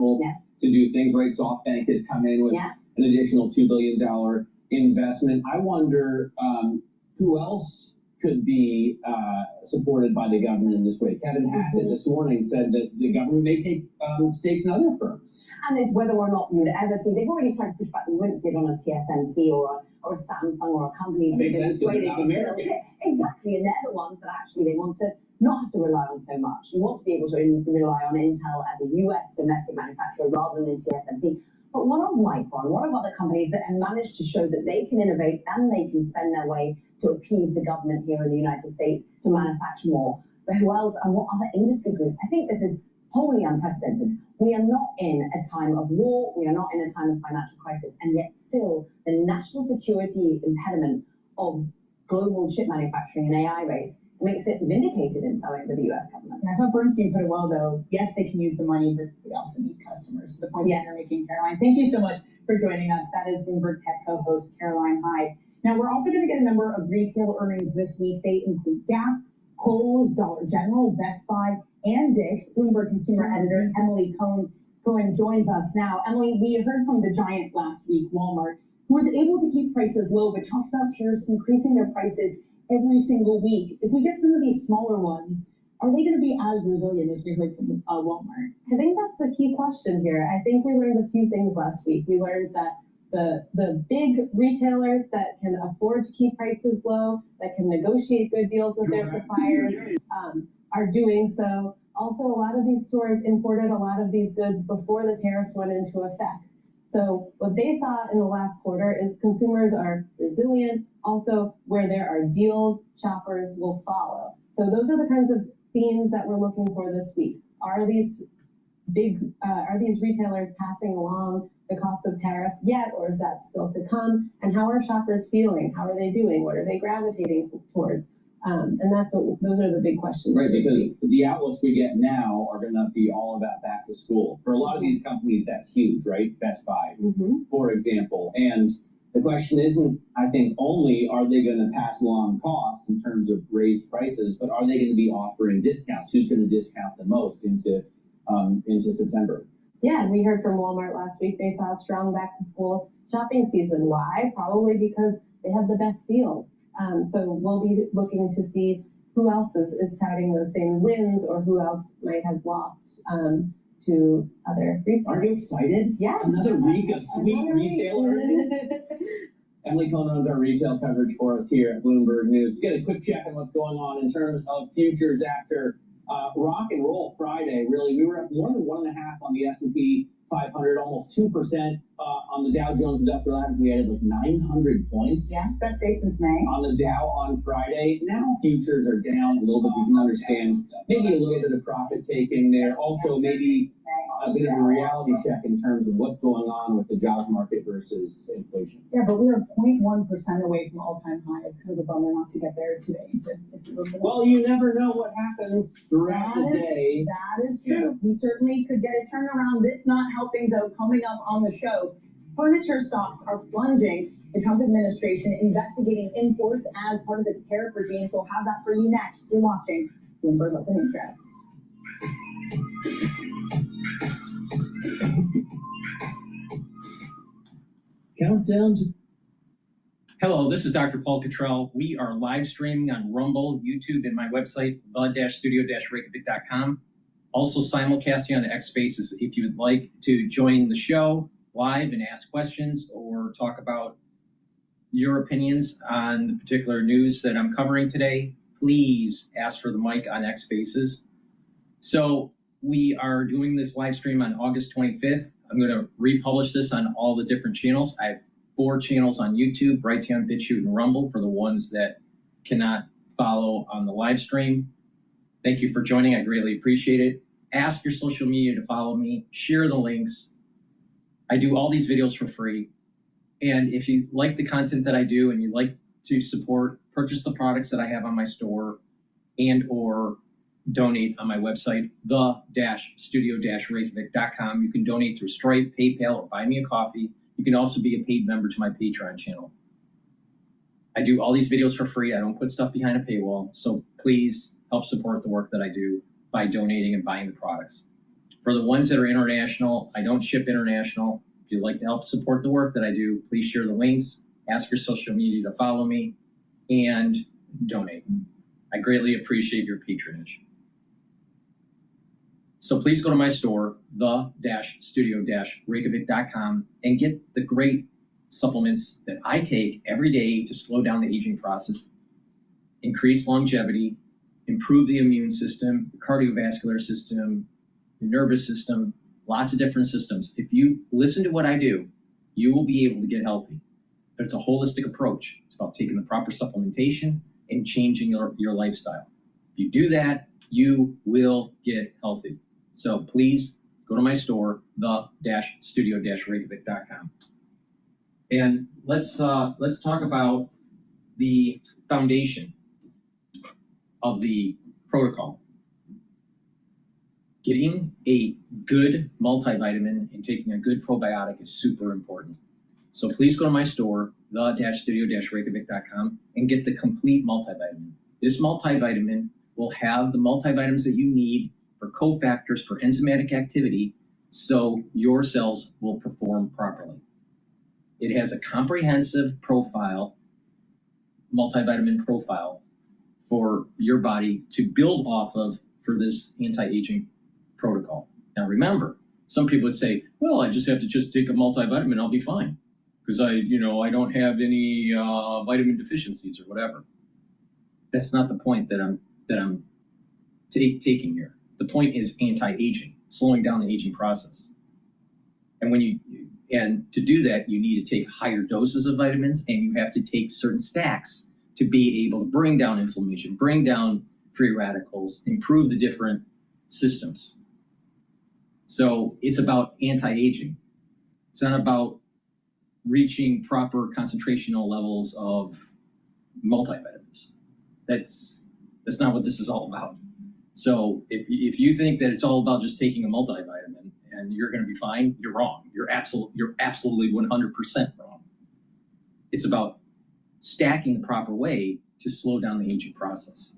to do things right. SoftBank has come in with an additional $2 billion investment. I wonder who else could be supported by the government in this way. Kevin Hassett this morning said that the government may take stakes in other firms. And it's whether or not you would ever see, they've already tried to push back, you wouldn't see it on a TSMC or a Samsung or a company that they've persuaded to build it. Exactly, and they're the ones that actually they want to not have to rely on so much. You want to be able to rely on Intel as a US domestic manufacturer rather than TSMC. But what of Micron, what of other companies that have managed to show that they can innovate and they can spend their way to appease the government here in the United States to manufacture more? But who else and what other industry groups? I think this is wholly unprecedented. We are not in a time of war, we are not in a time of financial crisis, and yet still the national security impediment of global chip manufacturing and AI race makes it vindicated in some way with the US government. And I thought Bernstein put it well, though. Yes, they can use the money, but we also need customers. So the point that you're making, Caroline. Thank you so much for joining us. That is Bloomberg Tech co-host Caroline Hyde. Now, we're also going to get a number of retail earnings this week. They include Gap, Kohl's, Dollar General, Best Buy, and Dick's. Bloomberg consumer editor Emily Cohen joins us now. Emily, we heard from the giant last week, Walmart, who was able to keep prices low, but talked about tariffs increasing their prices every single week. If we get some of these smaller ones, are they going to be as resilient as we heard from Walmart? I think that's the key question here. I think we learned a few things last week. We learned that the big retailers that can afford to keep prices low, that can negotiate good deals with their suppliers, are doing so. Also, a lot of these stores imported a lot of these goods before the tariffs went into effect. So what they saw in the last quarter is consumers are resilient. Also, where there are deals, shoppers will follow. So those are the kinds of themes that we're looking for this week. Are these retailers passing along the cost of tariff yet, or is that still to come? And how are shoppers feeling? How are they doing? What are they gravitating towards? And those are the big questions. Right, because the outlooks we get now are going to be all about back to school. For a lot of these companies, that's huge, right? Best Buy, for example. And the question isn't, I think, only are they going to pass along costs in terms of raised prices, but are they going to be offering discounts? Who's going to discount the most into September? Yeah, we heard from Walmart last week. They saw a strong back to school shopping season. Why? Probably because they have the best deals. So we'll be looking to see who else is touting those same wins or who else might have lost to other retailers. Are you excited? Yeah. Another week of sweet retail earnings? Emily Cohen runs our retail coverage for us here at Bloomberg News. Let's get a quick check on what's going on in terms of futures after rock and roll Friday. Really, we were up more than 1.5 on the S&P 500, almost 2% on the Dow Jones Industrial Average. We added like 900 points. Yeah, best day since May. On the Dow on Friday. Now futures are down a little bit. You can understand maybe a little bit of profit taking there. Also, maybe a bit of a reality check in terms of what's going on with the jobs market versus inflation. Yeah, but we are 0.1% away from all-time high. It's kind of a bummer not to get there today. Well, you never know what happens throughout the day. That is true. Yeah. We certainly could get a turnaround. This not helping, though, coming up on the show. Furniture stocks are plunging. The Trump administration investigating imports as part of its tariff regime. So we'll have that for you next. You're watching Bloomberg Open Interest. Countdown to... Hello, this is DrPaulCottrell. We are live streaming on Rumble, YouTube, and my website, the-studio-reykjavik.com. Also simulcasting on X Spaces. If you would like to join the show live and ask questions or talk about your opinions on the particular news that I'm covering today, please ask for the mic on X Spaces. So we are doing this live stream on August 25th. I'm going to republish this on all the different channels. I have 4 channels on YouTube, Brighteon, Bitchute, and Rumble for the ones that cannot follow on the live stream. Thank you for joining. I greatly appreciate it. Ask your social media to follow me. Share the links. I do all these videos for free. And if you like the content that I do and you like to support, purchase the products that I have on my store and or donate on my website, the-studio-reykjavik.com. You can donate through Stripe, PayPal, or buy me a coffee. You can also be a paid member to my Patreon channel. I do all these videos for free. I don't put stuff behind a paywall. So please help support the work that I do by donating and buying the products. For the ones that are international, I don't ship international. If you'd like to help support the work that I do, please share the links, ask your social media to follow me, and donate. I greatly appreciate your patronage. So please go to my store, the-studio-reykjavik.com, and get the great supplements that I take every day to slow down the aging process, increase longevity, improve the immune system, the cardiovascular system, the nervous system, lots of different systems. If you listen to what I do, you will be able to get healthy. But it's a holistic approach. It's about taking the proper supplementation and changing your lifestyle. If you do that, you will get healthy. So please go to my store, the-studio-reykjavik.com. And let's talk about the foundation of the protocol. Getting a good multivitamin and taking a good probiotic is super important. So please go to my store, the-studio-reykjavik.com, and get the complete multivitamin. This multivitamin will have the multivitamins that you need for cofactors for enzymatic activity so your cells will perform properly. It has a comprehensive profile, multivitamin profile, for your body to build off of for this anti-aging protocol. Now remember, some people would say, well, I just have to take a multivitamin, I'll be fine. Because I don't have any vitamin deficiencies or whatever. That's not the point that I'm taking here. The point is anti-aging, slowing down the aging process. And to do that, you need to take higher doses of vitamins, and you have to take certain stacks to be able to bring down inflammation, bring down free radicals, improve the different systems. So it's about anti-aging. It's not about reaching proper concentrational levels of multivitamins. That's not what this is all about. So if you think that it's all about just taking a multivitamin and you're going to be fine, you're wrong. You're absolutely 100% wrong. It's about stacking the proper way to slow down the aging process.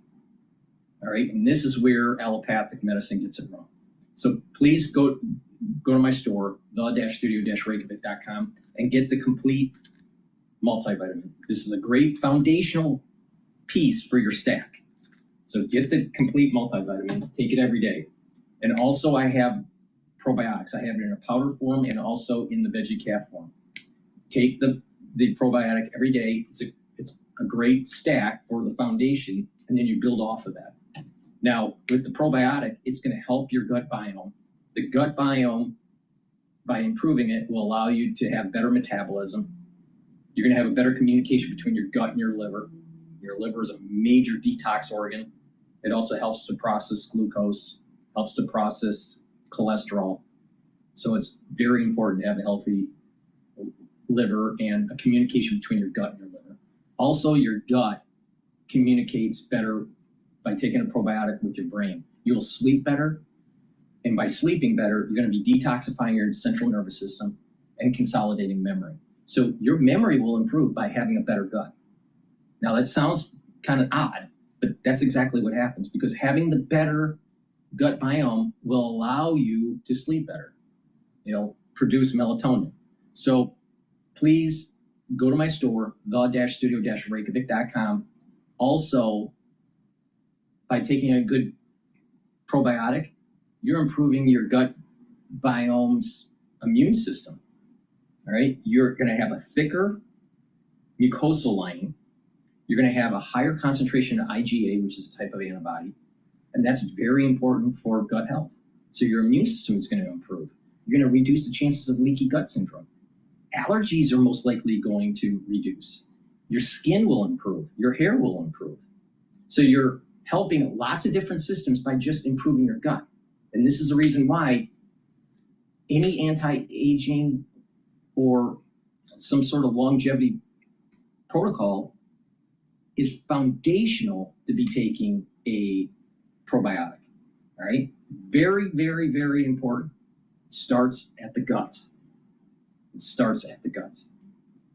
All right, and this is where allopathic medicine gets it wrong. So please go to my store, the-studio-reykjavik.com, and get the complete multivitamin. This is a great foundational piece for your stack. So get the complete multivitamin, take it every day. And also I have probiotics. I have it in a powder form and also in the veggie cap form. Take the probiotic every day. It's a great stack for the foundation, and then you build off of that. Now, with the probiotic, it's going to help your gut biome. The gut biome, by improving it, will allow you to have better metabolism. You're going to have a better communication between your gut and your liver. Your liver is a major detox organ. It also helps to process glucose, helps to process cholesterol. So it's very important to have a healthy liver and a communication between your gut and your liver. Also, your gut communicates better by taking a probiotic with your brain. You'll sleep better, and by sleeping better, you're going to be detoxifying your central nervous system and consolidating memory. So your memory will improve by having a better gut. Now that sounds kind of odd, but that's exactly what happens, because having the better gut biome will allow you to sleep better, produce melatonin. So please go to my store, the-studio-reykjavik.com. Also, by taking a good probiotic, you're improving your gut biome's immune system. All right, you're going to have a thicker mucosal lining. You're going to have a higher concentration of IgA, which is a type of antibody, and that's very important for gut health. So your immune system is going to improve. You're going to reduce the chances of leaky gut syndrome. Allergies are most likely going to reduce. Your skin will improve. Your hair will improve. So you're helping lots of different systems by just improving your gut. And this is the reason why any anti-aging or some sort of longevity protocol is foundational to be taking a probiotic. All right? Very, very, very important. It starts at the guts. It starts at the guts.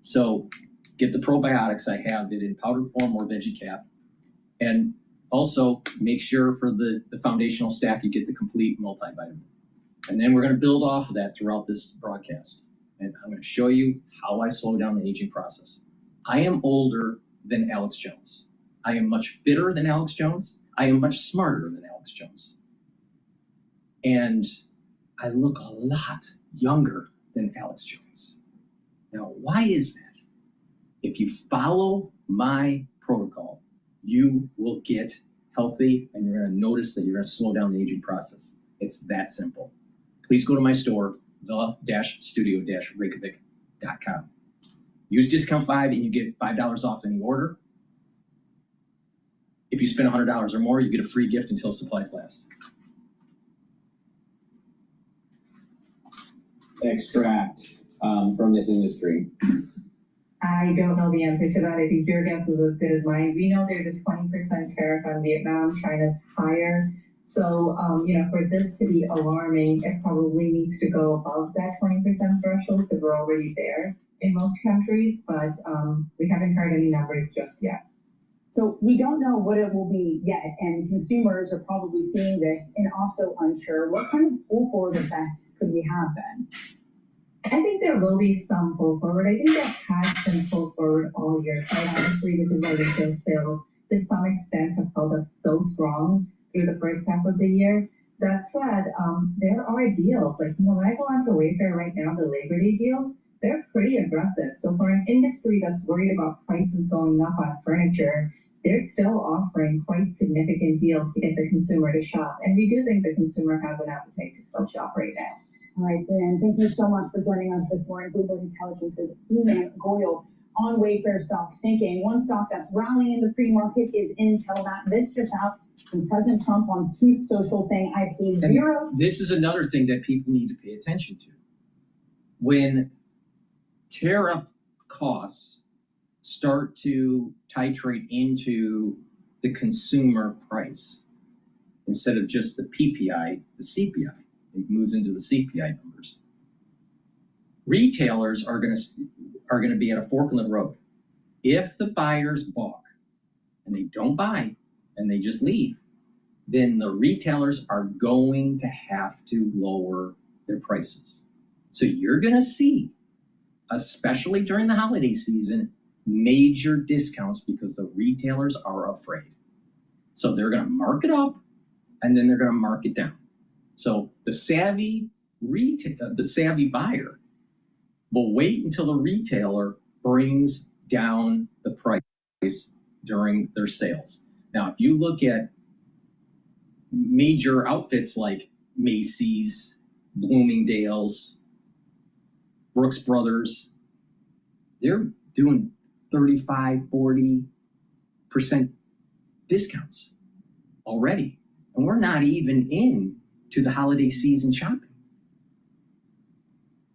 So get the probiotics. I have it in powder form or veggie cap. And also make sure for the foundational stack you get the complete multivitamin. And then we're going to build off of that throughout this broadcast. And I'm going to show you how I slow down the aging process. I am older than Alex Jones. I am much fitter than Alex Jones. I am much smarter than Alex Jones. And I look a lot younger than Alex Jones. Now, why is that? If you follow my protocol, you will get healthy and you're going to notice that you're going to slow down the aging process. It's that simple. Please go to my store, the-studio-reykjavik.com. Use discount 5 and you get $5 off any order. If you spend $100 or more, you get a free gift until supplies last. Extract from this industry? I don't know the answer to that. I think your guess is as good as mine. We know there's a 20% tariff on Vietnam. China's higher. So, for this to be alarming, it probably needs to go above that 20% threshold because we're already there in most countries, but we haven't heard any numbers just yet. So we don't know what it will be yet, and consumers are probably seeing this and also unsure. What kind of pull forward effect could we have then? I think there will be some pull forward. I think there has been pull forward all year, quite honestly, which is why retail sales to some extent have held up so strong through the first half of the year. That said, there are deals. Like, when I go onto Wayfair right now, the Labor Day deals, they're pretty aggressive. So for an industry that's worried about prices going up on furniture, they're still offering quite significant deals to get the consumer to shop. And we do think the consumer has an appetite to still shop right now. All right, Brian, thank you so much for joining us this morning. Bloomberg Intelligence's Ian Goyle on Wayfair stock sinking. One stock that's rallying in the pre-market is Intel. This just out from President Trump on Truth Social saying, I paid zero. And this is another thing that people need to pay attention to. When tariff costs start to titrate into the consumer price, instead of just the PPI, the CPI, it moves into the CPI numbers. Retailers are going to be at a fork in the road. If the buyers balk and they don't buy and they just leave, then the retailers are going to have to lower their prices. So you're going to see, especially during the holiday season, major discounts because the retailers are afraid. So they're going to mark it up and then they're going to mark it down. So the savvy buyer will wait until the retailer brings down the price during their sales. Now, if you look at major outfits like Macy's, Bloomingdale's, Brooks Brothers, they're doing 35-40% discounts already. And we're not even in to the holiday season shopping.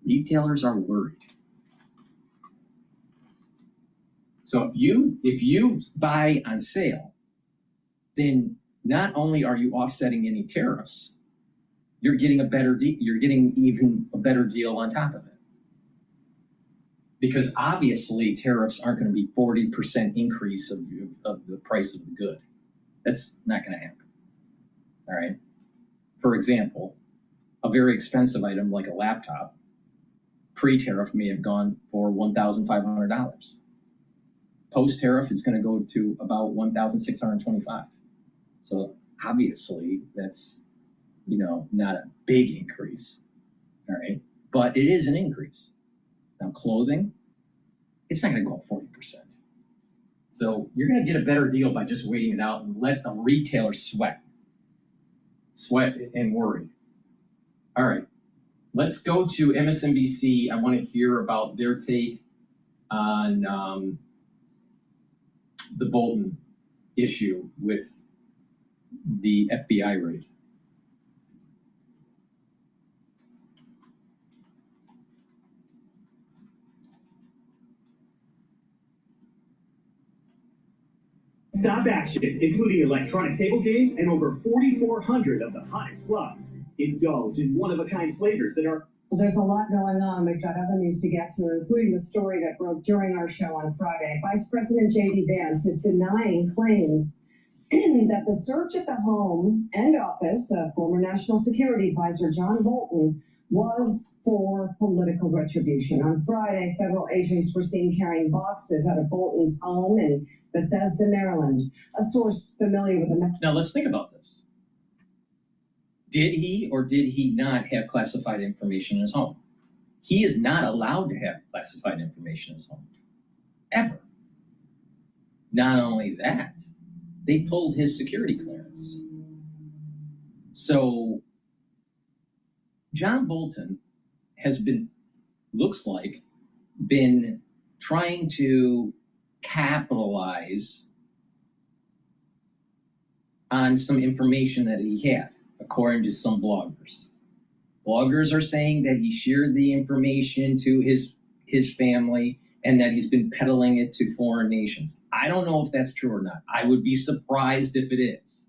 Retailers are worried. So if you buy on sale, then not only are you offsetting any tariffs, you're getting you're getting even a better deal on top of it. Because obviously tariffs aren't going to be 40% increase of the price of the good. That's not going to happen. All right. For example, a very expensive item like a laptop, pre-tariff may have gone for $1,500. Post-tariff, it's going to go to about $1,625. So obviously that's, not a big increase. All right. But it is an increase. Now clothing, it's not going to go up 40%. So you're going to get a better deal by just waiting it out and let the retailer sweat and worry. All right, let's go to MSNBC. I want to hear about their take on the Bolton issue with the FBI raid. Stop action, including electronic table games and over 4,400 of the hottest slots. Indulge in one-of-a-kind flavors that are... There's a lot going on. We've got other news to get to, including the story that broke during our show on Friday. Vice President J.D. Vance is denying claims that the search at the home and office of former National Security Advisor John Bolton was for political retribution. On Friday, federal agents were seen carrying boxes out of Bolton's home in Bethesda, Maryland. A source familiar with the... Now let's think about this. Did he or did he not have classified information in his home? He is not allowed to have classified information in his home, ever. Not only that, they pulled his security clearance. So John Bolton has looks like, trying to capitalize on some information that he had, according to some bloggers. Bloggers are saying that he shared the information to his family and that he's been peddling it to foreign nations. I don't know if that's true or not. I would be surprised if it is,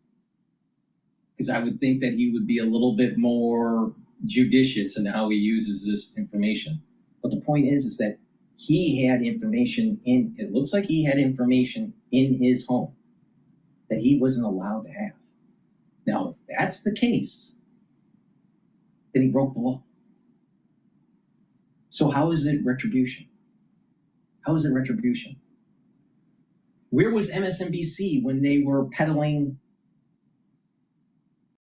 because I would think that he would be a little bit more judicious in how he uses this information. But the point is that he had information it looks like he had information in his home that he wasn't allowed to have. Now, if that's the case, then he broke the law. So how is it retribution? How is it retribution? Where was MSNBC when they were peddling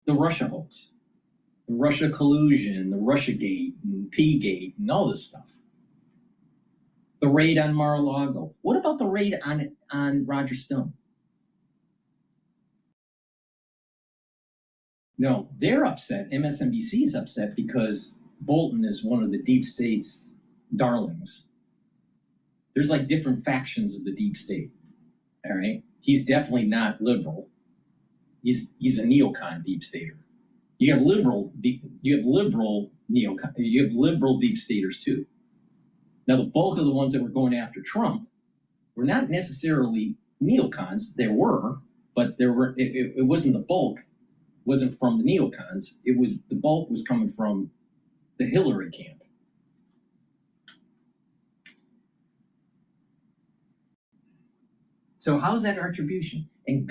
the Russia hoax, the Russia collusion, the Russiagate, and P-gate, and all this stuff? The raid on Mar-a-Lago. What about the raid on Roger Stone? No, they're upset. MSNBC is upset because Bolton is one of the deep state's darlings. There's like different factions of the deep state. All right, he's definitely not liberal. He's a neocon deep stater. You have liberal deep staters too. Now, the bulk of the ones that were going after Trump were not necessarily neocons. There were, but it wasn't the bulk. Wasn't from the neocons. The bulk was coming from the Hillary camp. So how's that retribution? And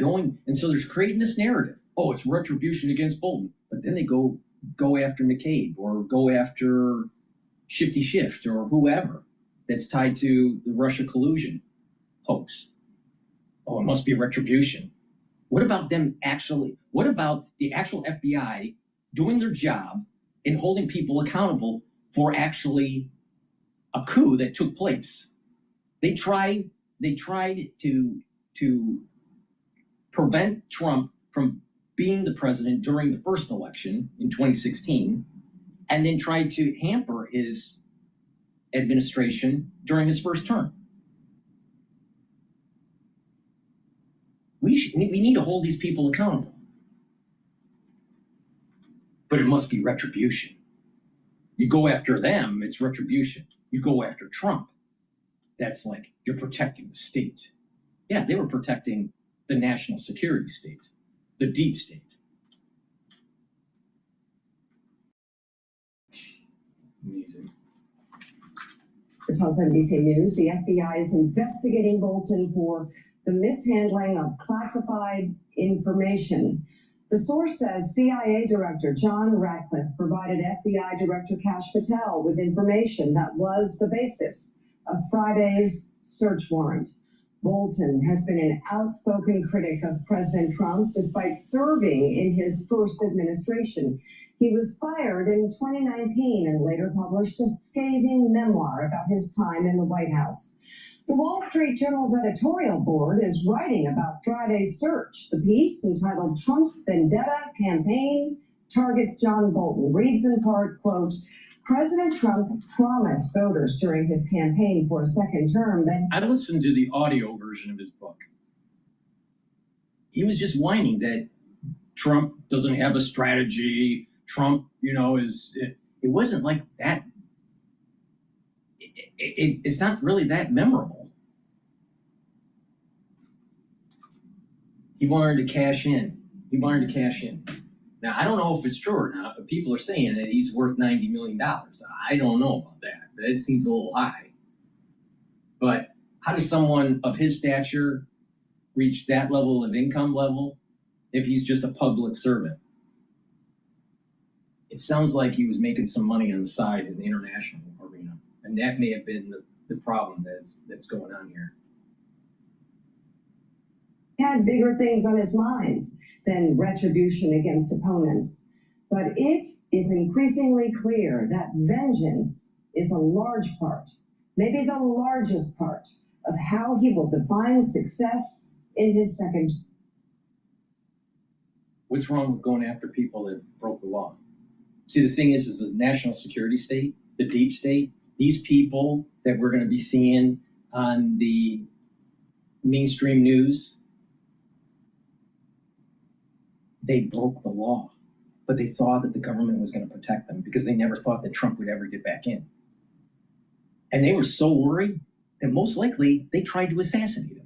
so there's creating this narrative. Oh, it's retribution against Bolton. But then they go after McCabe or go after Shifty Shift or whoever that's tied to the Russia collusion hoax. Oh, it must be retribution. What about the actual FBI doing their job and holding people accountable for actually a coup that took place? They tried to prevent Trump from being the president during the first election in 2016, and then tried to hamper his administration during his first term. We need to hold these people accountable. But it must be retribution. You go after them, it's retribution. You go after Trump, that's like you're protecting the state. Yeah, they were protecting the national security state, the deep state. Amazing. For tells NBC News, the FBI is investigating Bolton for the mishandling of classified information. The source says CIA Director John Ratcliffe provided FBI Director Kash Patel with information that was the basis of Friday's search warrant. Bolton has been an outspoken critic of President Trump despite serving in his first administration. He was fired in 2019 and later published a scathing memoir about his time in the White House. The Wall Street Journal's editorial board is writing about Friday's search. The piece, entitled Trump's Vendetta Campaign Targets John Bolton, reads in part, quote, President Trump promised voters during his campaign for a second term that... I listened to the audio version of his book. He was just whining that Trump doesn't have a strategy. Trump, it wasn't like that. It's not really that memorable. He wanted to cash in. Now, I don't know if it's true or not, but people are saying that he's worth $90 million. I don't know about that. That seems a little high. But how does someone of his stature reach that level of income level if he's just a public servant. It sounds like he was making some money on the side in the international arena, and that may have been the problem that's going on here. He had bigger things on his mind than retribution against opponents. But it is increasingly clear that vengeance is a large part, maybe the largest part, of how he will define success in his second. What's wrong with going after people that broke the law? See, the thing is the national security state, the deep state, these people that we're going to be seeing on the mainstream news, they broke the law, but they thought that the government was going to protect them because they never thought that Trump would ever get back in. And they were so worried that most likely they tried to assassinate him.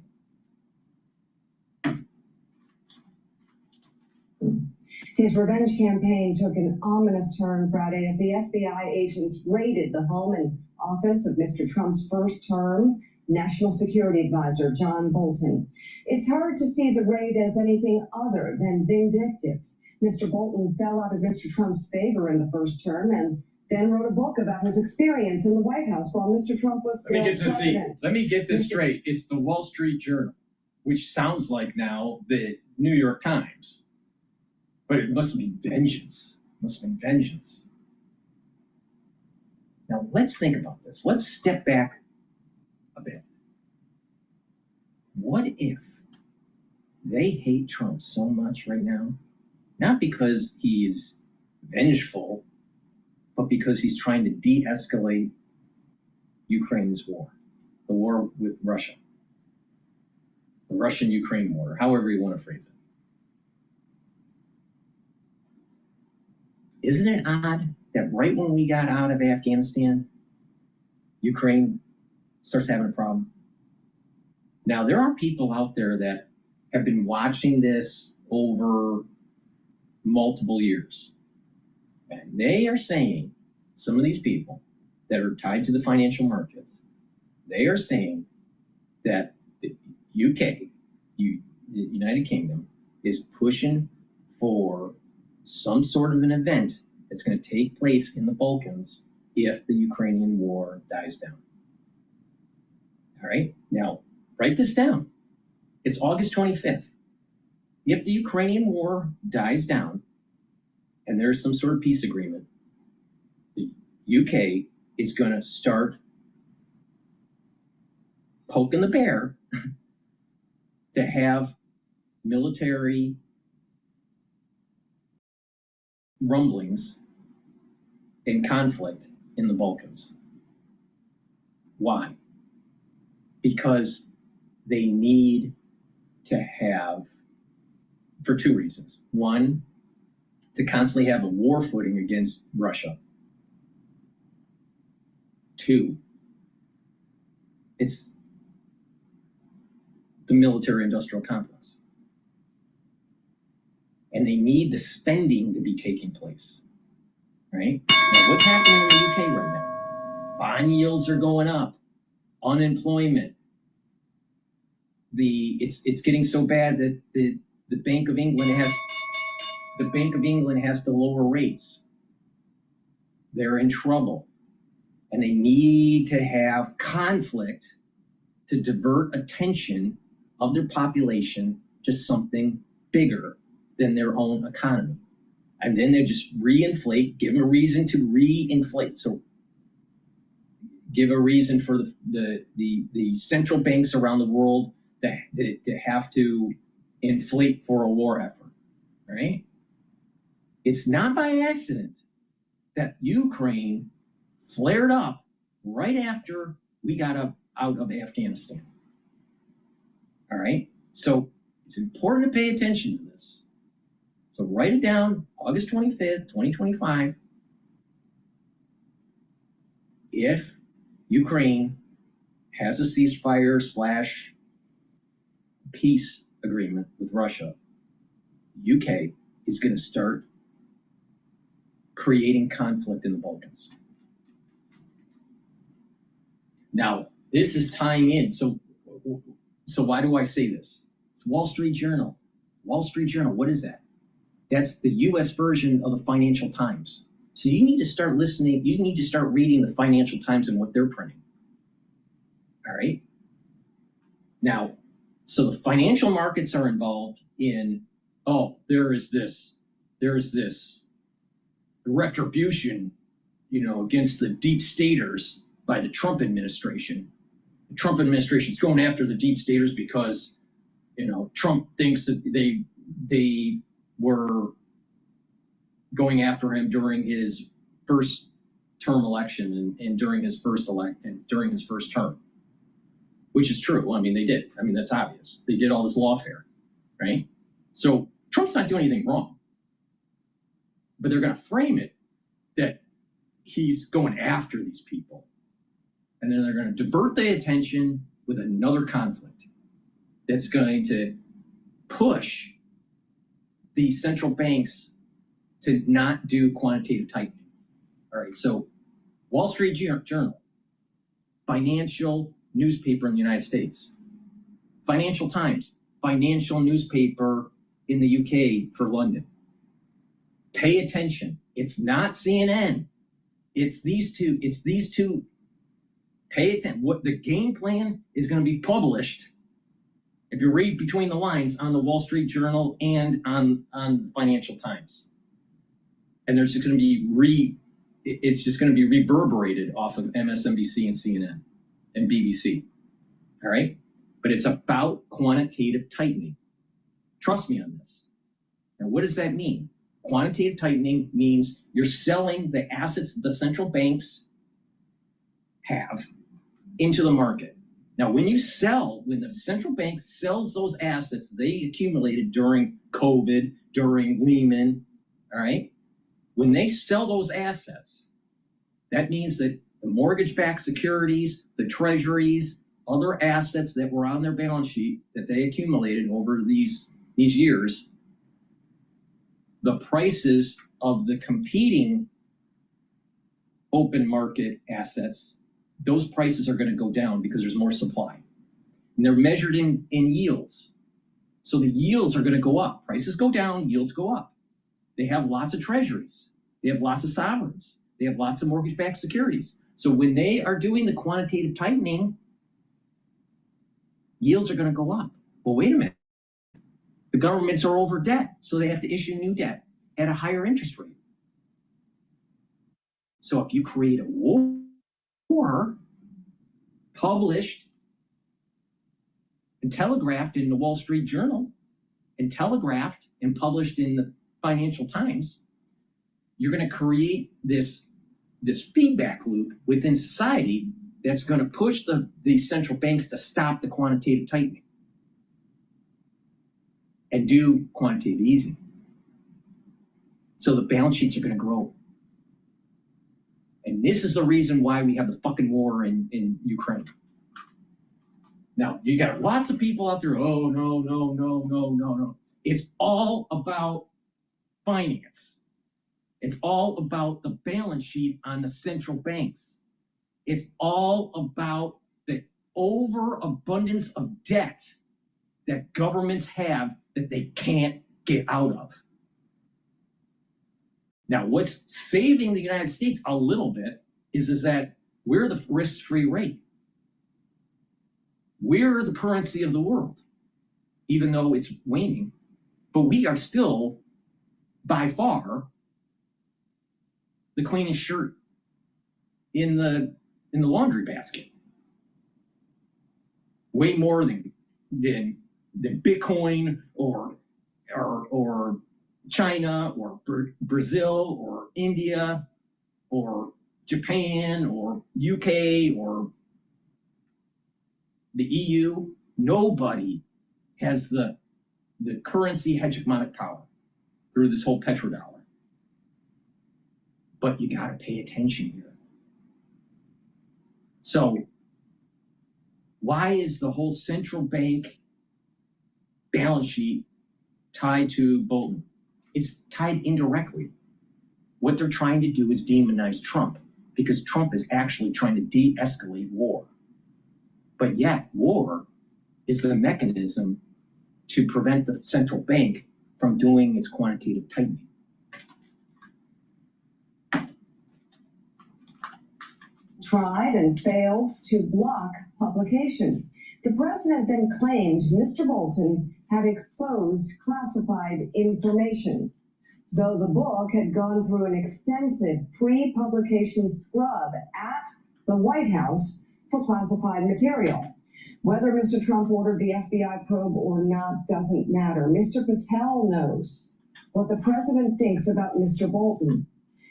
His revenge campaign took an ominous turn Friday as the FBI agents raided the home and office of Mr. Trump's first-term National Security Advisor, John Bolton. It's hard to see the raid as anything other than vindictive. Mr. Bolton fell out of Mr. Trump's favor in the first term and then wrote a book about his experience in the White House while Mr. Trump was still president. Let me get this straight. It's the Wall Street Journal, which sounds like now the New York Times. But it must be vengeance. It must have been vengeance. Now let's think about this. Let's step back a bit. What if they hate Trump so much right now, not because he is vengeful, but because he's trying to de-escalate Ukraine's war, the war with Russia, the Russian-Ukraine war, however you want to phrase it. Isn't it odd that right when we got out of Afghanistan, Ukraine starts having a problem? Now, there are people out there that have been watching this over multiple years. And they are saying, some of these people that are tied to the financial markets, they are saying that the UK, the United Kingdom, is pushing for some sort of an event that's going to take place in the Balkans if the Ukrainian war dies down. All right, now write this down. It's August 25th. If the Ukrainian war dies down and there's some sort of peace agreement, the UK is going to start poking the bear to have military rumblings and conflict in the Balkans. Why? Because they need to have, for two reasons. One, to constantly have a war footing against Russia. Two, it's the military-industrial complex. And they need the spending to be taking place, right? Now, what's happening in the UK right now? Bond yields are going up, unemployment. It's getting so bad that the Bank of England has to lower rates. They're in trouble, and they need to have conflict to divert attention of their population to something bigger than their own economy. And then they just reinflate, give them a reason to reinflate. So give a reason for the central banks around the world to have to inflate for a war effort, right? It's not by accident that Ukraine flared up right after we got out of Afghanistan. All right? So it's important to pay attention to this. So write it down, August 25th, 2025. If Ukraine has a ceasefire / peace agreement with Russia, UK is going to start creating conflict in the Balkans. Now, this is tying in. So why do I say this? Wall Street Journal. Wall Street Journal, what is that? That's the US version of the Financial Times. So you need to start listening, you need to start reading the Financial Times and what they're printing. All right? Now, so the financial markets are involved in, oh, there's this retribution, against the deep staters by the Trump administration. The Trump administration is going after the deep staters because, Trump thinks that they were going after him during his first term election and during his first term, which is true. I mean, they did. I mean, that's obvious. They did all this lawfare, right? So Trump's not doing anything wrong, but they're going to frame it that he's going after these people. And then they're going to divert the attention with another conflict that's going to push the central banks to not do quantitative tightening. All right, so Wall Street Journal, financial newspaper in the United States. Financial Times, financial newspaper in the UK for London. Pay attention. It's not CNN. It's these two. Pay attention. What the game plan is going to be published, if you read between the lines, on the Wall Street Journal and on Financial Times. And there's just going to be it's just going to be reverberated off of MSNBC and CNN and BBC. All right? But it's about quantitative tightening. Trust me on this. Now, what does that mean? Quantitative tightening means you're selling the assets that the central banks have into the market. Now, when the central bank sells those assets they accumulated during COVID, during Lehman, all right? When they sell those assets, that means that the mortgage-backed securities, the treasuries, other assets that were on their balance sheet that they accumulated over these years, the prices of the competing open market assets, those prices are going to go down because there's more supply. And they're measured in yields. So the yields are going to go up. Prices go down, yields go up. They have lots of treasuries. They have lots of sovereigns. They have lots of mortgage-backed securities. So when they are doing the quantitative tightening, yields are going to go up. Well, wait a minute. The governments are over debt, so they have to issue new debt at a higher interest rate. So if you create a war published and telegraphed in the Wall Street Journal and telegraphed and published in the Financial Times, you're going to create this feedback loop within society that's going to push the central banks to stop the quantitative tightening and do quantitative easing. So the balance sheets are going to grow. And this is the reason why we have the fucking war in Ukraine. Now, you got lots of people out there, oh, no. It's all about finance. It's all about the balance sheet on the central banks. It's all about the overabundance of debt that governments have that they can't get out of. Now, what's saving the United States a little bit is that we're the risk-free rate. We're the currency of the world, even though it's waning. But we are still, by far, the cleanest shirt in the laundry basket. Way more than Bitcoin or China or Brazil or India or Japan or UK or the EU. Nobody has the currency hegemonic power through this whole petrodollar. But you got to pay attention here. So why is the whole central bank balance sheet tied to Bolton? It's tied indirectly. What they're trying to do is demonize Trump because Trump is actually trying to de-escalate war. But yet war is the mechanism to prevent the central bank from doing its quantitative tightening. Tried and failed to block publication. The president then claimed Mr. Bolton had exposed classified information, though the book had gone through an extensive pre-publication scrub at the White House for classified material. Whether Mr. Trump ordered the FBI probe or not doesn't matter. Mr. Patel knows what the president thinks about Mr. Bolton.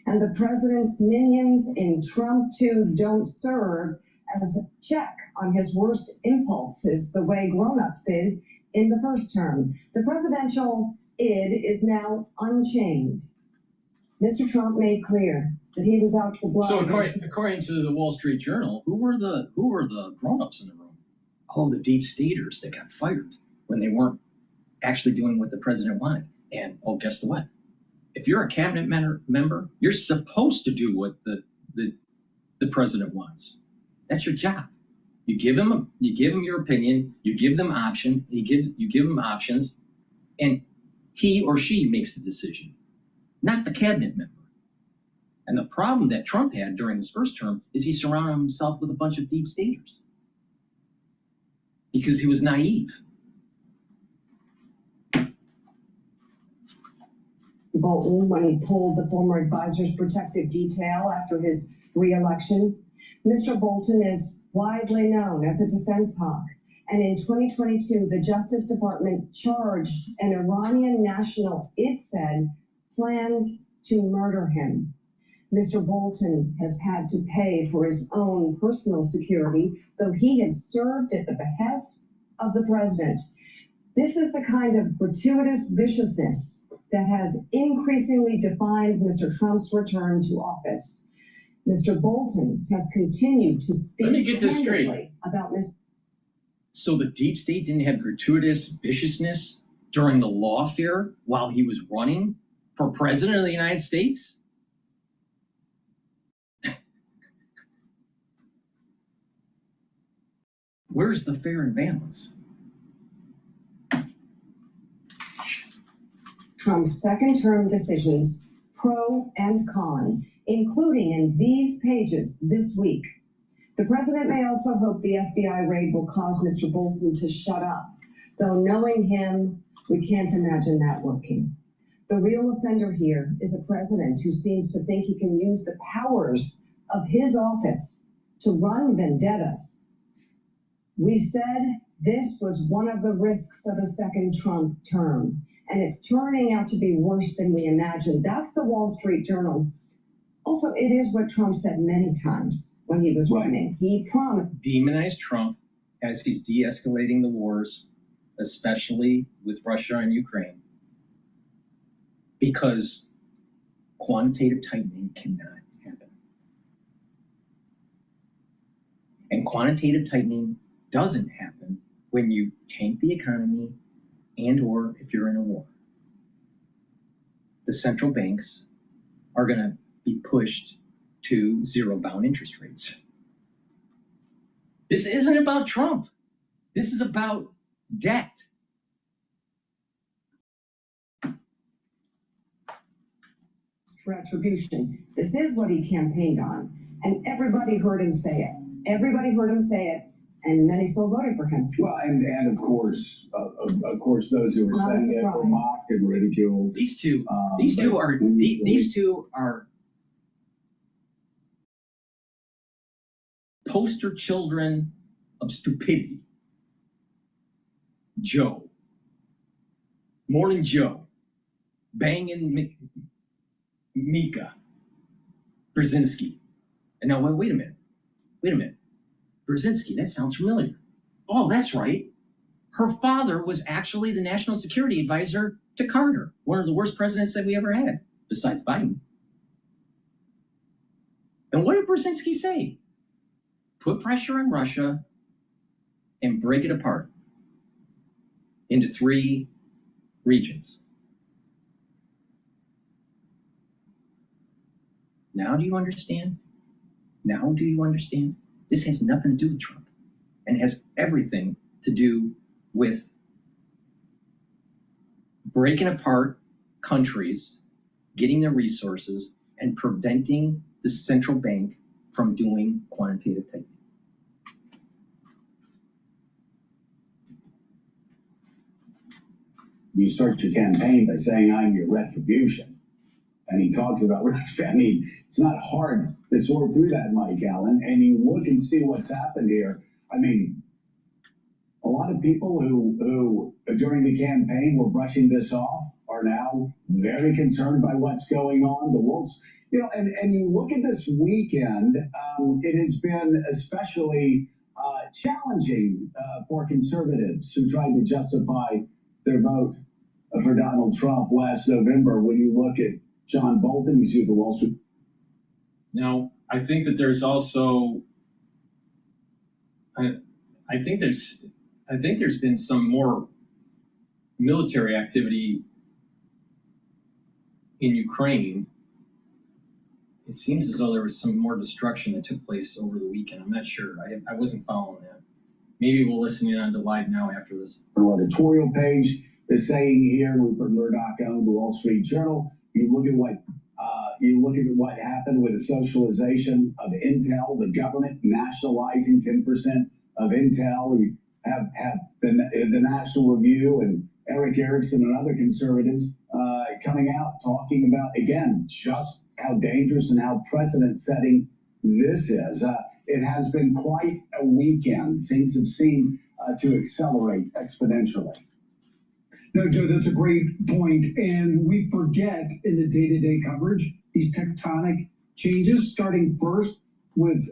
And the president's minions in Trump 2 don't serve as a check on his worst impulses the way grown-ups did in the first term. The presidential id is now unchained. Mr. Trump made clear that he was out for blood. So according to the Wall Street Journal, who were the grown-ups in the room? All the deep staters that got fired when they weren't actually doing what the president wanted. And oh, guess what? If you're a cabinet member, you're supposed to do what the president wants. That's your job. You give him your opinion. You give them you give them options, and he or she makes the decision, not the cabinet member. And the problem that Trump had during his first term is he surrounded himself with a bunch of deep staters because he was naive. Bolton, when he pulled the former advisor's protective detail after his re-election. Mr. Bolton is widely known as a defense hawk, and in 2022, the Justice Department charged an Iranian national, it said, planned to murder him. Mr. Bolton has had to pay for his own personal security, though he had served at the behest of the president. This is the kind of gratuitous viciousness that has increasingly defined Mr. Trump's return to office. Mr. Bolton has continued to speak candidly about Mr. So the deep state didn't have gratuitous viciousness during the lawfare while he was running for president of the United States? Where's the fair and balance? Trump's second-term decisions, pro and con, including in these pages this week. The president may also hope the FBI raid will cause Mr. Bolton to shut up, though knowing him, we can't imagine that working. The real offender here is a president who seems to think he can use the powers of his office to run vendettas. We said this was one of the risks of a second Trump term, and it's turning out to be worse than we imagined. That's the Wall Street Journal. Also, it is what Trump said many times when he was running. He promised. Demonize Trump as he's de-escalating the wars, especially with Russia and Ukraine, because quantitative tightening cannot happen. And quantitative tightening doesn't happen when you tank the economy and or if you're in a war. The central banks are going to be pushed to zero-bound interest rates. This isn't about Trump. This is about debt. Retribution. This is what he campaigned on, and everybody heard him say it. Everybody heard him say it, and many still voted for him. Well, and of course, those who were saying it were mocked and ridiculed. These two are poster children of stupidity. Joe, Morning Joe, banging Mika Brzezinski. And now, wait a minute. Brzezinski, that sounds familiar. Oh, that's right. Her father was actually the national security advisor to Carter, one of the worst presidents that we ever had, besides Biden. And what did Brzezinski say? Put pressure on Russia and break it apart into 3 regions. Now do you understand? This has nothing to do with Trump, and it has everything to do with breaking apart countries, getting their resources, and preventing the central bank from doing quantitative tightening. You start your campaign by saying, I'm your retribution. And he talks about, I mean, it's not hard to sort through that, Mike Allen, and you look and see what's happened here. I mean, a lot of people who during the campaign were brushing this off are now very concerned by what's going on. The Wolves, you know, and you look at this weekend, it has been especially challenging for conservatives who tried to justify their vote for Donald Trump last November. When you look at John Bolton, you see the Wall Street. Now, I think that there's also, I think there's been some more military activity in Ukraine. It seems as though there was some more destruction that took place over the weekend. I'm not sure. I wasn't following that. Maybe we'll listen in on the live now after this. Our editorial page is saying here, Rupert Murdoch owned the Wall Street Journal. You look at what happened with the socialization of Intel, the government nationalizing 10% of Intel. You have the National Review and Eric Erickson and other conservatives coming out talking about, again, just how dangerous and how precedent-setting this is. It has been quite a weekend. Things have seemed to accelerate exponentially. No, Joe, that's a great point. And we forget in the day-to-day coverage these tectonic changes, starting first with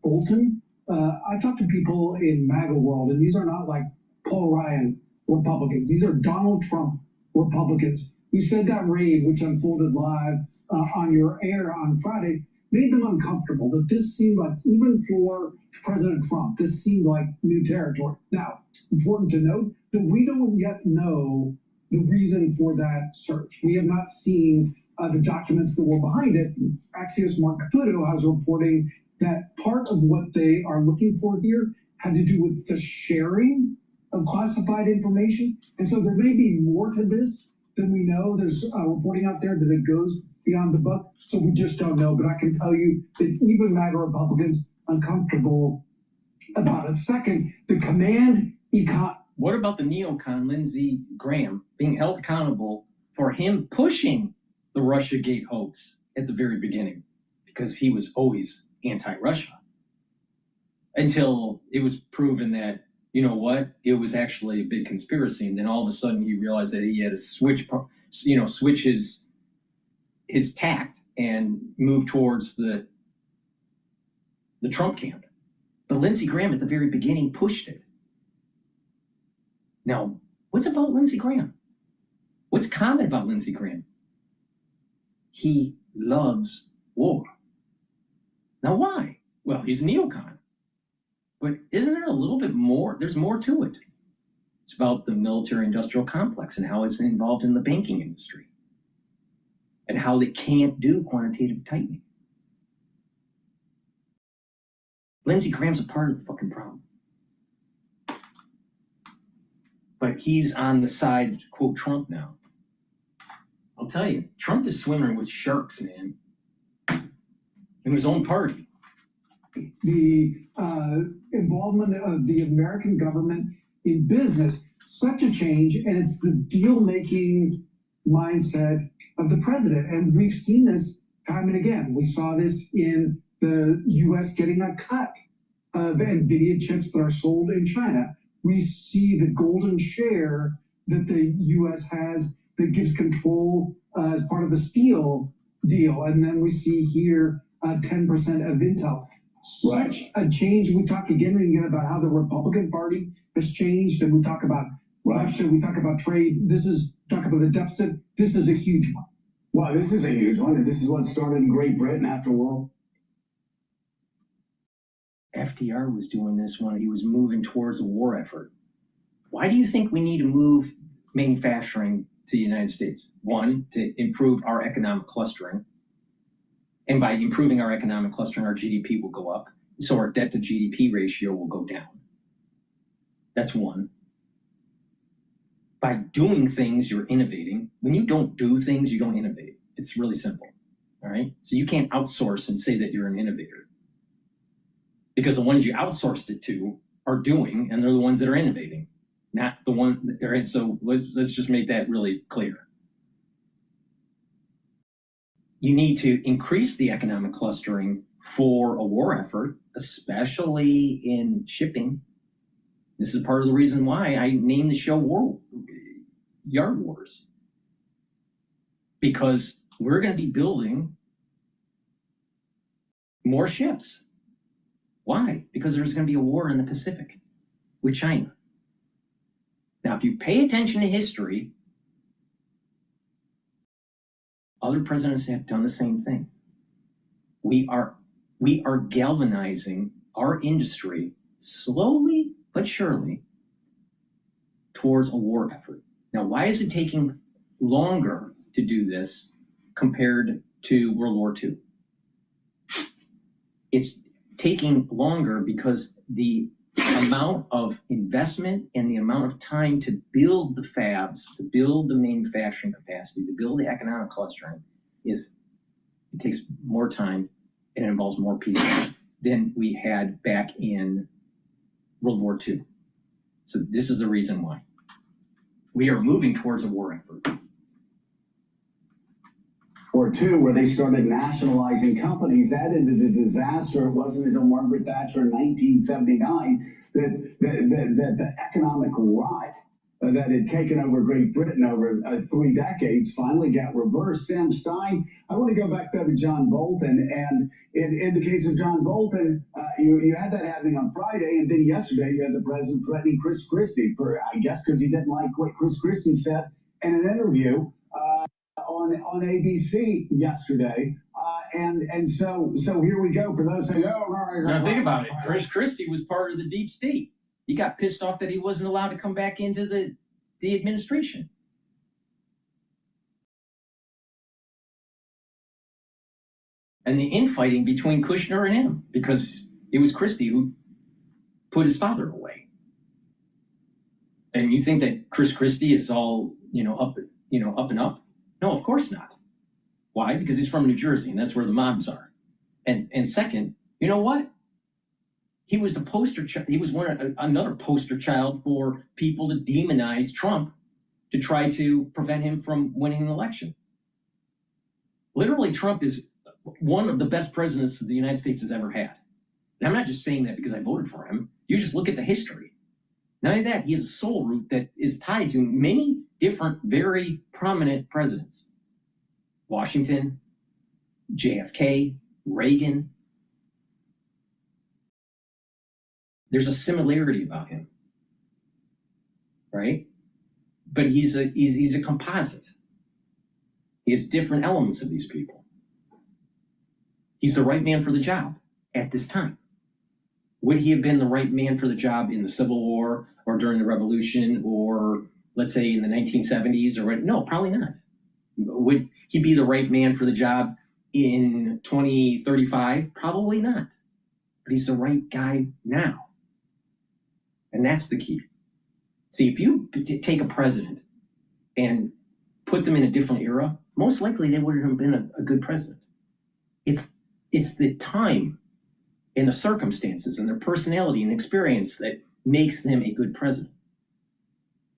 Bolton. I talk to people in MAGA world, and these are not like Paul Ryan Republicans. These are Donald Trump Republicans. You said that raid, which unfolded live on your air on Friday, made them uncomfortable, that this seemed like, even for President Trump, this seemed like new territory. Now, important to note that we don't yet know the reason for that search. We have not seen the documents that were behind it. Axios' Mark Caputo has reporting that part of what they are looking for here had to do with the sharing of classified information. And so there may be more to this than we know. There's reporting out there that it goes beyond the book, so we just don't know. But I can tell you that even MAGA Republicans uncomfortable about it. Second, the command econ. What about the neocon Lindsey Graham being held accountable for him pushing the Russiagate hoax at the very beginning? Because he was always anti-Russia until it was proven that, you know what, it was actually a big conspiracy. And then all of a sudden he realized that he had to switch his tact and move towards the Trump camp. But Lindsey Graham at the very beginning pushed it. Now, what's about Lindsey Graham? What's common about Lindsey Graham? He loves war. Now, why? Well, he's a neocon. But isn't there a little bit more? There's more to it. It's about the military-industrial complex and how it's involved in the banking industry and how they can't do quantitative tightening. Lindsey Graham's a part of the fucking problem. But he's on the side of, quote, Trump now. I'll tell you, Trump is swimming with sharks, man. In his own party. The involvement of the American government in business, such a change, and it's the deal-making mindset of the president. And we've seen this time and again. We saw this in the U.S. getting a cut of NVIDIA chips that are sold in China. We see the golden share that the U.S. has that gives control as part of the steel deal. And then we see here 10% of Intel. Such a change. We talk again and again about how the Republican Party has changed, and we talk about Russia, we talk about trade. Talk about the deficit. This is a huge one. Well, this is a huge one, and this is what started in Great Britain after World. FDR was doing this when he was moving towards a war effort. Why do you think we need to move manufacturing to the United States? One, to improve our economic clustering. And by improving our economic clustering, our GDP will go up. So our debt to GDP ratio will go down. That's one. by doing things, you're innovating. When you don't do things, you don't innovate. It's really simple. All right. So you can't outsource and say that you're an innovator, because the ones you outsourced it to are doing, and they're the ones that are innovating, not the one that they're in. So let's just make that really clear. You need to increase the economic clustering for a war effort, especially in shipping. This is part of the reason why I named the show Yard Wars, because we're going to be building more ships. Why? Because there's going to be a war in the Pacific with China. Now, if you pay attention to history, other presidents have done the same thing. We are galvanizing our industry slowly but surely towards a war effort. Now, why is it taking longer to do this compared to World War II? It's taking longer because the amount of investment and the amount of time to build the fabs, to build the manufacturing capacity, to build the economic clustering it takes more time and it involves more people than we had back in World War II. So this is the reason why. We are moving towards a war effort. Or two, where they started nationalizing companies. That ended a disaster. It wasn't until Margaret Thatcher in 1979 that the economic rot that had taken over Great Britain over 3 decades finally got reversed. Sam Stein, I want to go back there to John Bolton. And in the case of John Bolton, you had that happening on Friday, and then yesterday you had the president threatening Chris Christie, I guess because he didn't like what Chris Christie said in an interview on ABC yesterday, and so here we go for those saying, Now think about it. Chris Christie was part of the deep state. He got pissed off that he wasn't allowed to come back into the administration. And the infighting between Kushner and him, because it was Christie who put his father away. And you think that Chris Christie is all up and up? No, of course not. Why? Because he's from New Jersey, and that's where the mobs are. And second, you know what? He was the poster child. He was another poster child for people to demonize Trump to try to prevent him from winning an election. Literally, Trump is one of the best presidents that the United States has ever had. And I'm not just saying that because I voted for him. You just look at the history. Not only that, he has a soul root that is tied to many different, very prominent presidents. Washington, JFK, Reagan. There's a similarity about him, right? But he's a composite. He has different elements of these people. He's the right man for the job at this time. Would he have been the right man for the job in the Civil War or during the Revolution or let's say in the 1970s or what? No, probably not. Would he be the right man for the job in 2035? Probably not. But he's the right guy now. And that's the key. See, if you take a president and put them in a different era, most likely they wouldn't have been a good president. It's the time and the circumstances and their personality and experience that makes them a good president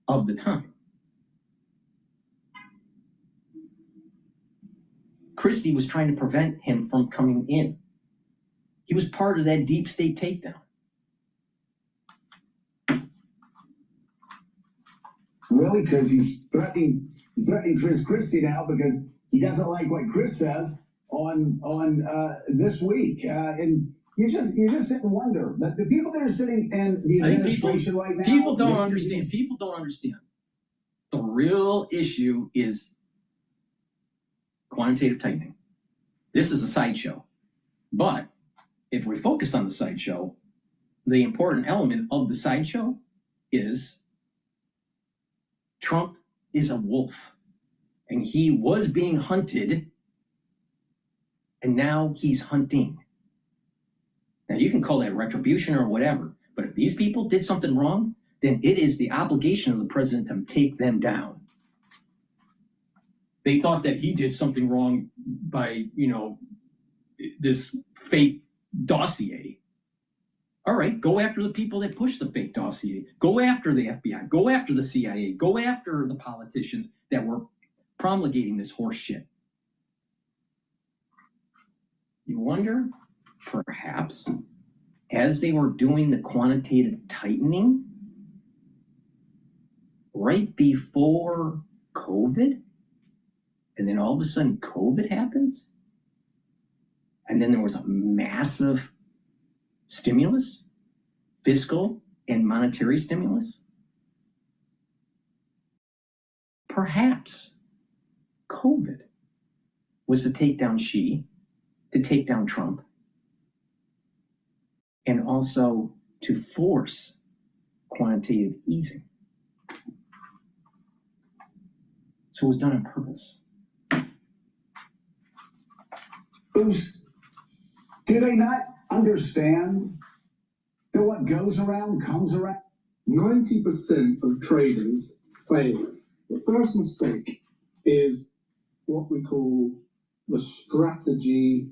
of the time. Christie was trying to prevent him from coming in. He was part of that deep state takedown. Really? Because he's threatening Chris Christie now because he doesn't like what Chris says on this week. And you just sit and wonder that the people that are sitting in the administration right now. People don't understand. People don't understand. The real issue is quantitative tightening. This is a sideshow. But if we focus on the sideshow, the important element of the sideshow is Trump is a wolf. And he was being hunted, and now he's hunting. Now, you can call that retribution or whatever, but if these people did something wrong, then it is the obligation of the president to take them down. They thought that he did something wrong by, this fake dossier. All right, go after the people that pushed the fake dossier. Go after the FBI. Go after the CIA. Go after the politicians that were promulgating this horse shit. You wonder, perhaps, as they were doing the quantitative tightening right before COVID, and then all of a sudden COVID happens, and then there was a massive stimulus, fiscal and monetary stimulus. Perhaps COVID was to take down Xi, to take down Trump, and also to force quantitative easing. So it was done on purpose. Do they not understand that what goes around comes around? 90% of traders fail. The first mistake is what we call the strategy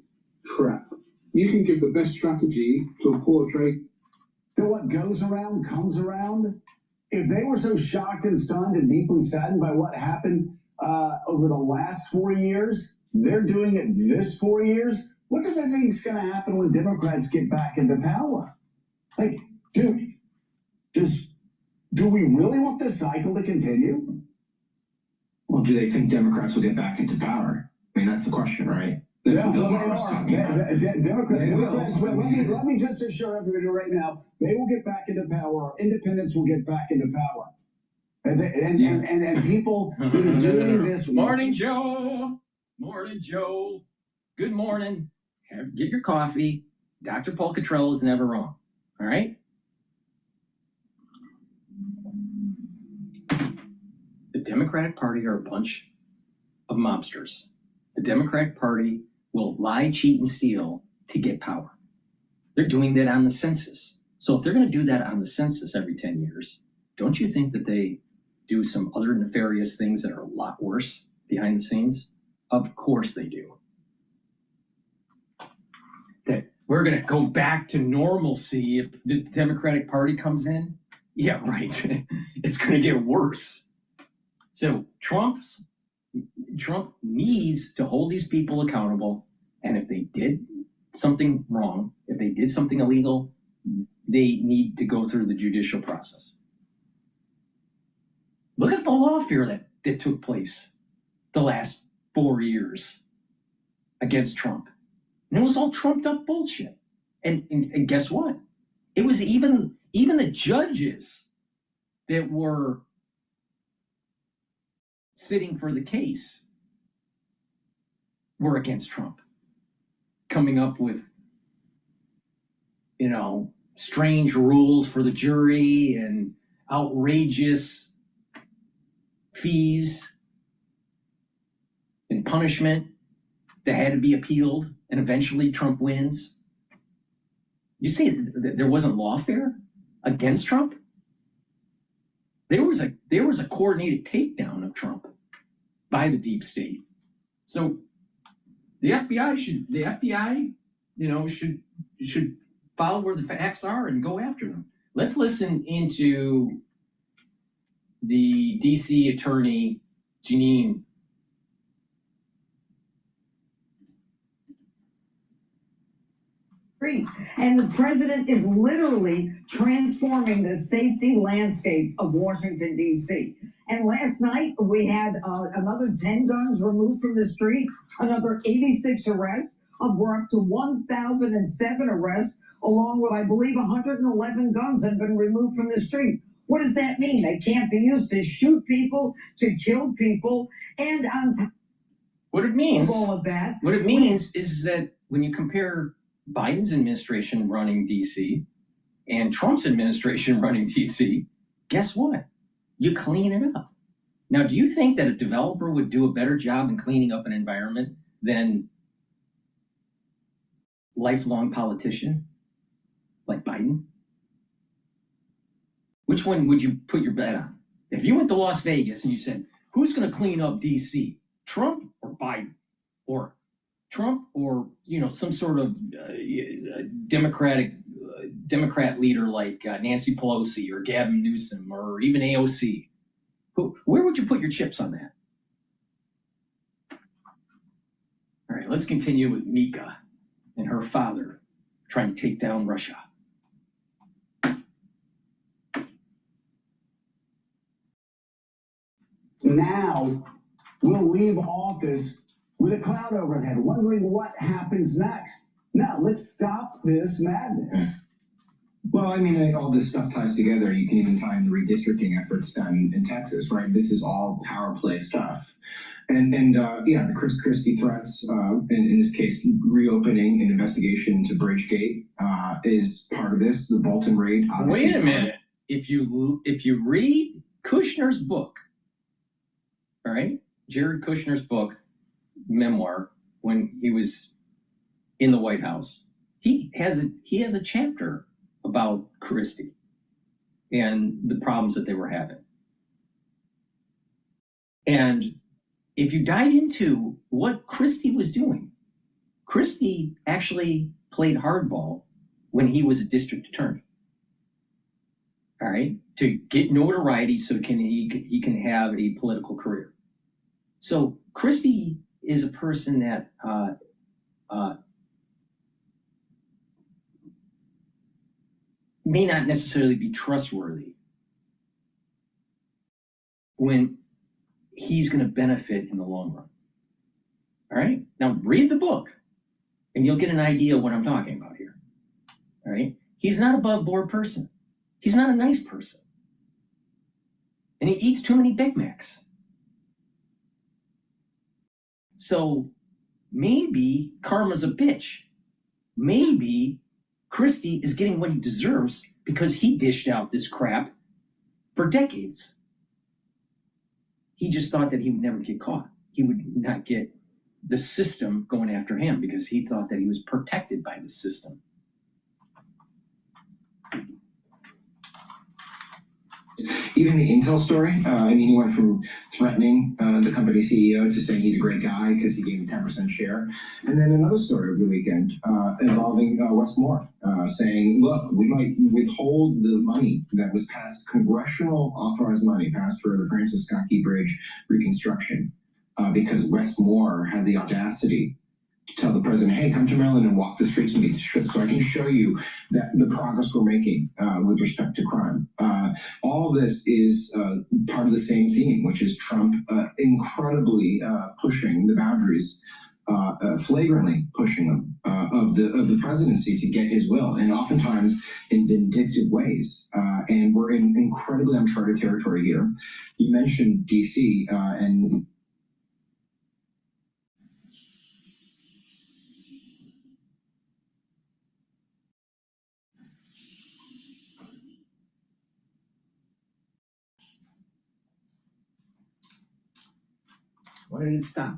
trap. You can give the best strategy to a poor trader. That what goes around comes around? If they were so shocked and stunned and deeply saddened by what happened over the last 4 years, they're doing it this 4 years. What do they think is going to happen when Democrats get back into power? Like, dude, do we really want this cycle to continue? Well, do they think Democrats will get back into power? I mean, that's the question, right? That's Yeah, what Bill well, Maher they was are. talking about. Democrats will. Let me just assure everybody right now, they will get back into power. Independents will get back into power. And people that are doing this. Morning, Joe. Morning, Joe. Good morning. Get your coffee. DrPaulCottrell is never wrong. All right? The Democratic Party are a bunch of mobsters. The Democratic Party will lie, cheat, and steal to get power. They're doing that on the census. So if they're going to do that on the census every 10 years, don't you think that they do some other nefarious things that are a lot worse behind the scenes? Of course they do. That we're going to go back to normalcy if the Democratic Party comes in? Yeah, right. It's going to get worse. So Trump needs to hold these people accountable. And if they did something wrong, if they did something illegal, they need to go through the judicial process. Look at the lawfare that took place the last 4 years against Trump. And it was all trumped up bullshit. And guess what? It was even the judges that were sitting for the case were against Trump, coming up with, strange rules for the jury and outrageous fees and punishment that had to be appealed, and eventually Trump wins. You say that there wasn't lawfare against Trump? There was a coordinated takedown of Trump by the deep state. So the FBI should follow where the facts are and go after them. Let's listen into the DC attorney, Janine. And the president is literally transforming the safety landscape of Washington, D.C. And last night we had another 10 guns removed from the street, another 86 arrests. We're up to 1,007 arrests, along with, I believe, 111 guns have been removed from the street. What does that mean? They can't be used to shoot people, to kill people, and on top of all of that. What it means is that when you compare Biden's administration running DC and Trump's administration running DC, guess what? You clean it up. Now, do you think that a developer would do a better job in cleaning up an environment than lifelong politician like Biden? Which one would you put your bet on? If you went to Las Vegas and you said, who's going to clean up D.C., Trump or Biden? Or Trump or, some sort of Democrat leader like Nancy Pelosi or Gavin Newsom or even AOC? Where would you put your chips on that? All right, let's continue with Mika and her father trying to take down Russia. Now we'll leave office with a cloud overhead, wondering what happens next. Now let's stop this madness. Well, I mean, all this stuff ties together. You can even tie in the redistricting efforts done in Texas, right? This is all power play stuff. And the Chris Christie threats, in this case, reopening an investigation into Bridgegate is part of this. The Bolton raid. Wait a minute. If you read Kushner's book, all right, Jared Kushner's book, memoir, when he was in the White House, he has a chapter about Christie and the problems that they were having. And if you dive into what Christie was doing, Christie actually played hardball when he was a district attorney. All right, to get notoriety so he can have a political career. So Christie is a person that may not necessarily be trustworthy when he's going to benefit in the long run. All right, now read the book and you'll get an idea of what I'm talking about here. All right, he's not an above board person. He's not a nice person. And he eats too many Big Macs. So maybe karma's a bitch. Maybe Christie is getting what he deserves because he dished out this crap for decades. He just thought that he would never get caught. He would not get the system going after him because he thought that he was protected by the system. Even the Intel story, he went from threatening the company CEO to saying he's a great guy because he gave him 10% share. And then another story over the weekend involving Westmore, saying, look, we might withhold the money that was passed, congressional authorized money passed for the Francis Scott Key Bridge reconstruction, because Westmore had the audacity to tell the president, hey, come to Maryland and walk the streets with me so I can show you that the progress we're making with respect to crime. All of this is part of the same theme, which is Trump incredibly pushing the boundaries, flagrantly pushing them of the presidency to get his will, and oftentimes in vindictive ways. And we're in incredibly uncharted territory here. You mentioned D.C. and why did it stop?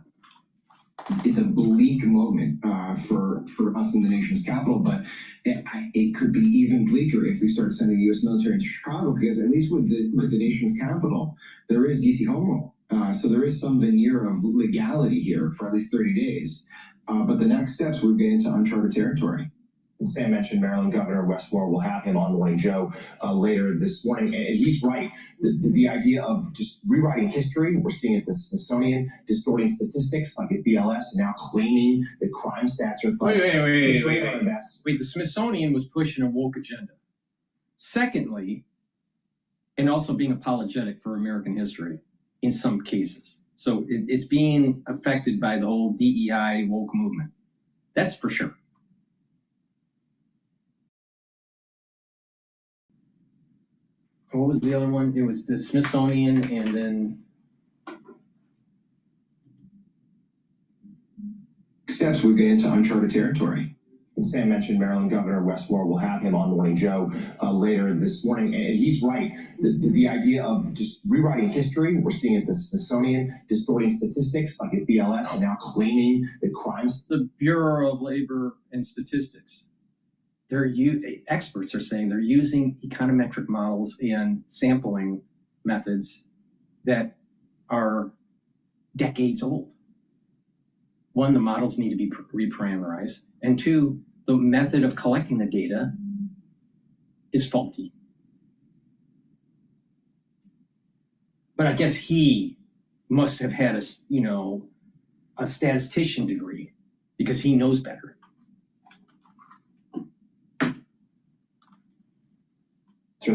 It's a bleak moment for us in the nation's capital, but it could be even bleaker if we start sending the U.S. military into Chicago, because at least with the nation's capital, there is D.C. home rule. So there is some veneer of legality here for at least 30 days. But the next steps would get into uncharted territory. And Sam mentioned Maryland Governor Westmore. We'll have him on Morning Joe later this morning. And he's right. The idea of just rewriting history, we're seeing at the Smithsonian, distorting statistics like at BLS, and now claiming that crime stats are false. Wait, the Smithsonian was pushing a woke agenda. Secondly, and also being apologetic for American history in some cases. So it's being affected by the whole DEI woke movement. That's for sure. What was the other one? It was the Smithsonian, and then steps would get into uncharted territory. And Sam mentioned Maryland Governor Westmore. We'll have him on Morning Joe later this morning. And he's right. The idea of just rewriting history, we're seeing at the Smithsonian, distorting statistics like at BLS, and now claiming that crimes. The Bureau of Labor and Statistics experts are saying they're using econometric models and sampling methods that are decades old. One, the models need to be reparameterized, and two, the method of collecting the data is faulty. But I guess he must have had a statistician degree because he knows better.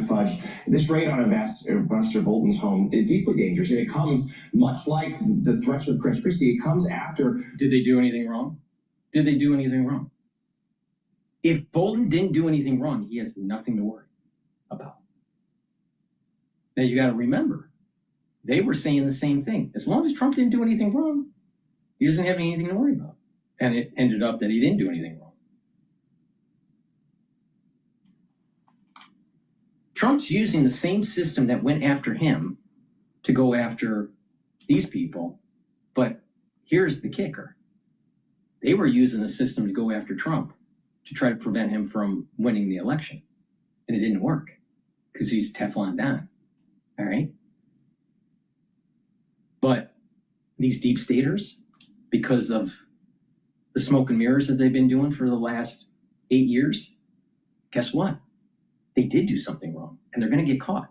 Fudge. This raid on Ambassador Bolton's home is deeply dangerous, and it comes much like the threats with Chris Christie. It comes after. Did they do anything wrong? Did they do anything wrong? If Bolton didn't do anything wrong, he has nothing to worry about. Now you got to remember, they were saying the same thing. As long as Trump didn't do anything wrong, he doesn't have anything to worry about. And it ended up that he didn't do anything wrong. Trump's using the same system that went after him to go after these people. But here's the kicker. They were using the system to go after Trump to try to prevent him from winning the election. And it didn't work because he's Teflon Don. All right. But these deep staters, because of the smoke and mirrors that they've been doing for the last 8 years, guess what? They did do something wrong, and they're going to get caught.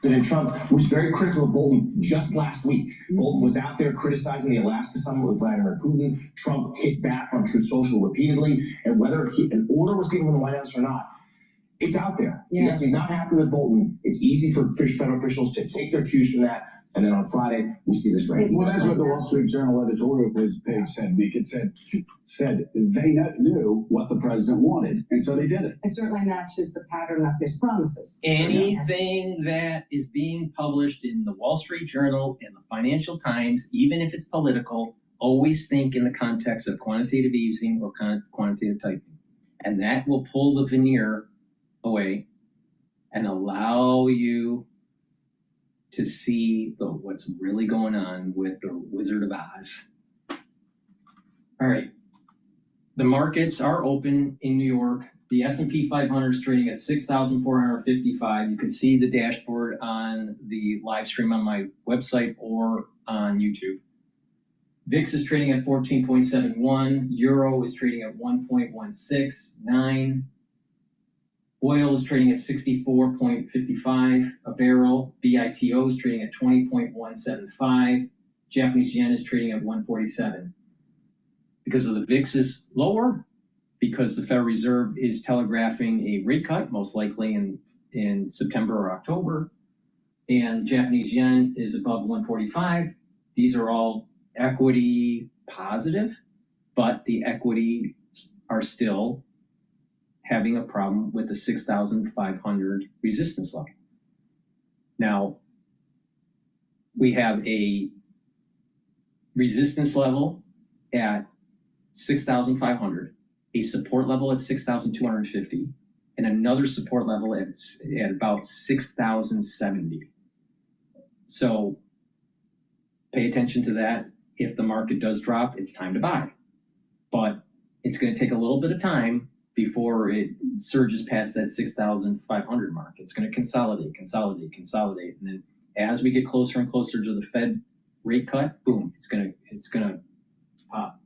President Trump was very critical of Bolton just last week. Bolton was out there criticizing the Alaska summit with Vladimir Putin. Trump hit back on Truth Social repeatedly, and whether an order was given from the White House or not, it's out there. Yeah. Yes, he's not happy with Bolton. It's easy for federal officials to take their cues from that, and then on Friday, we see this raid. Well, that's what the Wall Street Journal editorial page said, Nick. It said they knew what the president wanted, and so they did it. It certainly matches the pattern of his promises. Anything that is being published in the Wall Street Journal and the Financial Times, even if it's political, always think in the context of quantitative easing or quantitative tightening. And that will pull the veneer away and allow you to see what's really going on with the Wizard of Oz. All right. The markets are open in New York. The S&P 500 is trading at 6,455. You can see the dashboard on the live stream on my website or on YouTube. VIX is trading at 14.71. Euro is trading at 1.169. Oil is trading at 64.55 a barrel. BITO is trading at 20.175. Japanese yen is trading at 147. Because of the VIX is lower, because the Federal Reserve is telegraphing a rate cut, most likely in September or October, and Japanese yen is above 145. These are all equity positive, but the equity are still having a problem with the 6,500 resistance level. Now, we have a resistance level at 6,500, a support level at 6,250, and another support level at about 6,070. So pay attention to that. If the market does drop, it's time to buy. But it's going to take a little bit of time before it surges past that 6,500 mark. It's going to consolidate. And then as we get closer and closer to the Fed rate cut, boom, it's going to pop.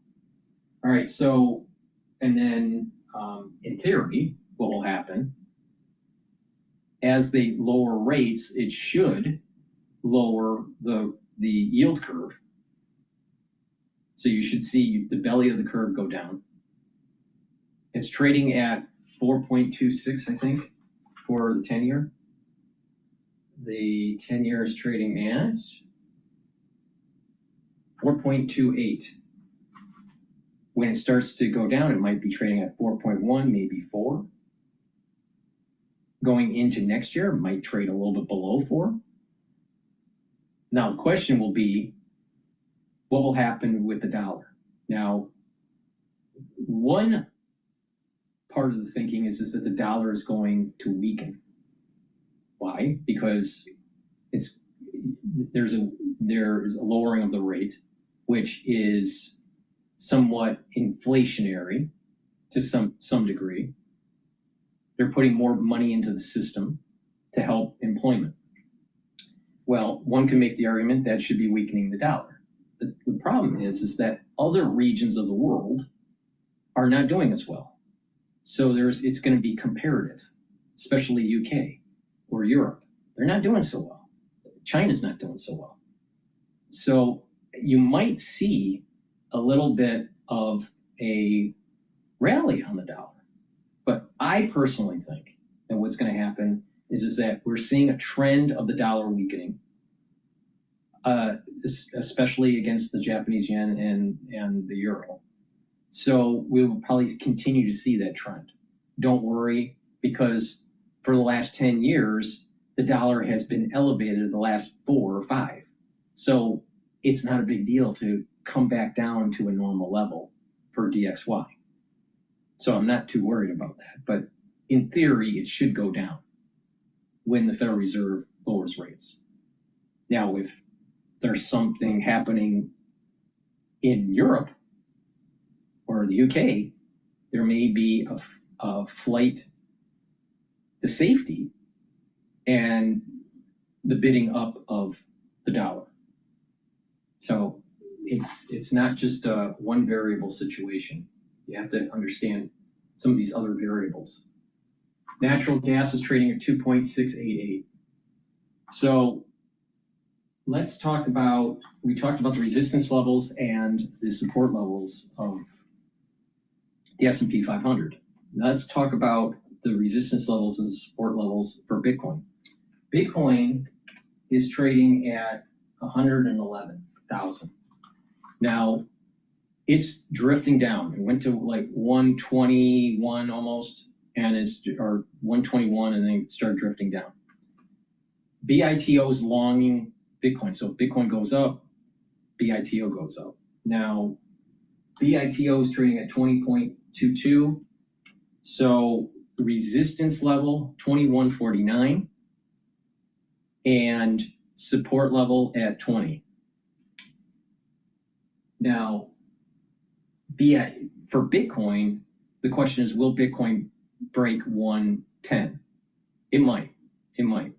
All right, so, and then in theory, what will happen, as they lower rates, it should lower the yield curve. So you should see the belly of the curve go down. It's trading at 4.26, I think, for the 10-year. The 10-year is trading at 4.28. When it starts to go down, it might be trading at 4.1, maybe 4. Going into next year, it might trade a little bit below 4. Now, the question will be, what will happen with the dollar? Now, one part of the thinking is that the dollar is going to weaken. Why? Because there is a lowering of the rate, which is somewhat inflationary to some degree. They're putting more money into the system to help employment. Well, one can make the argument that should be weakening the dollar. The problem is that other regions of the world are not doing as well. So it's going to be comparative, especially UK or Europe. They're not doing so well. China's not doing so well. So you might see a little bit of a rally on the dollar. But I personally think that what's going to happen is that we're seeing a trend of the dollar weakening, especially against the Japanese yen and the euro. So we will probably continue to see that trend. Don't worry, because for the last 10 years, the dollar has been elevated the last 4 or 5. So it's not a big deal to come back down to a normal level for DXY. So I'm not too worried about that. But in theory, it should go down when the Federal Reserve lowers rates. Now, if there's something happening in Europe or the UK, there may be a flight to safety and the bidding up of the dollar. So it's not just a one variable situation. You have to understand some of these other variables. Natural gas is trading at 2.688. So let's talk about, we talked about the resistance levels and the support levels of the S&P 500. Now let's talk about the resistance levels and support levels for Bitcoin. Bitcoin is trading at 111,000. Now, it's drifting down. It went to like 121 almost, and or 121, and then it started drifting down. BITO is longing Bitcoin. So if Bitcoin goes up, BITO goes up. Now, BITO is trading at 20.22. So resistance level 2149 and support level at 20. Now, for Bitcoin, the question is, will Bitcoin break 110? It might,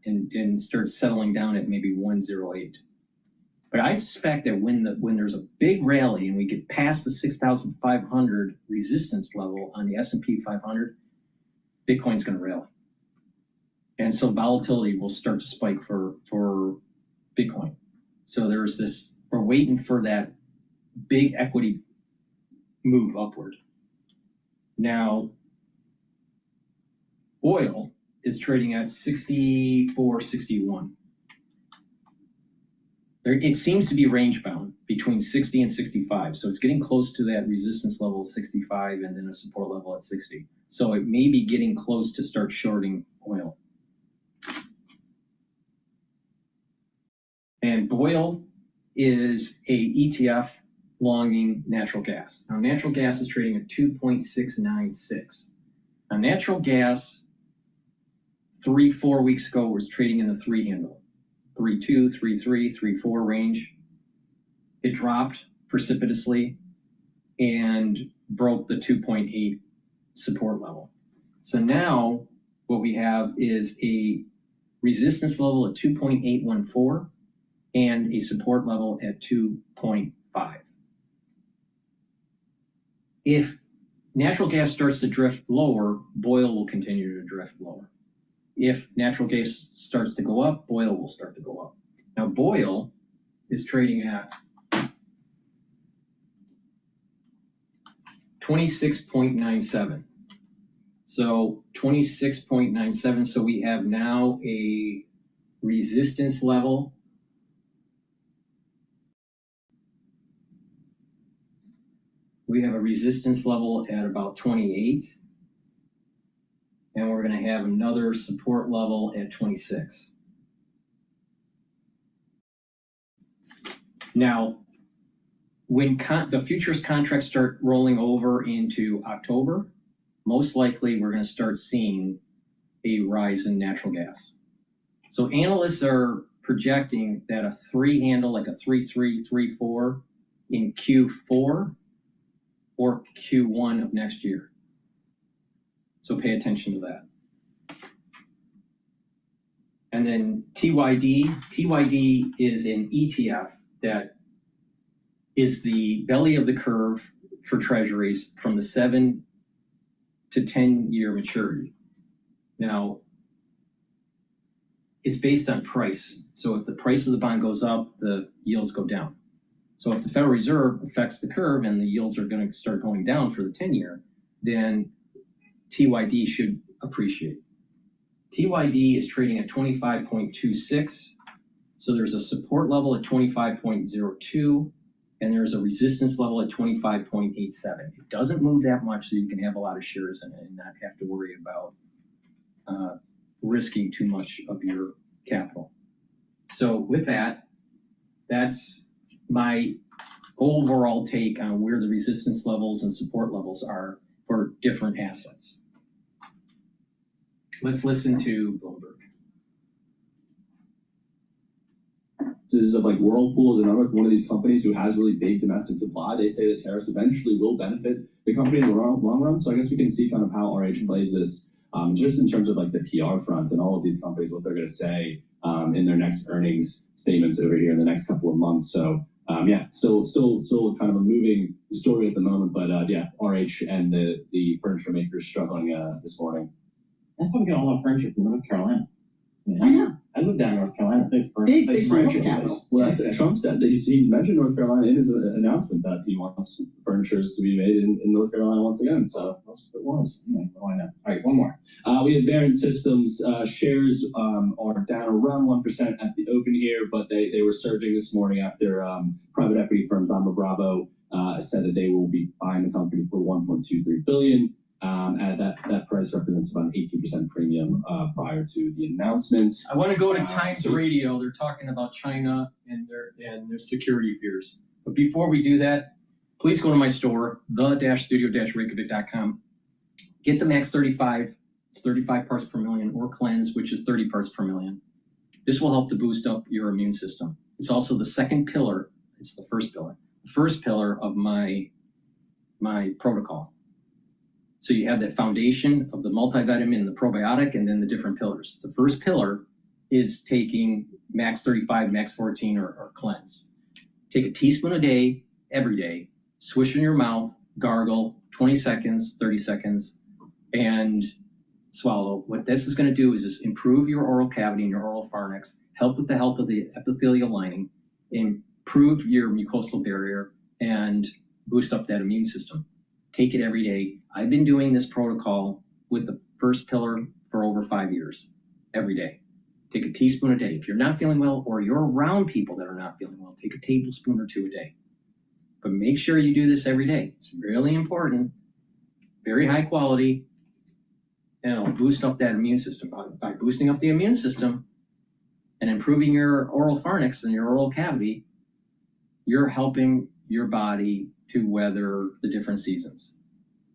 and start settling down at maybe 108. But I suspect that when there's a big rally and we get past the 6,500 resistance level on the S&P 500, Bitcoin's going to rally. And so volatility will start to spike for Bitcoin. So there's this, we're waiting for that big equity move upward. Now, oil is trading at 64.61. It seems to be range bound between 60 and 65. So it's getting close to that resistance level of 65 and then a support level at 60. So it may be getting close to start shorting oil. And BOIL is a ETF longing natural gas. Now, natural gas is trading at 2.696. Now, natural gas 3-4 weeks ago was trading in the 3 handle, 3.2, 3.3, 3.4 range. It dropped precipitously and broke the 2.8 support level. So now what we have is a resistance level at 2.814 and a support level at 2.5. If natural gas starts to drift lower, BOIL will continue to drift lower. If natural gas starts to go up, BOIL will start to go up. Now, BOIL is trading at 26.97. So 26.97. So we have now a resistance level . We have a resistance level at about 28. And we're going to have another support level at 26. Now, when the futures contracts start rolling over into October, most likely we're going to start seeing a rise in natural gas. So analysts are projecting that a 3 handle, like a 3.3, 3.4 in Q4, or Q1 of next year. So pay attention to that. And then TYD is an ETF that is the belly of the curve for treasuries from the 7 to 10-year maturity. Now, it's based on price. So if the price of the bond goes up, the yields go down. So if the Federal Reserve affects the curve and the yields are going to start going down for the 10-year, then TYD should appreciate. TYD is trading at 25.26. So there's a support level at 25.02, and there's a resistance level at 25.87. It doesn't move that much, so you can have a lot of shares in it and not have to worry about risking too much of your capital. So with that, that's my overall take on where the resistance levels and support levels are for different assets. Let's listen to Bloomberg. This is like Whirlpool is another one of these companies who has really big domestic supply. They say that tariffs eventually will benefit the company in the long run. So I guess we can see kind of how RH plays this just in terms of like the PR front and all of these companies, what they're going to say in their next earnings statements over here in the next couple of months. So yeah, still kind of a moving story at the moment. But yeah, RH and the furniture makers struggling this morning. That's why we get all our furniture from North Carolina. I know. I lived down in North Carolina. Big furniture furniture place. capital. Well, Exactly. Trump said that he mentioned North Carolina in his announcement that he wants furnitures to be made in North Carolina once again. So Most of it was. Anyway, why not? All right, one more. we have Barron Systems shares are down around 1% at the open here, but they were surging this morning after private equity firm Thoma Bravo said that they will be buying the company for $1.23 billion. And that price represents about an 18% premium prior to the announcement. I want to go to Times Radio. They're talking about China and their security fears. But before we do that, please go to my store, the-studio-reykjavik.com. Get the Max 35. It's 35 parts per million, or Cleanse, which is 30 parts per million. This will help to boost up your immune system. It's also the second pillar. It's the first pillar. The first pillar of my protocol. So you have the foundation of the multivitamin and the probiotic, and then the different pillars. The first pillar is taking Max 35, Max 14, or Cleanse. Take a teaspoon a day, every day, swish in your mouth, gargle, 20 seconds, 30 seconds, and swallow. What this is going to do is just improve your oral cavity and your oral pharynx, help with the health of the epithelial lining, improve your mucosal barrier, and boost up that immune system. Take it every day. I've been doing this protocol with the first pillar for over 5 years, every day. Take a teaspoon a day. If you're not feeling well or you're around people that are not feeling well, take a tablespoon or two a day. But make sure you do this every day. It's really important, very high quality, and it'll boost up that immune system. By boosting up the immune system and improving your oral pharynx and your oral cavity, you're helping your body to weather the different seasons.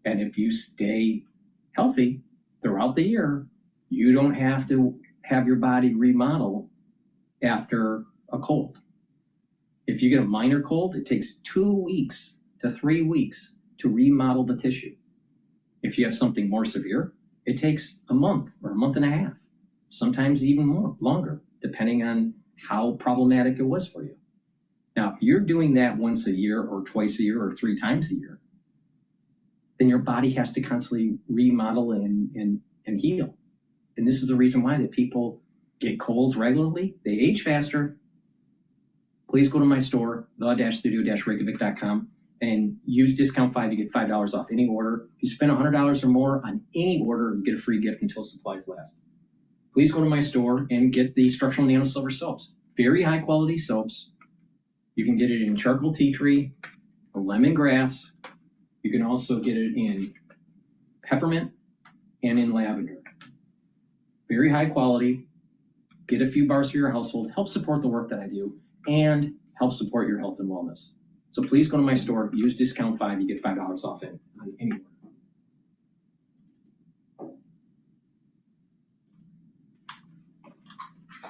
And if you stay healthy throughout the year, you don't have to have your body remodel after a cold. If you get a minor cold, it takes 2 weeks to 3 weeks to remodel the tissue. If you have something more severe, it takes a month or a month and a half, sometimes even more, longer, depending on how problematic it was for you. Now, if you're doing that once a year or twice a year or 3 times a year, then your body has to constantly remodel and heal. And this is the reason why that people get colds regularly. They age faster. Please go to my store, the-studio-reykjavik.com, and use discount 5. You get $5 off any order. If you spend $100 or more on any order, you get a free gift until supplies last. Please go to my store and get the structural nano silver soaps. Very high quality soaps. You can get it in charcoal tea tree or lemongrass. You can also get it in peppermint and in lavender. Very high quality. Get a few bars for your household. Help support the work that I do and help support your health and wellness. So please go to my store. Use discount 5. You get $5 off it on any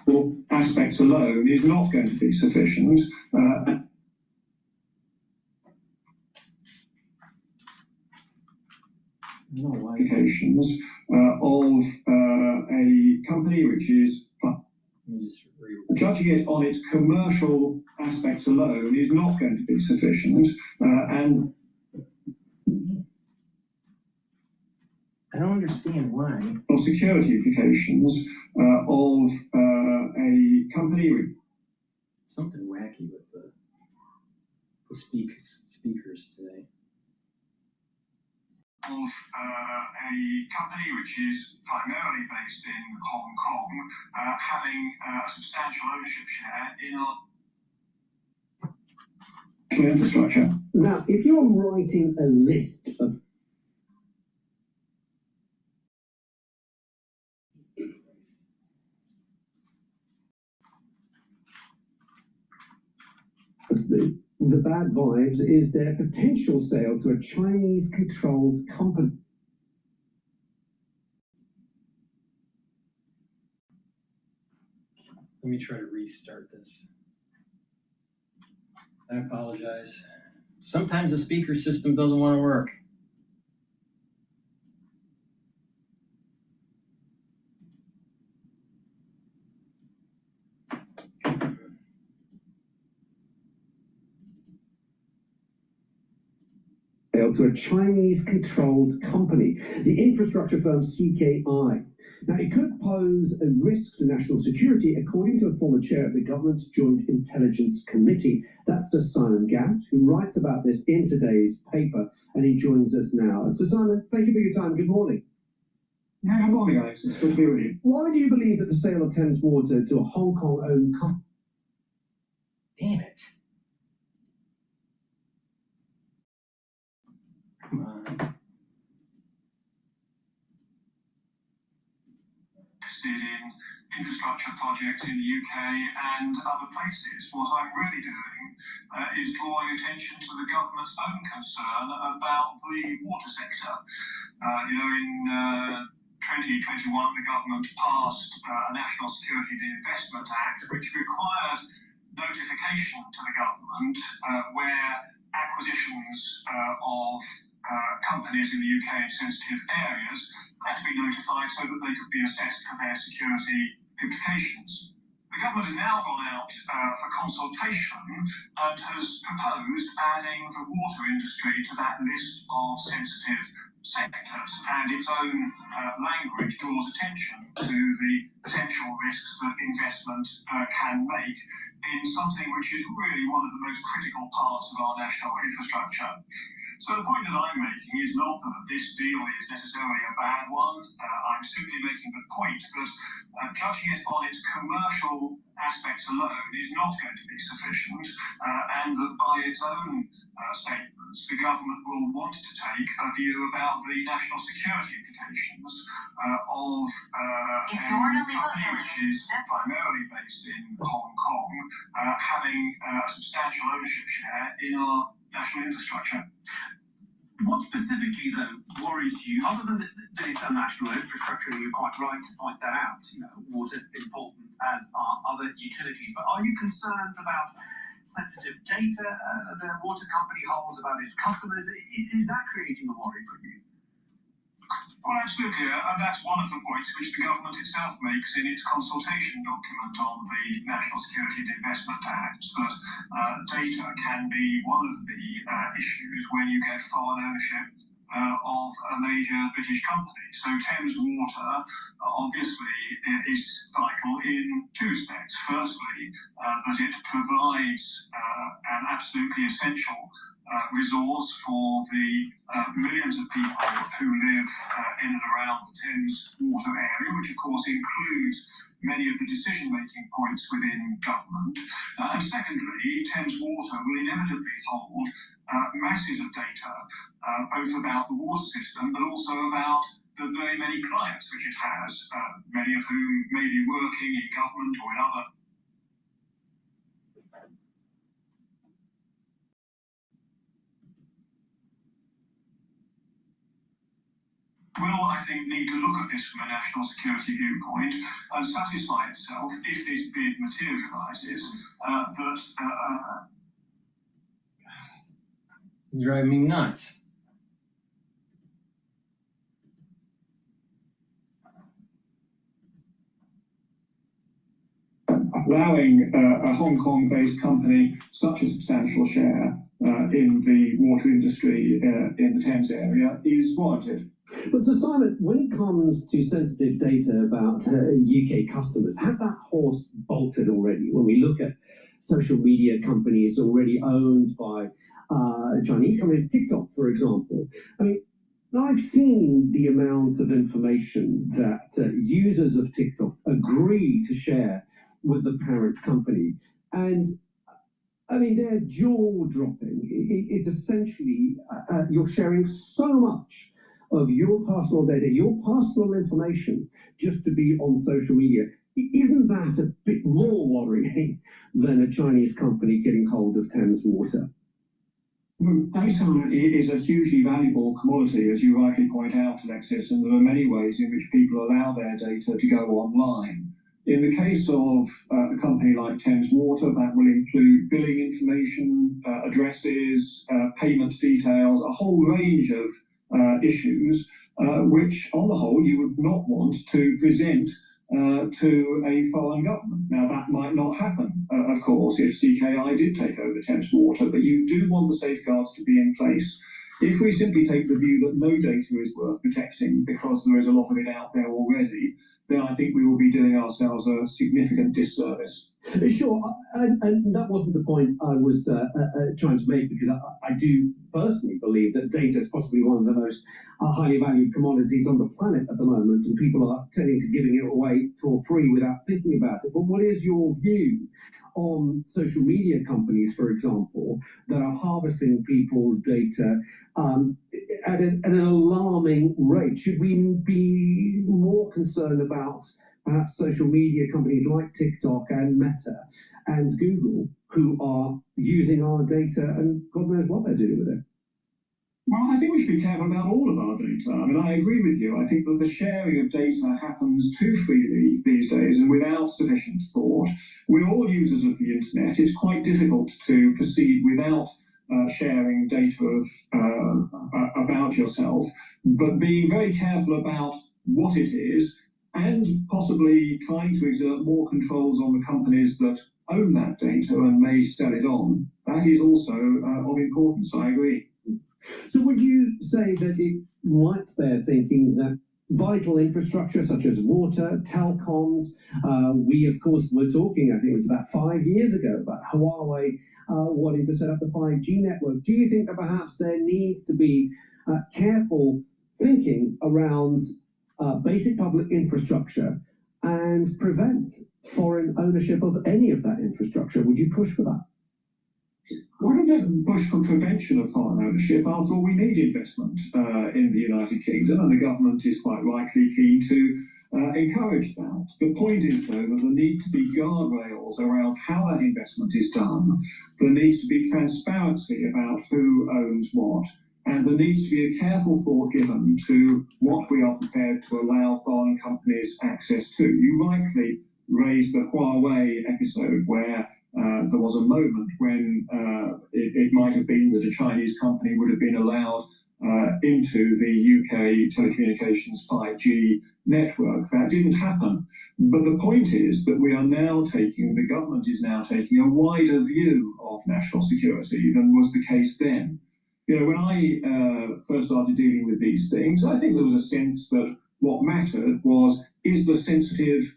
order. Aspects alone is not going to be sufficient. applications of a company which is judging it on its commercial aspects alone is not going to be sufficient, and I don't understand why. security implications of a company with Something wacky with the speakers today. Of a company which is primarily based in Hong Kong, having a substantial ownership share in our infrastructure. Now, if you're writing a list of the bad vibes is their potential sale to a Chinese-controlled company. Let me try to restart this. I apologize. Sometimes the speaker system doesn't want to work. To a Chinese-controlled company, the infrastructure firm CKI. Now, it could pose a risk to national security, according to a former chair of the government's Joint Intelligence Committee. That's Sir Simon Gass, who writes about this in today's paper, and he joins us now. Sir Simon, thank you for your time. Good morning. Yeah, good morning, Alex. It's good to be with you. Why do you believe that the sale of Thames Water to a Hong Kong-owned company? Damn it. Come on. Interested in infrastructure projects in the UK and other places. What I'm really doing is drawing attention to the government's own concern about the water sector. In 2021, the government passed a National Security and Investment Act, which required notification to the government where acquisitions of companies in the UK in sensitive areas had to be notified so that they could be assessed for their security implications. The government has now gone out for consultation and has proposed adding the water industry to that list of sensitive sectors, and its own language draws attention to the potential risks that investment can make in something which is really one of the most critical parts of our national infrastructure. So the point that I'm making is not that this deal is necessarily a bad one. I'm simply making the point that judging it on its commercial aspects alone is not going to be sufficient, and that by its own statements, the government will want to take a view about the national security implications of a company which is primarily based in Hong Kong, having a substantial ownership share in our national infrastructure. What specifically, though, worries you, other than that it's a national infrastructure, and you're quite right to point that out, water important as are other utilities, but are you concerned about sensitive data the water company holds about its customers? Is that creating a worry for you? Well, absolutely. That's one of the points which the government itself makes in its consultation document on the National Security and Investment Act, that data can be one of the issues when you get foreign ownership of a major British company. So Thames Water obviously is vital in two respects. Firstly, that it provides an absolutely essential resource for the millions of people who live in and around the Thames Water area, which of course includes many of the decision-making points within government. And secondly, Thames Water will inevitably hold masses of data, both about the water system, but also about the very many clients which it has, many of whom may be working in government or in other will, I think, need to look at this from a national security viewpoint and satisfy itself, if this bid materialises, that... It's driving me nuts. allowing a Hong Kong-based company such a substantial share in the water industry in the Thames area is warranted. But so Simon, when it comes to sensitive data about UK customers, has that horse bolted already? When we look at social media companies already owned by Chinese companies, TikTok, for example. I mean, I've seen the amount of information that users of TikTok agree to share with the parent company. And I mean, they're jaw-dropping. It's essentially, you're sharing so much of your personal data, your personal information, just to be on social media. Isn't that a bit more worrying than a Chinese company getting hold of Thames water? Data is a hugely valuable commodity, as you rightly point out, Alexis, and there are many ways in which people allow their data to go online. In the case of a company like Thames Water, that will include billing information, addresses, payment details, a whole range of issues, which on the whole you would not want to present to a foreign government. Now that might not happen, of course, if CKI did take over Thames Water, but you do want the safeguards to be in place. If we simply take the view that no data is worth protecting because there is a lot of it out there already, then I think we will be doing ourselves a significant disservice. Sure, and that wasn't the point I was trying to make, because I do personally believe that data is possibly one of the most highly valued commodities on the planet at the moment, and people are tending to giving it away for free without thinking about it. But what is your view on social media companies, for example, that are harvesting people's data at an alarming rate? Should we be more concerned about perhaps social media companies like TikTok and Meta and Google, who are using our data and God knows what they're doing with it? Well, I think we should be careful about all of our data. I mean, I agree with you. I think that the sharing of data happens too freely these days and without sufficient thought. We're all users of the internet. It's quite difficult to proceed without sharing data about yourself, but being very careful about what it is and possibly trying to exert more controls on the companies that own that data and may sell it on. That is also of importance, I agree. So would you say that it might bear thinking that vital infrastructure such as water, telecoms, we of course were talking, I think it was about 5 years ago, about Huawei wanting to set up the 5G network. Do you think that perhaps there needs to be careful thinking around basic public infrastructure and prevent foreign ownership of any of that infrastructure? Would you push for that? Why don't push for prevention of foreign ownership? After all, we need investment in the United Kingdom, and the government is quite rightly keen to encourage that. The point is, though, that there need to be guardrails around how that investment is done. There needs to be transparency about who owns what, and there needs to be a careful thought given to what we are prepared to allow foreign companies access to. You rightly raised the Huawei episode where there was a moment when it might have been that a Chinese company would have been allowed into the UK telecommunications 5G network. That didn't happen. But the point is that we are now the government is now taking a wider view of national security than was the case then. You know, when I first started dealing with these things, I think there was a sense that what mattered was, is the sensitive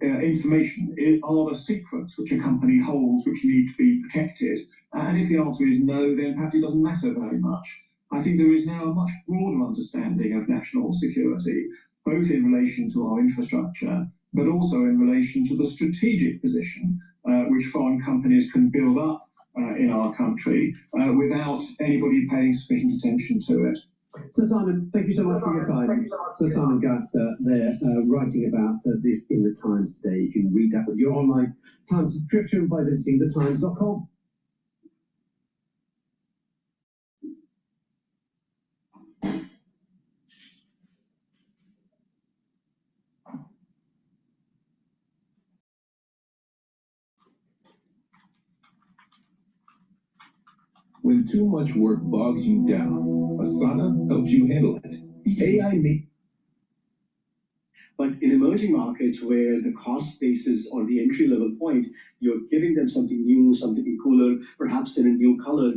information, are the secrets which a company holds which need to be protected? And if the answer is no, then perhaps it doesn't matter very much. I think there is now a much broader understanding of national security, both in relation to our infrastructure, but also in relation to the strategic position which foreign companies can build up in our country without anybody paying sufficient attention to it. So Simon, thank you so much for your time. Sir Simon Gaster, they're writing about this in the Times today. You can read that with your online Times subscription by visiting thetimes.com. When too much work bogs you down, Asana helps you handle it. AI But in emerging markets where the cost basis or the entry level point, you're giving them something new, something cooler, perhaps in a new color,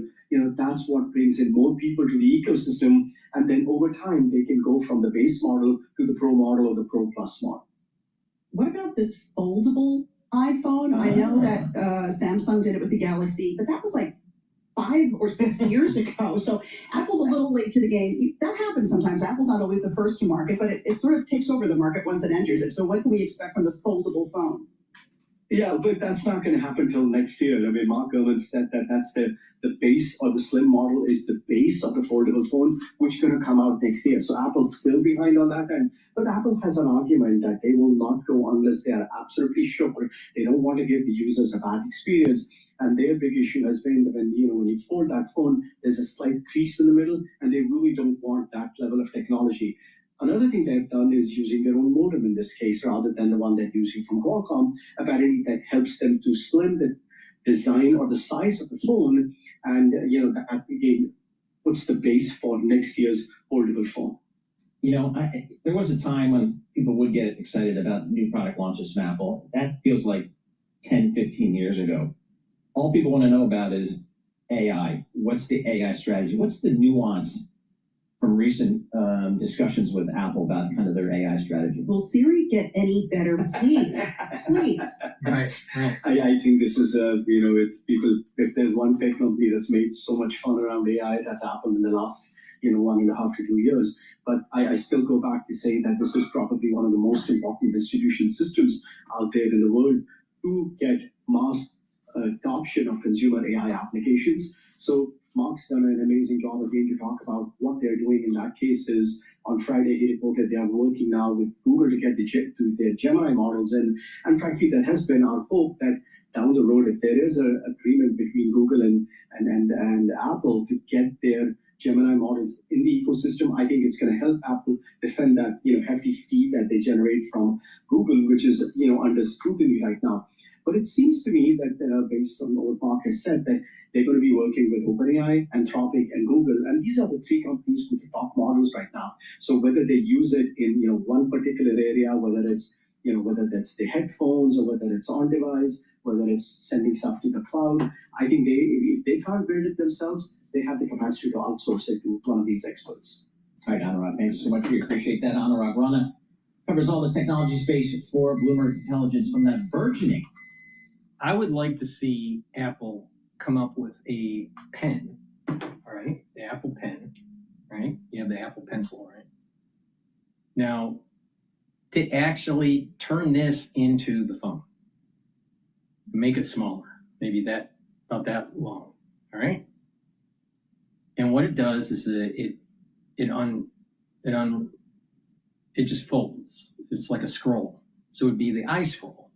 that's what brings in more people to the ecosystem. And then over time, they can go from the base model to the Pro model or the Pro Plus model. What about this foldable iPhone? I know that Samsung did it with the Galaxy, but that was like 5 or 6 years ago. So Apple's a little late to the game. That happens sometimes. Apple's not always the first to market, but it sort of takes over the market once it enters it. So what can we expect from this foldable phone? Yeah, but that's not going to happen till next year. I mean, Mark Gurman said that that's the base, or the slim model is the base of the foldable phone, which is going to come out next year. So Apple's still behind on that end. But Apple has an argument that they will not go unless they are absolutely sure. They don't want to give the users a bad experience. And their big issue has been that when you fold that phone, there's a slight crease in the middle, and they really don't want that level of technology. Another thing they've done is using their own modem in this case, rather than the one they're using from Qualcomm. Apparently, that helps them to slim the design or the size of the phone, and that again puts the base for next year's foldable phone. There was a time when people would get excited about new product launches from Apple. That feels like 10, 15 years ago. All people want to know about is AI. What's the AI strategy? What's the nuance from recent discussions with Apple about kind of their AI strategy? Will Siri get any better, please? Please. Right. I think this is if there's one tech company that's made so much fun around AI, that's Apple in the last 1.5 to 2 years. But I still go back to say that this is probably one of the most important distribution systems out there in the world to get mass adoption of consumer AI applications. So Mark's done an amazing job again to talk about what they're doing in that case. Is on Friday he reported they are working now with Google to get their Gemini models in. And frankly, that has been our hope that down the road, if there is an agreement between Google and Apple to get their Gemini models in the ecosystem, I think it's going to help Apple defend that hefty fee that they generate from Google, which is under scrutiny right now. But it seems to me that based on what Mark has said, that they're going to be working with OpenAI, Anthropic, and Google, and these are the 3 companies with the top models right now. So whether they use it in one particular area, whether it's whether that's the headphones or whether it's on device, whether it's sending stuff to the cloud, I think if they can't build it themselves, they have the capacity to outsource it to one of these experts. All right, Anurag, thank you so much. We appreciate that. Anurag Rana covers all the technology space for Bloomberg Intelligence from that burgeoning. I would like to see Apple come up with a pen, all right? The Apple Pen, right? You have the Apple Pencil, right? Now, to actually turn this into the phone, make it smaller, maybe about that long, all right? And what it does is it just folds. It's like a scroll. So it would be the iScroll.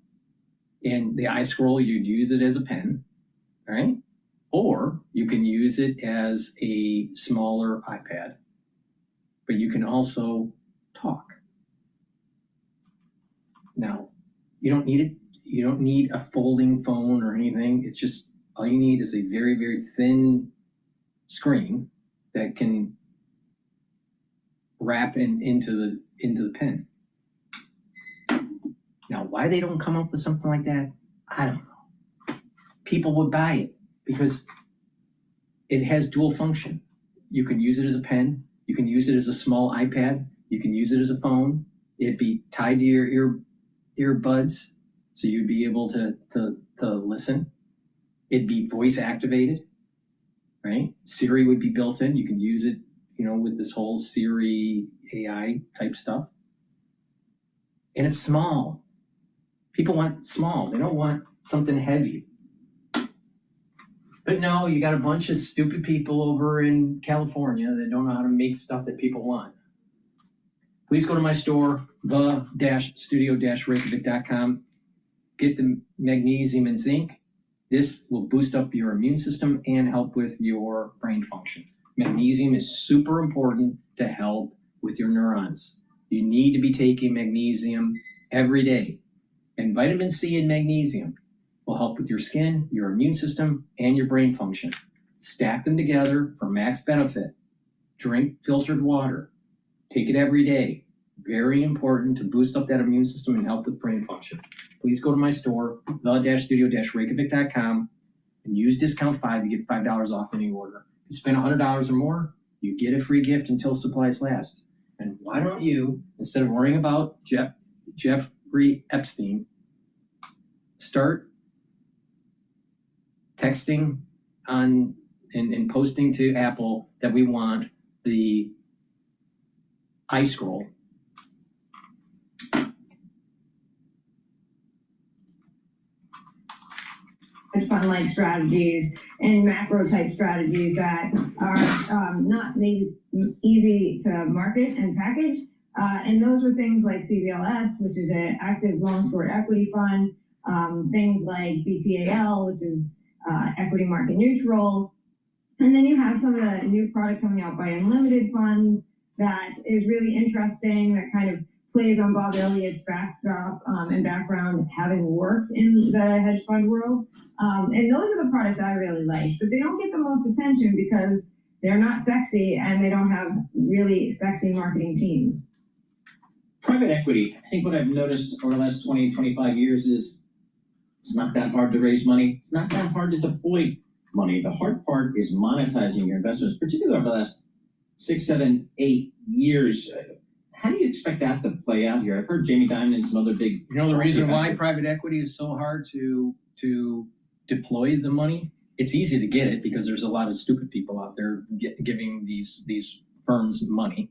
And the iScroll, you'd use it as a pen, right? Or you can use it as a smaller iPad, but you can also talk. Now, you don't need it. You don't need a folding phone or anything. It's just, all you need is a very, very thin screen that can wrap into the pen. Now, why they don't come up with something like that, I don't know. People would buy it because it has dual function. You can use it as a pen. You can use it as a small iPad. You can use it as a phone. It'd be tied to your earbuds, so you'd be able to listen. It'd be voice activated, right? Siri would be built in. You can use it, with this whole Siri AI type stuff. And it's small. People want small. They don't want something heavy. But no, you got a bunch of stupid people over in California that don't know how to make stuff that people want. Please go to my store, the-studio-reykjavik.com. Get the magnesium and zinc. This will boost up your immune system and help with your brain function. Magnesium is super important to help with your neurons. You need to be taking magnesium every day. And vitamin C and magnesium will help with your skin, your immune system, and your brain function. Stack them together for max benefit. Drink filtered water. Take it every day. Very important to boost up that immune system and help with brain function. Please go to my store, the-studio-reykjavik.com, and use discount 5. You get $5 off any order. If you spend $100 or more, you get a free gift until supplies last. And why don't you, instead of worrying about Jeffrey Epstein, start texting on and posting to Apple that we want the iScroll. Hedge fund-like strategies and macro-type strategies that are not maybe easy to market and package. And those are things like CVLS, which is an active long-short equity fund, things like BTAL, which is equity market neutral. And then you have some of the new product coming out by Unlimited Funds that is really interesting, that kind of plays on Bob Elliott's backdrop and background, having worked in the hedge fund world. And those are the products I really like, but they don't get the most attention because they're not sexy and they don't have really sexy marketing teams. Private equity, I think what I've noticed over the last 20, 25 years is it's not that hard to raise money. It's not that hard to deploy money. The hard part is monetizing your investments, particularly over the last 6, 7, 8 years. How do you expect that to play out here? I've heard Jamie Dimon and some other big... You know the reason why private equity is so hard to deploy the money? It's easy to get it because there's a lot of stupid people out there giving these firms money.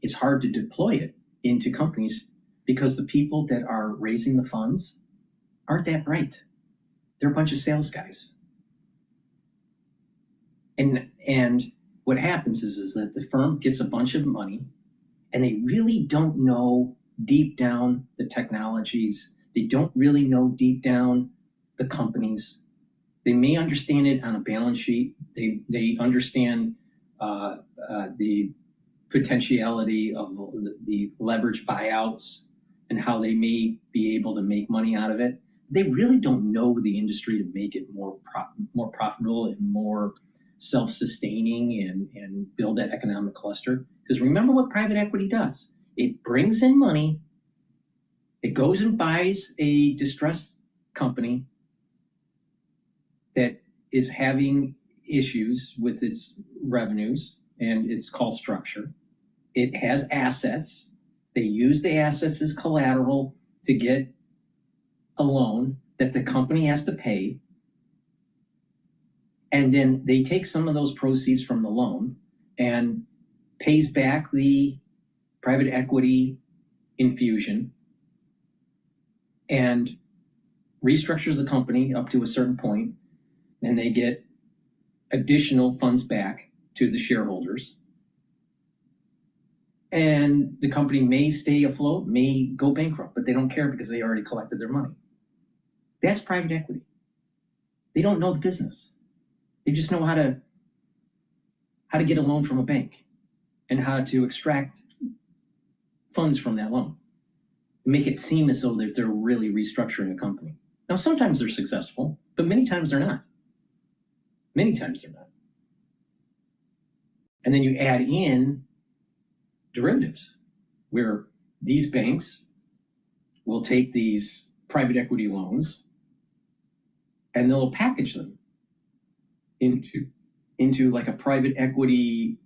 It's hard to deploy it into companies because the people that are raising the funds aren't that bright. They're a bunch of sales guys. And what happens is that the firm gets a bunch of money and they really don't know deep down the technologies. They don't really know deep down the companies. They may understand it on a balance sheet. They understand the potentiality of the leverage buyouts and how they may be able to make money out of it. They really don't know the industry to make it more profitable and more self-sustaining and build that economic cluster. Because remember what private equity does. It brings in money. It goes and buys a distressed company that is having issues with its revenues and its cost structure. It has assets. They use the assets as collateral to get a loan that the company has to pay. And then they take some of those proceeds from the loan and pays back the private equity infusion and restructures the company up to a certain point, and they get additional funds back to the shareholders. And the company may stay afloat, may go bankrupt, but they don't care because they already collected their money. That's private equity. They don't know the business. They just know how to get a loan from a bank and how to extract funds from that loan. Make it seem as though they're really restructuring a company. Now, sometimes they're successful, but many times they're not. Many times they're not. And then you add in derivatives, where these banks will take these private equity loans and they'll package them into like a private equity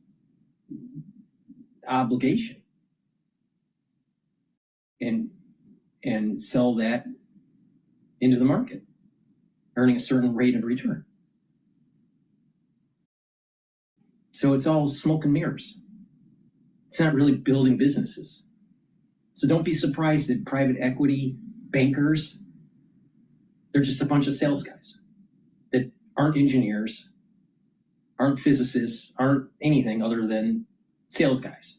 obligation and sell that into the market, earning a certain rate of return. So it's all smoke and mirrors. It's not really building businesses. So don't be surprised that private equity bankers, they're just a bunch of sales guys that aren't engineers, aren't physicists, aren't anything other than sales guys.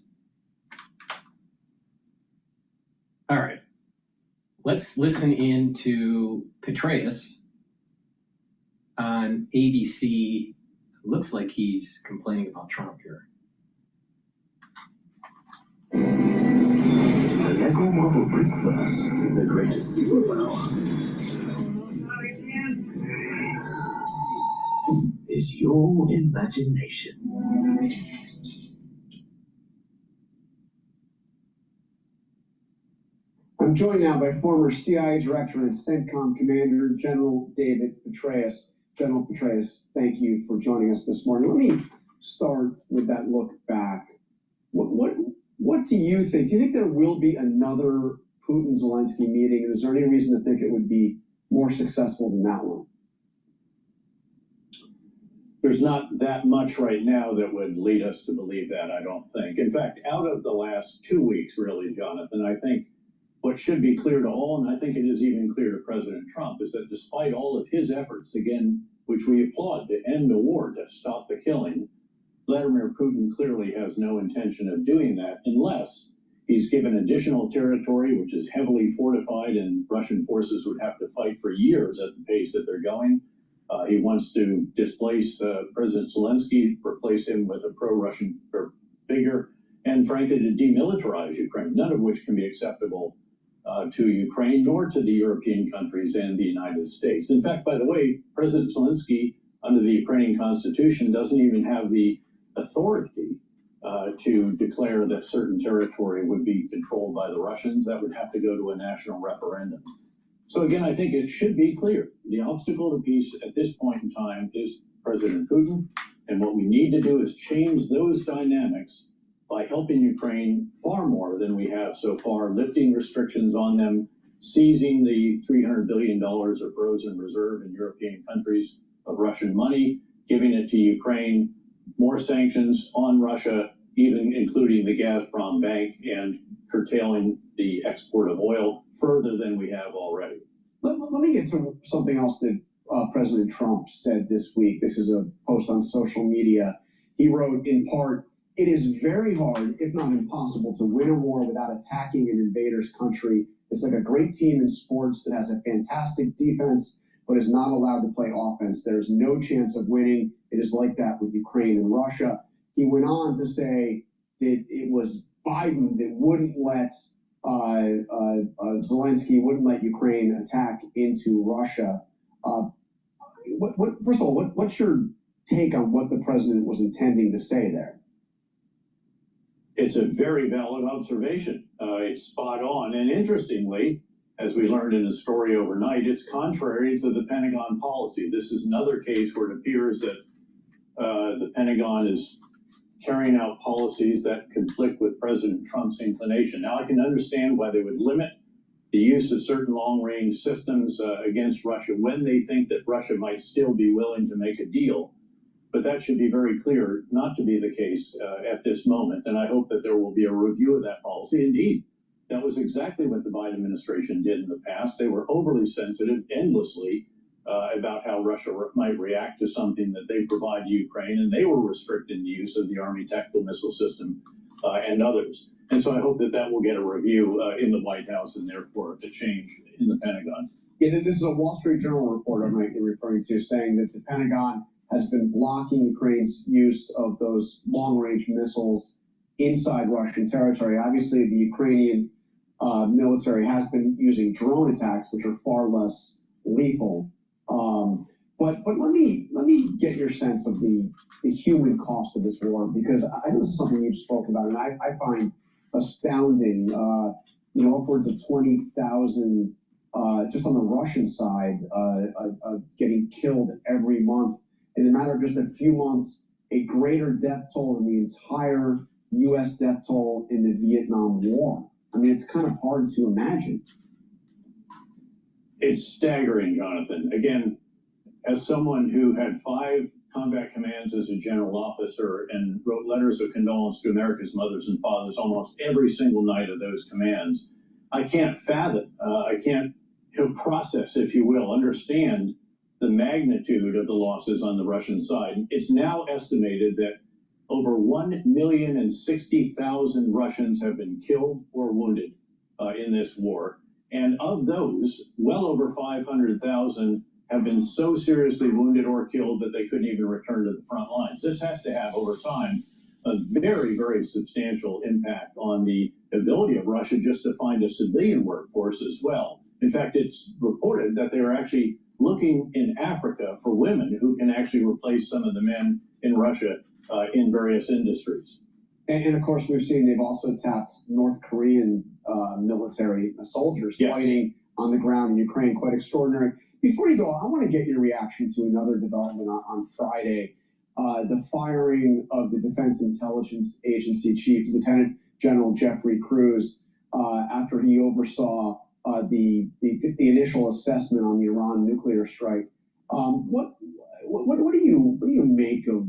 All right, let's listen in to Petraeus on ABC. Looks like he's complaining about Trump here. The Lego Marvel Brickverse with the greatest superpower is your imagination. I'm joined now by former CIA Director and CENTCOM Commander General David Petraeus. General Petraeus, thank you for joining us this morning. Let me start with that look back. What do you think? Do you think there will be another Putin-Zelensky meeting? And is there any reason to think it would be more successful than that one? There's not that much right now that would lead us to believe that, I don't think. In fact, out of the last 2 weeks, really, Jonathan, I think what should be clear to all, and I think it is even clear to President Trump, is that despite all of his efforts, again, which we applaud, to end the war, to stop the killing, Vladimir Putin clearly has no intention of doing that unless he's given additional territory, which is heavily fortified, and Russian forces would have to fight for years at the pace that they're going. He wants to displace President Zelensky, replace him with a pro-Russian figure, and frankly, to demilitarize Ukraine, none of which can be acceptable to Ukraine, nor to the European countries and the United States. In fact, by the way, President Zelensky, under the Ukrainian constitution, doesn't even have the authority to declare that certain territory would be controlled by the Russians. That would have to go to a national referendum. So again, I think it should be clear. The obstacle to peace at this point in time is President Putin. And what we need to do is change those dynamics by helping Ukraine far more than we have so far, lifting restrictions on them, seizing the $300 billion of frozen reserve in European countries of Russian money, giving it to Ukraine, more sanctions on Russia, even including the Gazprom bank, and curtailing the export of oil further than we have already. Let me get to something else that President Trump said this week. This is a post on social media. He wrote, in part, "It is very hard, if not impossible, to win a war without attacking an invader's country. It's like a great team in sports that has a fantastic defense, but is not allowed to play offense. There's no chance of winning. It is like that with Ukraine and Russia." He went on to say that it was Biden that wouldn't let Zelensky wouldn't let Ukraine attack into Russia. First of all, what's your take on what the president was intending to say there? It's a very valid observation. It's spot on. And interestingly, as we learned in the story overnight, it's contrary to the Pentagon policy. This is another case where it appears that the Pentagon is carrying out policies that conflict with President Trump's inclination. Now, I can understand why they would limit the use of certain long-range systems against Russia when they think that Russia might still be willing to make a deal. But that should be very clear not to be the case at this moment. And I hope that there will be a review of that policy. Indeed, that was exactly what the Biden administration did in the past. They were overly sensitive endlessly about how Russia might react to something that they provide to Ukraine, and they were restricting the use of the Army Tactical Missile System and others. And so I hope that that will get a review in the White House and therefore a change in the Pentagon. Yeah, this is a Wall Street Journal report I might be referring to, saying that the Pentagon has been blocking Ukraine's use of those long-range missiles inside Russian territory. Obviously, the Ukrainian military has been using drone attacks, which are far less lethal. But let me get your sense of the human cost of this war, because I know this is something you've spoken about, and I find astounding. Upwards of 20,000 just on the Russian side getting killed every month. In a matter of just a few months, a greater death toll than the entire U.S. death toll in the Vietnam War. I mean, it's kind of hard to imagine. It's staggering, Jonathan. Again, as someone who had 5 combat commands as a general officer and wrote letters of condolence to America's mothers and fathers almost every single night of those commands, I can't fathom, I can't process, if you will, understand the magnitude of the losses on the Russian side. It's now estimated that over 1,060,000 Russians have been killed or wounded in this war. And of those, well over 500,000 have been so seriously wounded or killed that they couldn't even return to the front lines. This has to have, over time, a very, very substantial impact on the ability of Russia just to find a civilian workforce as well. In fact, it's reported that they are actually looking in Africa for women who can actually replace some of the men in Russia in various industries. And of course, we've seen they've also tapped North Korean military soldiers fighting on the ground in Ukraine. Quite extraordinary. Before you go, I want to get your reaction to another development on Friday. The firing of the Defense Intelligence Agency Chief, Lieutenant General Jeffrey Cruz, after he oversaw the initial assessment on the Iran nuclear strike. What do you make of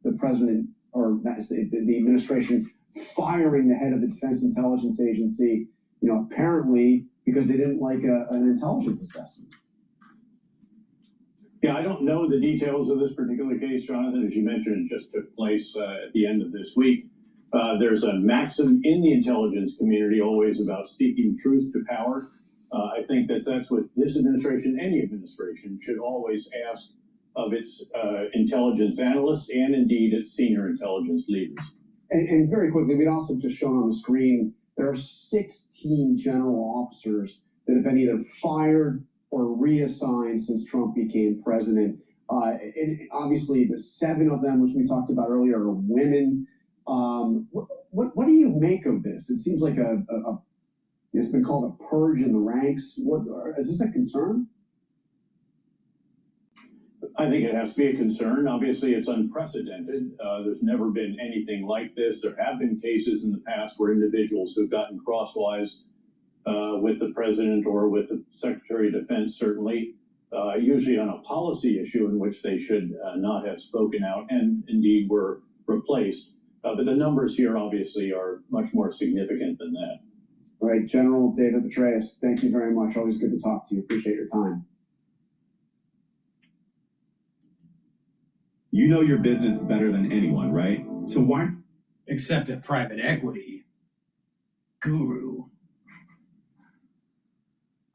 the president, or the administration, firing the head of the Defense Intelligence Agency? You know, apparently because they didn't like an intelligence assessment. Yeah, I don't know the details of this particular case, Jonathan. As you mentioned, it just took place at the end of this week. There's a maxim in the intelligence community always about speaking truth to power. I think that's what this administration, any administration, should always ask of its intelligence analysts and indeed its senior intelligence leaders. And very quickly, we'd also just shown on the screen, there are 16 general officers that have been either fired or reassigned since Trump became president. And obviously, the 7 of them, which we talked about earlier, are women. What do you make of this? It seems like it's been called a purge in the ranks. Is this a concern? I think it has to be a concern. Obviously, it's unprecedented. There's never been anything like this. There have been cases in the past where individuals who've gotten crosswise with the president or with the Secretary of Defense, certainly, usually on a policy issue in which they should not have spoken out and indeed were replaced. But the numbers here obviously are much more significant than that. All right, General David Petraeus, thank you very much. Always good to talk to you. Appreciate your time. You know your business better than anyone, right? So why? Except a private equity guru.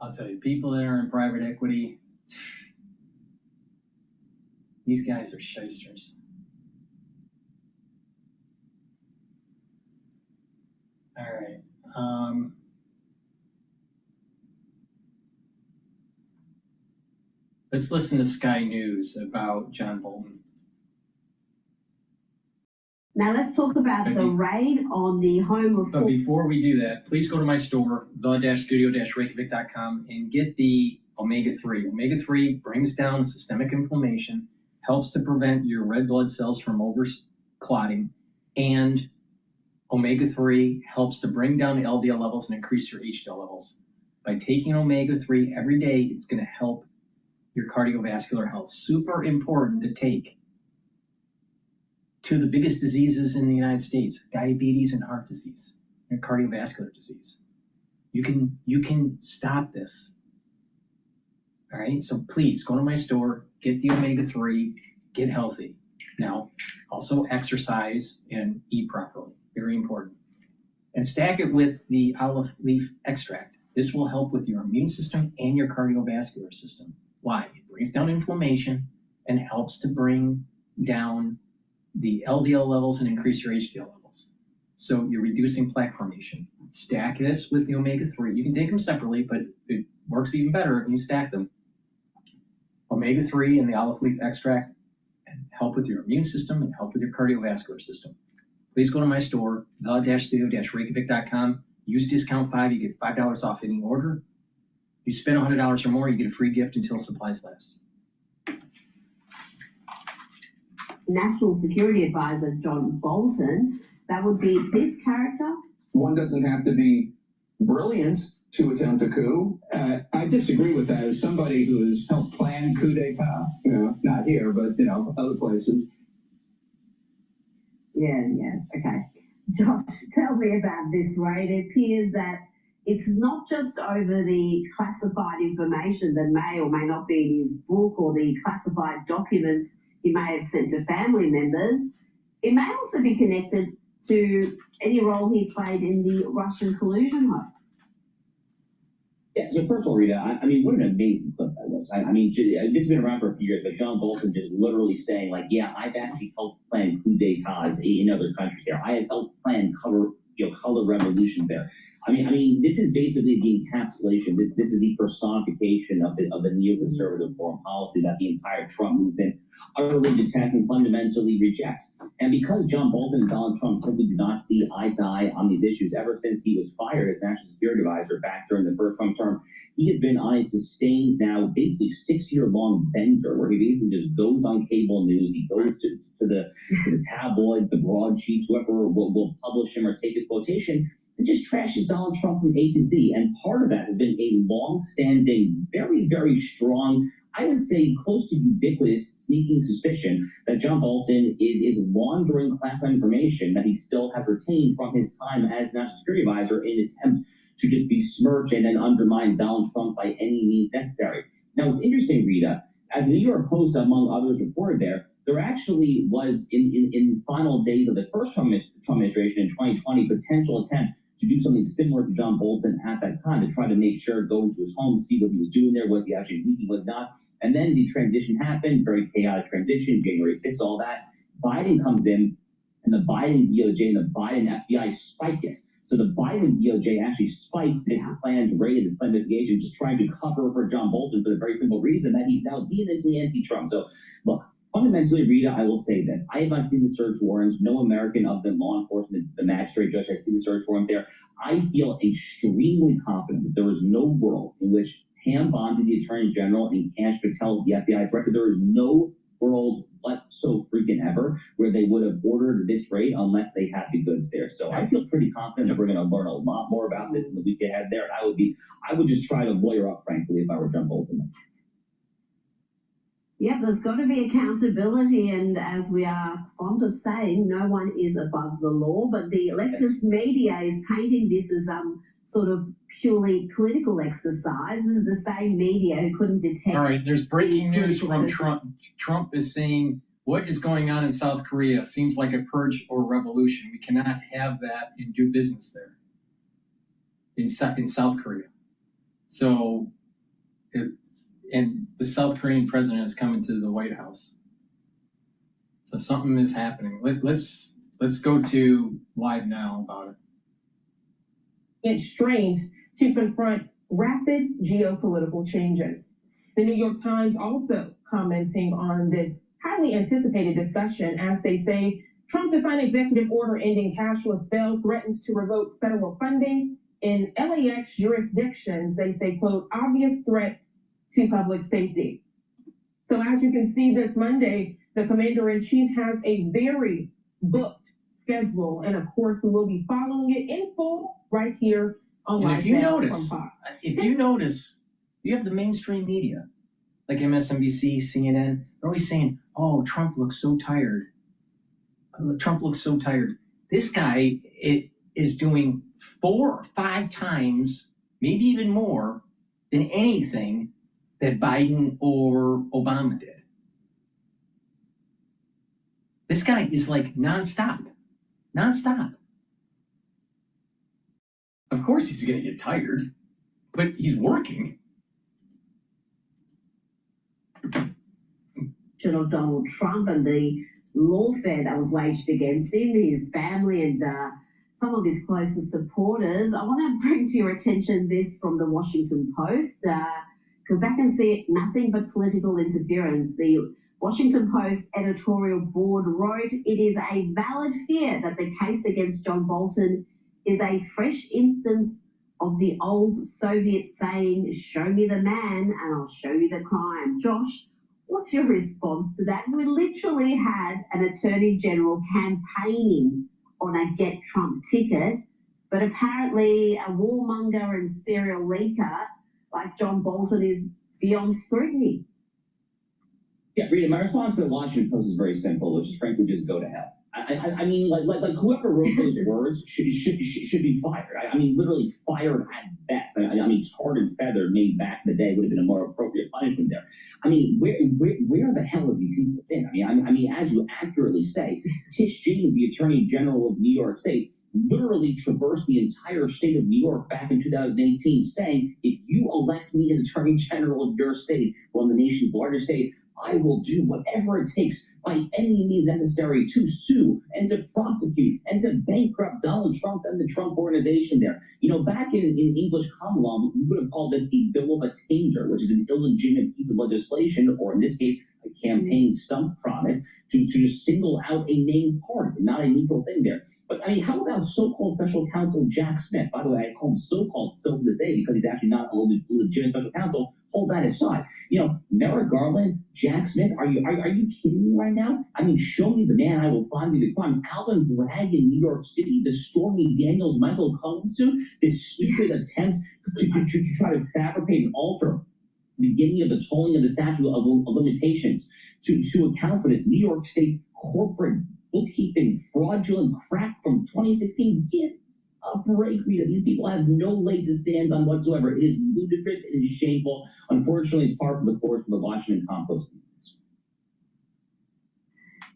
I'll tell you, people that are in private equity, these guys are shysters. All right. Let's listen to Sky News about John Bolton. Now let's talk about the raid on the home of... But before we do that, please go to my store, the-studio-reykjavik.com, and get the omega-3. Omega-3 brings down systemic inflammation, helps to prevent your red blood cells from over-clotting, and omega-3 helps to bring down LDL levels and increase your HDL levels. By taking omega-3 every day, it's going to help your cardiovascular health. Super important to take. Two of the biggest diseases in the United States, diabetes and heart disease, and cardiovascular disease. You can stop this. All right, so please go to my store, get the omega-3, get healthy. Now, also exercise and eat properly, very important. And stack it with the olive leaf extract. This will help with your immune system and your cardiovascular system. Why? It brings down inflammation and helps to bring down the LDL levels and increase your HDL levels. So you're reducing plaque formation. Stack this with the omega-3. You can take them separately, but it works even better if you stack them. Omega-3 and the olive leaf extract and help with your immune system and help with your cardiovascular system. Please go to my store, the-studio-reykjavik.com. Use discount 5. You get $5 off any order. If you spend $100 or more, you get a free gift until supplies last. National Security Advisor John Bolton, that would be this character. One doesn't have to be brilliant to attempt a coup. I disagree with that. As somebody who has helped plan coup d'etat, not here, but other places. Yeah, okay. Josh, tell me about this raid. It appears that it's not just over the classified information that may or may not be in his book or the classified documents he may have sent to family members. It may also be connected to any role he played in the Russian collusion hoax. Yeah, so first of all, Rita, I mean, what an amazing clip that was. I mean, this has been around for a few years, but John Bolton just literally saying, like, yeah, I've actually helped plan coup d'etats in other countries there. I have helped plan color revolutions there. I mean, this is basically the encapsulation. This is the personification of the neoconservative foreign policy that the entire Trump movement utterly detests and fundamentally rejects. And because John Bolton and Donald Trump simply do not see eye to eye on these issues ever since he was fired as National Security Advisor back during the first Trump term, he has been on a sustained, now basically 6-year-long bender where he basically just goes on cable news. He goes to the tabloids, the broadsheets, whoever will publish him or take his quotations, and just trashes Donald Trump from A to Z. And part of that has been a long-standing, very, very strong, I would say close to ubiquitous sneaking suspicion that John Bolton is laundering classified information that he still has retained from his time as National Security Advisor in an attempt to just besmirch and then undermine Donald Trump by any means necessary. Now, what's interesting, Rita, as the New York Post, among others, reported there actually was, in final days of the first Trump administration in 2020, potential attempt to do something similar to John Bolton at that time, to try to make sure, go into his home, see what he was doing there, was he actually leaking, was not. And then the transition happened, very chaotic transition, January 6th, all that. Biden comes in, and the Biden DOJ and the Biden FBI spike it. So the Biden DOJ actually spiked this planned raid, this planned investigation, just trying to cover for John Bolton for the very simple reason that he's now vehemently anti-Trump. So, look, fundamentally, Rita, I will say this. I have not seen the search warrants. No American of the law enforcement, the magistrate judge has seen the search warrant there. I feel extremely confident that there is no world in which Pam Bondi, the Attorney General, and Kash Patel, the FBI director, there is no world whatsoever where they would have ordered this raid unless they had the goods there. So I feel pretty confident that we're going to learn a lot more about this in the week ahead there. And I would just try to lawyer up, frankly, if I were John Bolton. Yeah, there's got to be accountability, and as we are fond of saying, no one is above the law, but the leftist media is painting this as sort of purely political exercise. This is the same media who couldn't detect. All right, there's breaking news from Trump. Trump is saying, what is going on in South Korea seems like a purge or revolution. We cannot have that and do business there in South Korea. So and the South Korean president is coming to the White House. So something is happening. Let's go to live now about it. Strains to confront rapid geopolitical changes. The New York Times also commenting on this highly anticipated discussion as they say Trump to sign executive order ending cashless bail, threatens to revoke federal funding in LAX jurisdictions. They say, quote, obvious threat to public safety. So as you can see this Monday, the commander-in-chief has a very booked schedule. And of course, we will be following it in full right here on Live Now from Fox. If you notice, you have the mainstream media, like MSNBC, CNN, they're always saying, oh, Trump looks so tired. Trump looks so tired. This guy is doing 4 or 5 times, maybe even more, than anything that Biden or Obama did. This guy is like nonstop. Of course he's going to get tired, but he's working. Of Donald Trump and the lawfare that was waged against him, his family, and some of his closest supporters. I want to bring to your attention this from the Washington Post, because that can see it nothing but political interference. The Washington Post editorial board wrote, it is a valid fear that the case against John Bolton is a fresh instance of the old Soviet saying, show me the man and I'll show you the crime. Josh, what's your response to that? We literally had an attorney general campaigning on a Get Trump ticket, but apparently a warmonger and serial leaker like John Bolton is beyond scrutiny. Yeah, Rita, my response to the Washington Post is very simple, which is frankly just go to hell. I mean, like whoever wrote those words should be fired. I mean, literally fired at best. I mean, tarred and feathered maybe back in the day would have been a more appropriate punishment there. I mean, where the hell have you people been? I mean, as you accurately say, Tish James, the Attorney General of New York State, literally traversed the entire state of New York back in 2018, saying, if you elect me as Attorney General of your state, well, the nation's largest state, I will do whatever it takes by any means necessary to sue and to prosecute and to bankrupt Donald Trump and the Trump organization there. You know, back in English common law, we would have called this a bill of attainder, which is an illegitimate piece of legislation, or in this case, a campaign stump promise to single out a named party, not a neutral thing there. But I mean, how about so-called special counsel Jack Smith? By the way, I call him so-called still to this day because he's actually not a legitimate special counsel. Hold that aside. You know, Merrick Garland, Jack Smith, are you kidding me right now? I mean, show me the man, I will find you the crime. Alvin Bragg in New York City, the Stormy Daniels, Michael Cohen suit, this stupid attempt to try to fabricate and alter the beginning of the tolling of the statute of limitations to account for this New York State corporate bookkeeping fraudulent crack from 2016. Give a break, Rita. These people have no leg to stand on whatsoever. It is ludicrous. It is shameful. Unfortunately, it's par for the course for the Washington compost.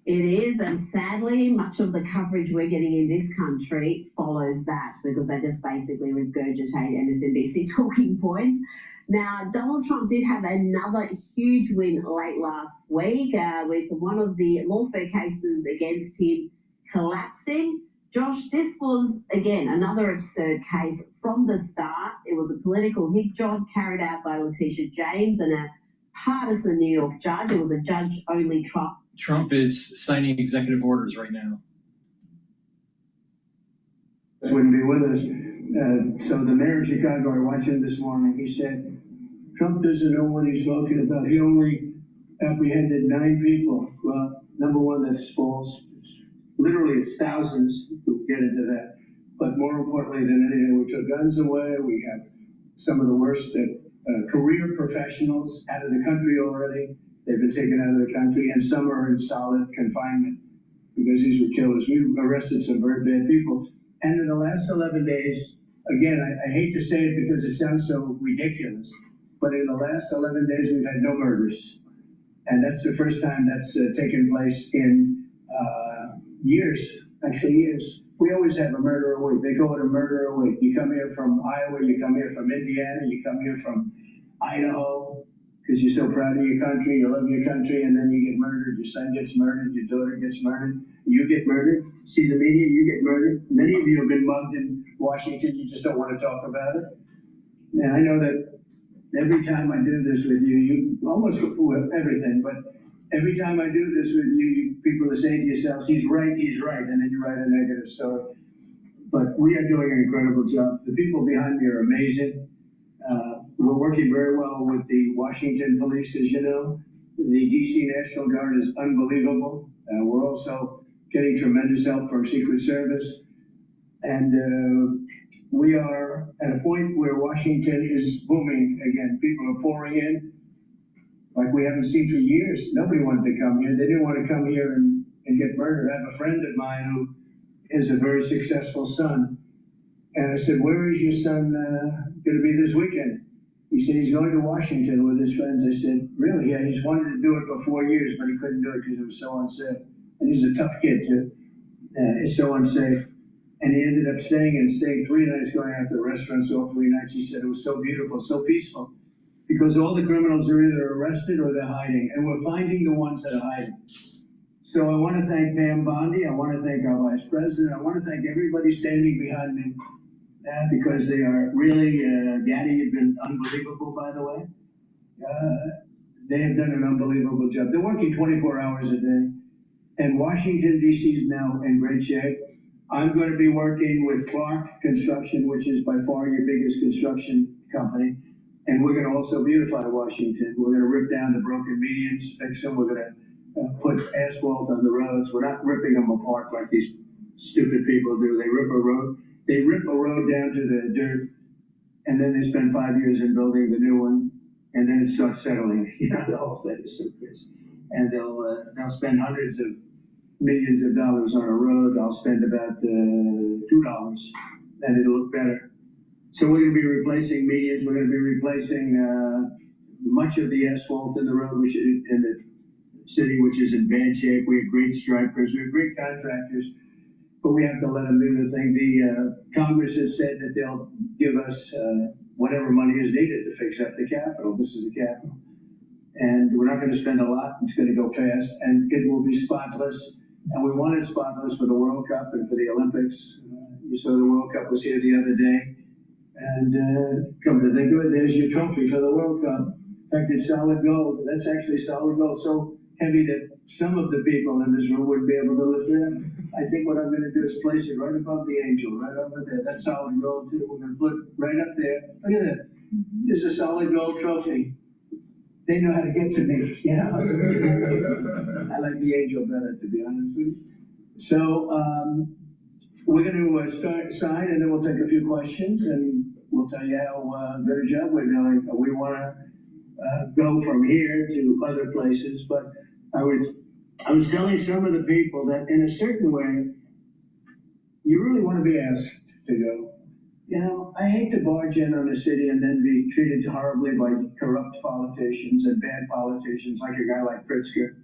It is, and sadly, much of the coverage we're getting in this country follows that because they just basically regurgitate MSNBC talking points. Now, Donald Trump did have another huge win late last week with one of the lawfare cases against him collapsing. Josh, this was, again, another absurd case from the start. It was a political hit job carried out by Letitia James and a partisan New York judge. It was a judge-only trial. Trump is signing executive orders right now. Wouldn't be with us. So the mayor of Chicago, I watched him this morning, he said, Trump doesn't know what he's talking about. He only apprehended 9 people. Well, number one, that's false. Literally, it's thousands. We'll get into that. But more importantly than anything, we took guns away. We have some of the worst career professionals out of the country already. They've been taken out of the country, and some are in solid confinement because these were killers. We arrested some very bad people. And in the last 11 days, again, I hate to say it because it sounds so ridiculous, but in the last 11 days, we've had no murders. And that's the first time that's taken place in years, actually years. We always have a murder a week. They call it a murder a week. You come here from Iowa, you come here from Indiana, you come here from Idaho, because you're so proud of your country, you love your country, and then you get murdered, your son gets murdered, your daughter gets murdered, you get murdered. See the media, you get murdered. Many of you have been mugged in Washington, you just don't want to talk about it. And I know that every time I do this with you, you almost fool everything, but every time I do this with you, people are saying to yourselves, he's right, and then you write a negative story. But we are doing an incredible job. The people behind me are amazing. We're working very well with the Washington police, as you know. The DC National Guard is unbelievable. We're also getting tremendous help from Secret Service. And we are at a point where Washington is booming again. People are pouring in like we haven't seen for years. Nobody wanted to come here. They didn't want to come here and get murdered. I have a friend of mine who is a very successful son. And I said, where is your son going to be this weekend? He said, he's going to Washington with his friends. I said, really? Yeah, he's wanted to do it for 4 years, but he couldn't do it because it was so unsafe. And he's a tough kid, too. It's so unsafe. And he ended up staying 3 nights, going out to restaurants all 3 nights. He said it was so beautiful, so peaceful. Because all the criminals are either arrested or they're hiding. And we're finding the ones that are hiding. So I want to thank Pam Bondi. I want to thank our vice president. I want to thank everybody standing behind me. Because they are really, Gaddy has been unbelievable, by the way. They have done an unbelievable job. They're working 24 hours a day. And Washington, D.C. is now in great shape. I'm going to be working with Clark Construction, which is by far your biggest construction company. And we're going to also beautify Washington. We're going to rip down the broken medians, fix them. We're going to put asphalt on the roads. We're not ripping them apart like these stupid people do. They rip a road down to the dirt, and then they spend 5 years in building the new one, and then it starts settling. You know, the whole thing is so crazy. And they'll spend hundreds of millions of dollars on a road. I'll spend about $2, and it'll look better. So we're going to be replacing medians. We're going to be replacing much of the asphalt in the road, which is in the city, which is in bad shape. We have great stripers. We have great contractors. But we have to let them do the thing. The Congress has said that they'll give us whatever money is needed to fix up the Capitol. This is the Capitol. And we're not going to spend a lot. It's going to go fast, and it will be spotless. And we want it spotless for the World Cup and for the Olympics. You saw the World Cup was here the other day. And come to think of it, there's your trophy for the World Cup. In fact, it's solid gold. That's actually solid gold, so heavy that some of the people in this room wouldn't be able to lift it up. I think what I'm going to do is place it right above the angel, right over there. That's solid gold, too. We're going to put it right up there. Look at that. This is a solid gold trophy. They know how to get to me, you know. I like the angel better, to be honest with you. So we're going to start sign, and then we'll take a few questions, and we'll tell you how good a job we're doing. We want to go from here to other places, but I was telling some of the people that in a certain way, you really want to be asked to go. You know, I hate to barge in on a city and then be treated horribly by corrupt politicians and bad politicians, like a guy like Pritzker.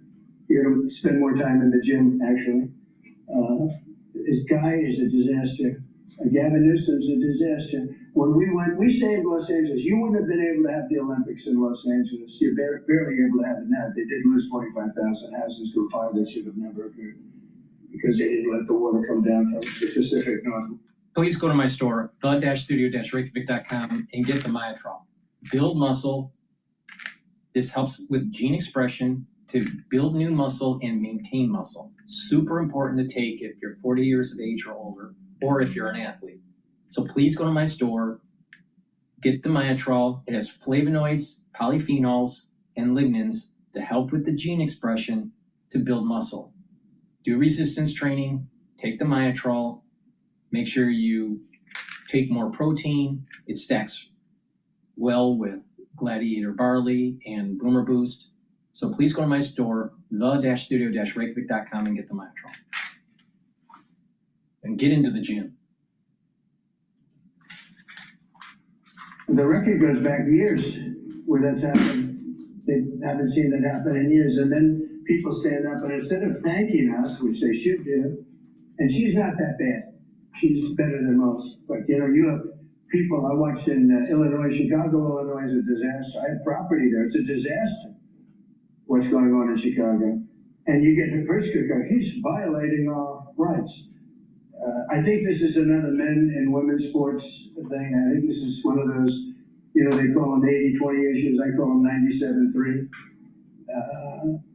You're going to spend more time in the gym, actually. This guy is a disaster. Gavin Newsom's a disaster. When we went, we saved Los Angeles. You wouldn't have been able to have the Olympics in Los Angeles. You're barely able to have it now. They did lose 25,000 houses to a fire that should have never occurred because they didn't let the water come down from the Pacific Northwest. Please go to my store, the-studio-reykjavik.com, and get the Myotrol. Build muscle. This helps with gene expression to build new muscle and maintain muscle. Super important to take if you're 40 years of age or older, or if you're an athlete. So please go to my store, get the Myotrol. It has flavonoids, polyphenols, and lignans to help with the gene expression to build muscle. Do resistance training, take the Myotrol. Make sure you take more protein. It stacks well with Gladiator Barley and Boomer Boost. So please go to my store, the-studio-reykjavik.com, and get the Myotrol. And get into the gym. The record goes back years where that's happened. They haven't seen that happen in years. And then people stand up and instead of thanking us, which they should do, and she's not that bad. She's better than most. But, you know, you have people, I watched in Illinois, Chicago, Illinois is a disaster. I have property there. It's a disaster what's going on in Chicago. And you get the Pritzker, he's violating our rights. I think this is another men and women's sports thing. I think this is one of those, you know, they call them 80-20 issues. I call them 97-3.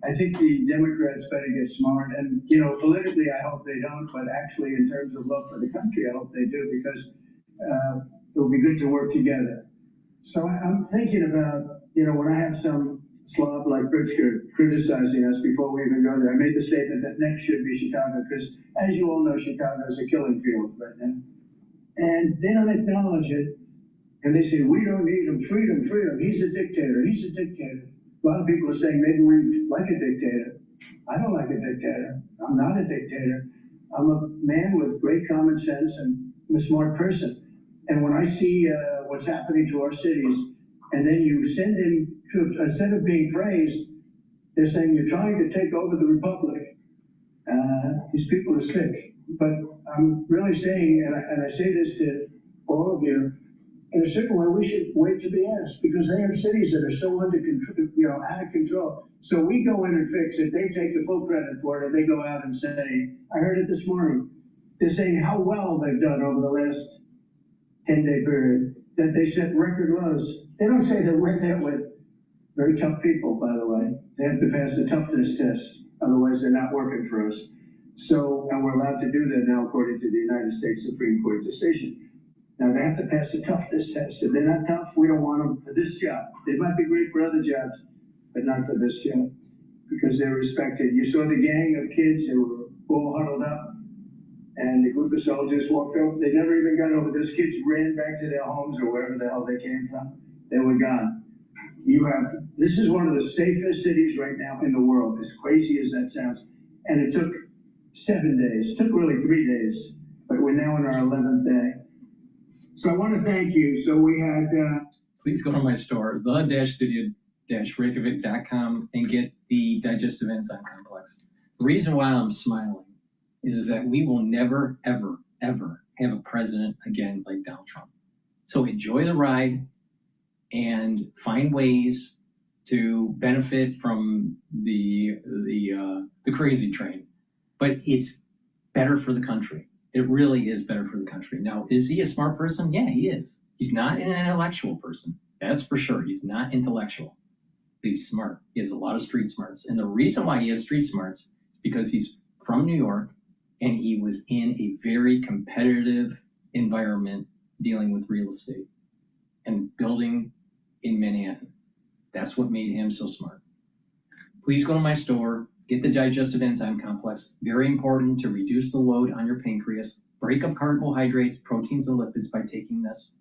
I think the Democrats better get smart. And, you know, politically, I hope they don't. But actually, in terms of love for the country, I hope they do because it will be good to work together. So I'm thinking about, you know, when I have some slob like Pritzker criticizing us before we even go there, I made the statement that next should be Chicago because, as you all know, Chicago is a killing field right now. And they don't acknowledge it. And they say, we don't need him. Freedom, freedom. He's a dictator. He's a dictator. A lot of people are saying maybe we like a dictator. I don't like a dictator. I'm not a dictator. I'm a man with great common sense and I'm a smart person. And when I see what's happening to our cities, and then you send in troops, instead of being praised, they're saying you're trying to take over the republic. These people are sick. But I'm really saying, and I say this to all of you, in a certain way, we should wait to be asked because they have cities that are so under control, you know, out of control. So we go in and fix it. They take the full credit for it, and they go out and say, I heard it this morning. They're saying how well they've done over the last 10-day period, that they set record lows. They don't say that we're there with very tough people, by the way. They have to pass the toughness test. Otherwise, they're not working for us. So, and we're allowed to do that now according to the United States Supreme Court decision. Now, they have to pass the toughness test. If they're not tough, we don't want them for this job. They might be great for other jobs, but not for this job because they're respected. You saw the gang of kids who were all huddled up, and the group of soldiers walked over. They never even got over. Those kids ran back to their homes or wherever the hell they came from. They were gone. This is one of the safest cities right now in the world, as crazy as that sounds. And it took 7 days. It took really 3 days, but we're now in our 11th day. So I want to thank you. So we had... Please go to my store, the-studio-reykjavik.com, and get the digestive enzyme complex. The reason why I'm smiling is that we will never, ever, ever have a president again like Donald Trump. So enjoy the ride and find ways to benefit from the crazy train, but it's better for the country. It really is better for the country. Now, is he a smart person? Yeah, he is. He's not an intellectual person. That's for sure. He's not intellectual. But he's smart. He has a lot of street smarts. And the reason why he has street smarts is because he's from New York and he was in a very competitive environment dealing with real estate and building in Manhattan. That's what made him so smart. Please go to my store, get the digestive enzyme complex. Very important to reduce the load on your pancreas. Break up carbohydrates, proteins, and lipids by taking this.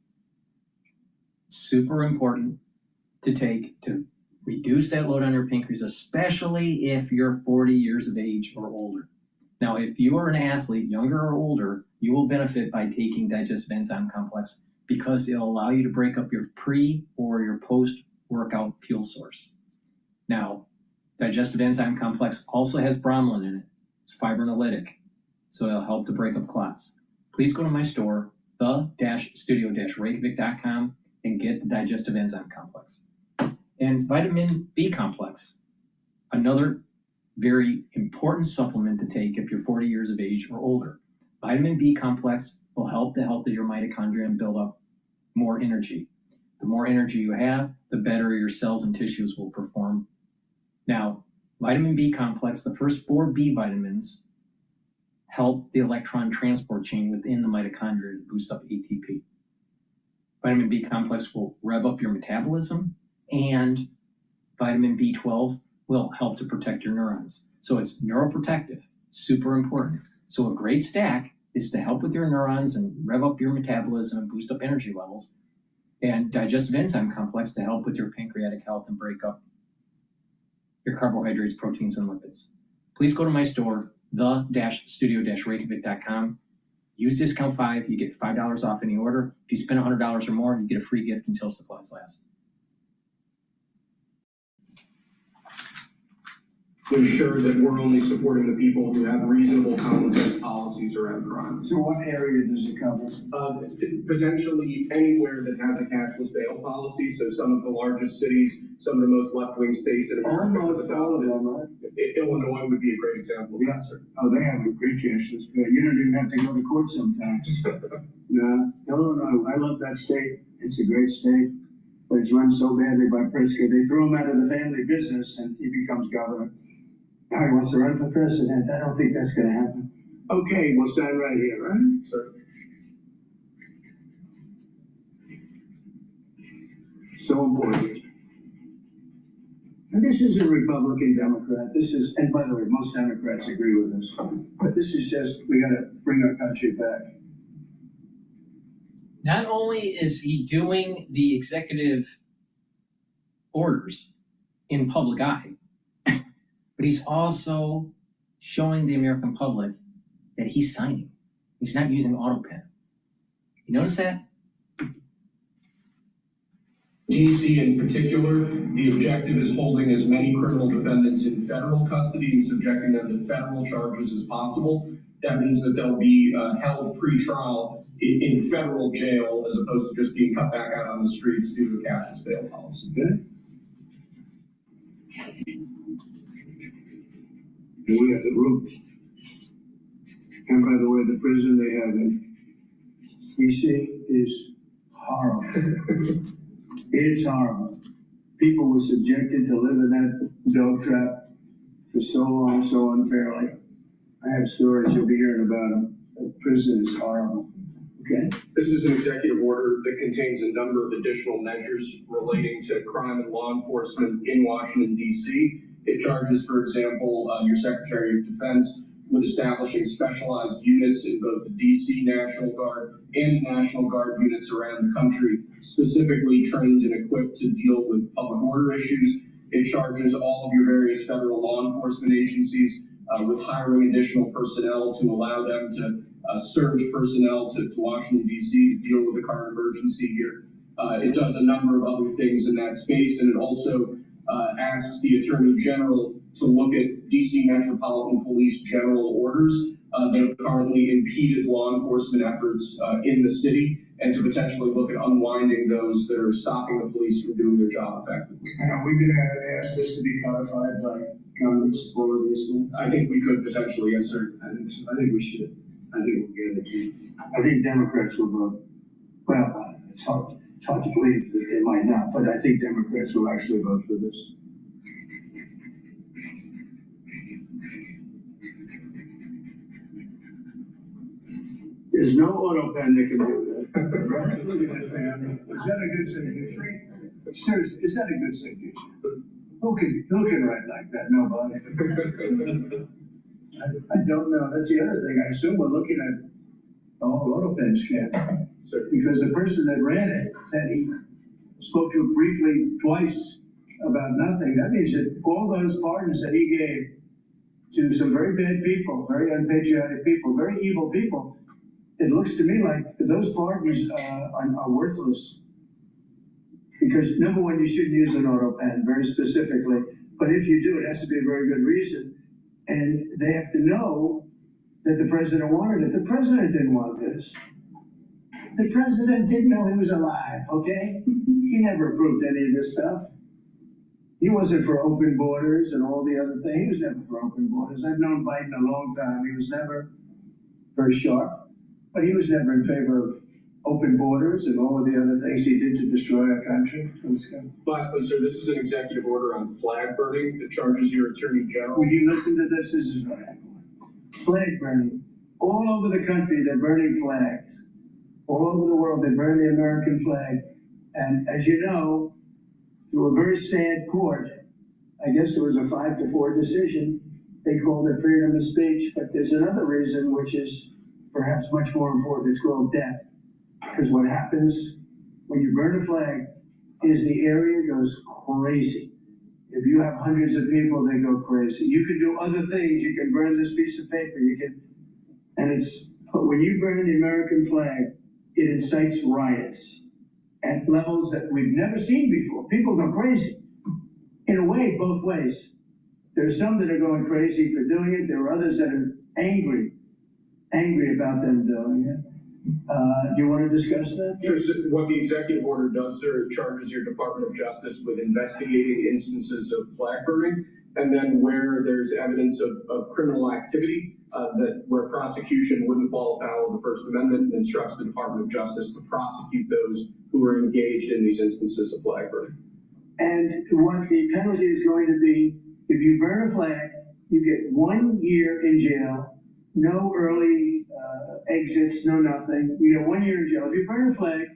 Super important to take to reduce that load on your pancreas, especially if you're 40 years of age or older. Now, if you are an athlete, younger or older, you will benefit by taking digestive enzyme complex because it'll allow you to break up your pre or your post-workout fuel source. Now, digestive enzyme complex also has bromelain in it. It's fibrinolytic, so it'll help to break up clots. Please go to my store, the-studio-reykjavik.com, and get the digestive enzyme complex. And vitamin B complex, another very important supplement to take if you're 40 years of age or older. Vitamin B complex will help the health of your mitochondria and build up more energy. The more energy you have, the better your cells and tissues will perform. Now, vitamin B complex, the first 4 B vitamins, help the electron transport chain within the mitochondria to boost up ATP. Vitamin B complex will rev up your metabolism, and vitamin B12 will help to protect your neurons. So it's neuroprotective, super important. So a great stack is to help with your neurons and rev up your metabolism and boost up energy levels, and digestive enzyme complex to help with your pancreatic health and break up your carbohydrates, proteins, and lipids. Please go to my store, the-studio-reykjavik.com. Use discount 5, you get $5 off any order. If you spend $100 or more, you get a free gift until supplies last. To ensure that we're only supporting the people who have reasonable common sense policies around crime. So what area does it cover? Potentially anywhere that has a cashless bail policy, so some of the largest cities, some of the most left-wing states in America. Almost all of them, right? Illinois would be a great example of that, sir. Oh, they have a great cashless bail. You don't even have to go to court sometimes. No, Illinois, I love that state. It's a great state, but it's run so badly by Pritzker. They threw him out of the family business and he becomes governor. Now he wants to run for president. I don't think that's going to happen. Okay, we'll stand right here, right? Sure. So important. And this isn't Republican, Democrat. This is, and by the way, most Democrats agree with us. But this is just, we got to bring our country back. Not only is he doing the executive orders in public eye, but he's also showing the American public that he's signing. He's not using auto pen. You notice that? DC in particular, the objective is holding as many criminal defendants in federal custody and subjecting them to federal charges as possible. That means that they'll be held pre-trial in federal jail as opposed to just being cut back out on the streets due to a cashless bail policy. Okay. And we have the roof. And by the way, the prison they have in DC is horrible. It's horrible. People were subjected to live in that dog trap for so long, so unfairly. I have stories you'll be hearing about them. The prison is horrible. Okay. This is an executive order that contains a number of additional measures relating to crime and law enforcement in Washington, D.C. It charges, for example, your Secretary of Defense with establishing specialized units in both the D.C. National Guard and National Guard units around the country, specifically trained and equipped to deal with public order issues. It charges all of your various federal law enforcement agencies with hiring additional personnel to allow them to surge personnel to Washington, D.C. to deal with the current emergency here. It does a number of other things in that space, and it also asks the Attorney General to look at D.C. Metropolitan Police general orders that have currently impeded law enforcement efforts in the city, and to potentially look at unwinding those that are stopping the police from doing their job effectively. And are we gonna ask this to be codified by Congress, all of these things? I think we could potentially, yes, sir. I think so. I think we should. I think we'll get it. I think Democrats will vote. Well, it's hard to believe that they might not, but I think Democrats will actually vote for this. There's no auto pen that can do that. Right? Look at that, man. Is that a good signature? Seriously, is that a good signature? Who can write like that? Nobody. I don't know. That's the other thing. I assume we're looking at the whole auto pen scam. Because the person that ran it said he spoke to it briefly twice about nothing. That means that all those pardons that he gave to some very bad people, very unpatriotic people, very evil people, it looks to me like those pardons are worthless. Because number one, you shouldn't use an auto pen very specifically. But if you do, it has to be a very good reason. And they have to know that the president wanted it. The president didn't want this. The president didn't know he was alive, okay? He never approved any of this stuff. He wasn't for open borders and all the other things. He was never for open borders. I've known Biden a long time. He was never very sharp, but he was never in favor of open borders and all of the other things he did to destroy our country. Lastly, sir, this is an executive order on flag burning that charges your attorney general. Would you listen to this? This is flag burning. All over the country, they're burning flags. All over the world, they burn the American flag. And as you know, through a very sad court, I guess it was a 5-4 decision, they called it freedom of speech, but there's another reason which is perhaps much more important. It's called death. Because what happens when you burn a flag is the area goes crazy. If you have hundreds of people, they go crazy. You can do other things. You can burn this piece of paper. But when you burn the American flag, it incites riots at levels that we've never seen before. People go crazy. In a way, both ways. There's some that are going crazy for doing it. There are others that are angry about them doing it. Do you want to discuss that? Sure. So what the executive order does, sir, it charges your Department of Justice with investigating instances of flag burning, and then where there's evidence of criminal activity, where prosecution wouldn't fall afoul of the First Amendment, instructs the Department of Justice to prosecute those who are engaged in these instances of flag burning. And what the penalty is going to be, if you burn a flag, you get 1 year in jail, no early exits, no nothing. You get 1 year in jail. If you burn a flag,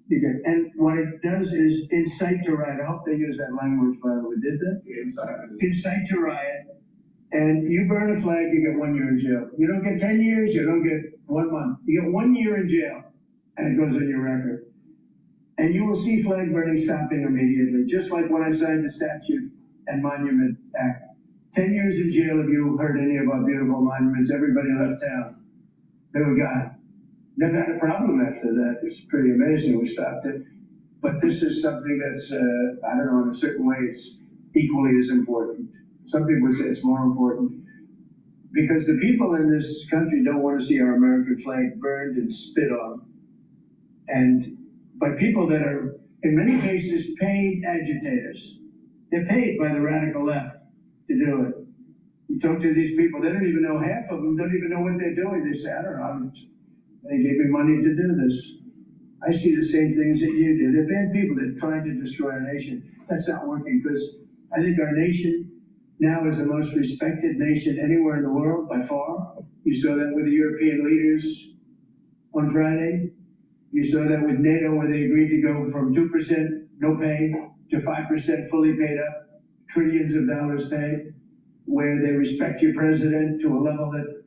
you get, and what it does is incite to riot. I hope they use that language, by the way. Did they? Incite to riot. And you burn a flag, you get 1 year in jail. You don't get 10 years, you don't get 1 month. You get 1 year in jail, and it goes on your record. And you will see flag burning stopping immediately, just like when I signed the Statute and Monument Act. 10 years in jail if you hurt any of our beautiful monuments. Everybody left town. They were gone. Never had a problem after that. It's pretty amazing we stopped it. But this is something that's, I don't know, in a certain way, it's equally as important. Some people say it's more important. Because the people in this country don't want to see our American flag burned and spit on. And by people that are, in many cases, paid agitators. They're paid by the radical left to do it. You talk to these people, they don't even know, half of them don't even know what they're doing. They say, I don't know, they gave me money to do this. I see the same things that you do. They're bad people that are trying to destroy our nation. That's not working, because I think our nation now is the most respected nation anywhere in the world by far. You saw that with the European leaders on Friday. You saw that with NATO, where they agreed to go from 2% no pay to 5% fully paid up, trillions of dollars paid, where they respect your president to a level that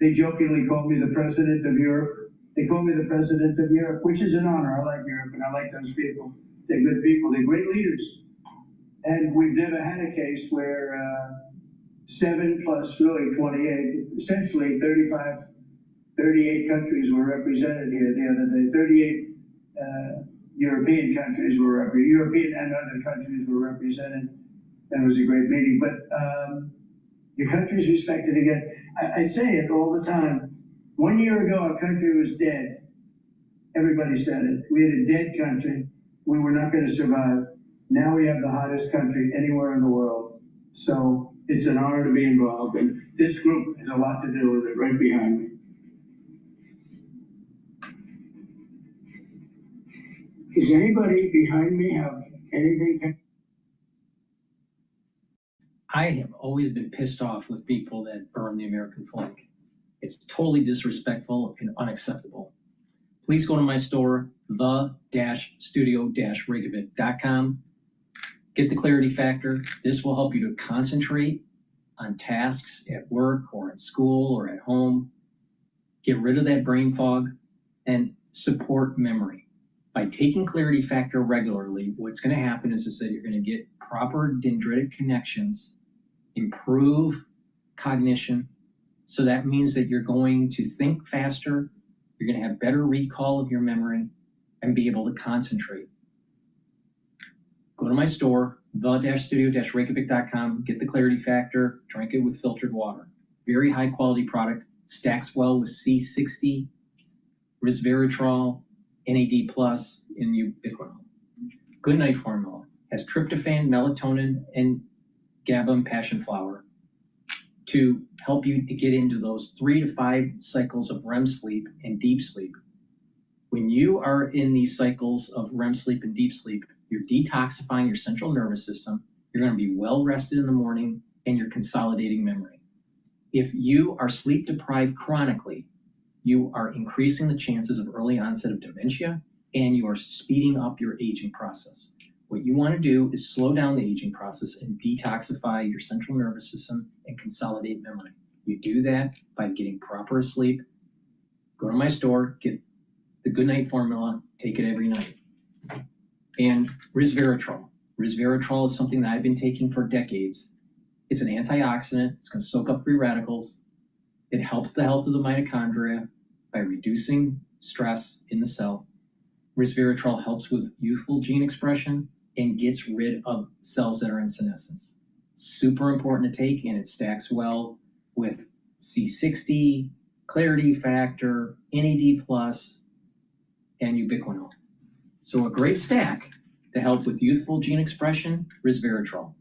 they jokingly call me the president of Europe. They call me the president of Europe, which is an honor. I like Europe, and I like those people. They're good people. They're great leaders. And we've never had a case where 7 plus really 28, essentially 38 countries were represented here the other day. 38 European countries were represented. European and other countries were represented. And it was a great meeting. But your country's respected again. I say it all the time. 1 year ago, our country was dead. everybody said it. We had a dead country. We were not going to survive. Now we have the hottest country anywhere in the world. So it's an honor to be involved. And this group has a lot to do with it right behind me. Does anybody behind me have anything? I have always been pissed off with people that burn the American flag. It's totally disrespectful and unacceptable. Please go to my store, the-studio-reykjavik.com. Get the clarity factor. This will help you to concentrate on tasks at work or at school or at home. Get rid of that brain fog and support memory. By taking clarity factor regularly, what's going to happen is that you're going to get proper dendritic connections, improve cognition. So that means that you're going to think faster, you're going to have better recall of your memory, and be able to concentrate. Go to my store, the-studio-reykjavik.com, get the clarity factor, drink it with filtered water. Very high quality product, stacks well with C60, resveratrol, NAD+, and ubiquinol. Good night formula has tryptophan, melatonin, and GABA and passion flower to help you to get into those 3 to 5 cycles of REM sleep and deep sleep. When you are in these cycles of REM sleep and deep sleep, you're detoxifying your central nervous system, you're going to be well rested in the morning, and you're consolidating memory. If you are sleep deprived chronically, you are increasing the chances of early onset of dementia, and you are speeding up your aging process. What you want to do is slow down the aging process and detoxify your central nervous system and consolidate memory. You do that by getting proper sleep. Go to my store, get the Good Night formula, take it every night. And resveratrol. Resveratrol is something that I've been taking for decades. It's an antioxidant. It's going to soak up free radicals. It helps the health of the mitochondria by reducing stress in the cell. Resveratrol helps with youthful gene expression and gets rid of cells that are in senescence. It's super important to take, and it stacks well with C60, clarity factor, NAD+, and ubiquinol. So a great stack to help with youthful gene expression, resveratrol.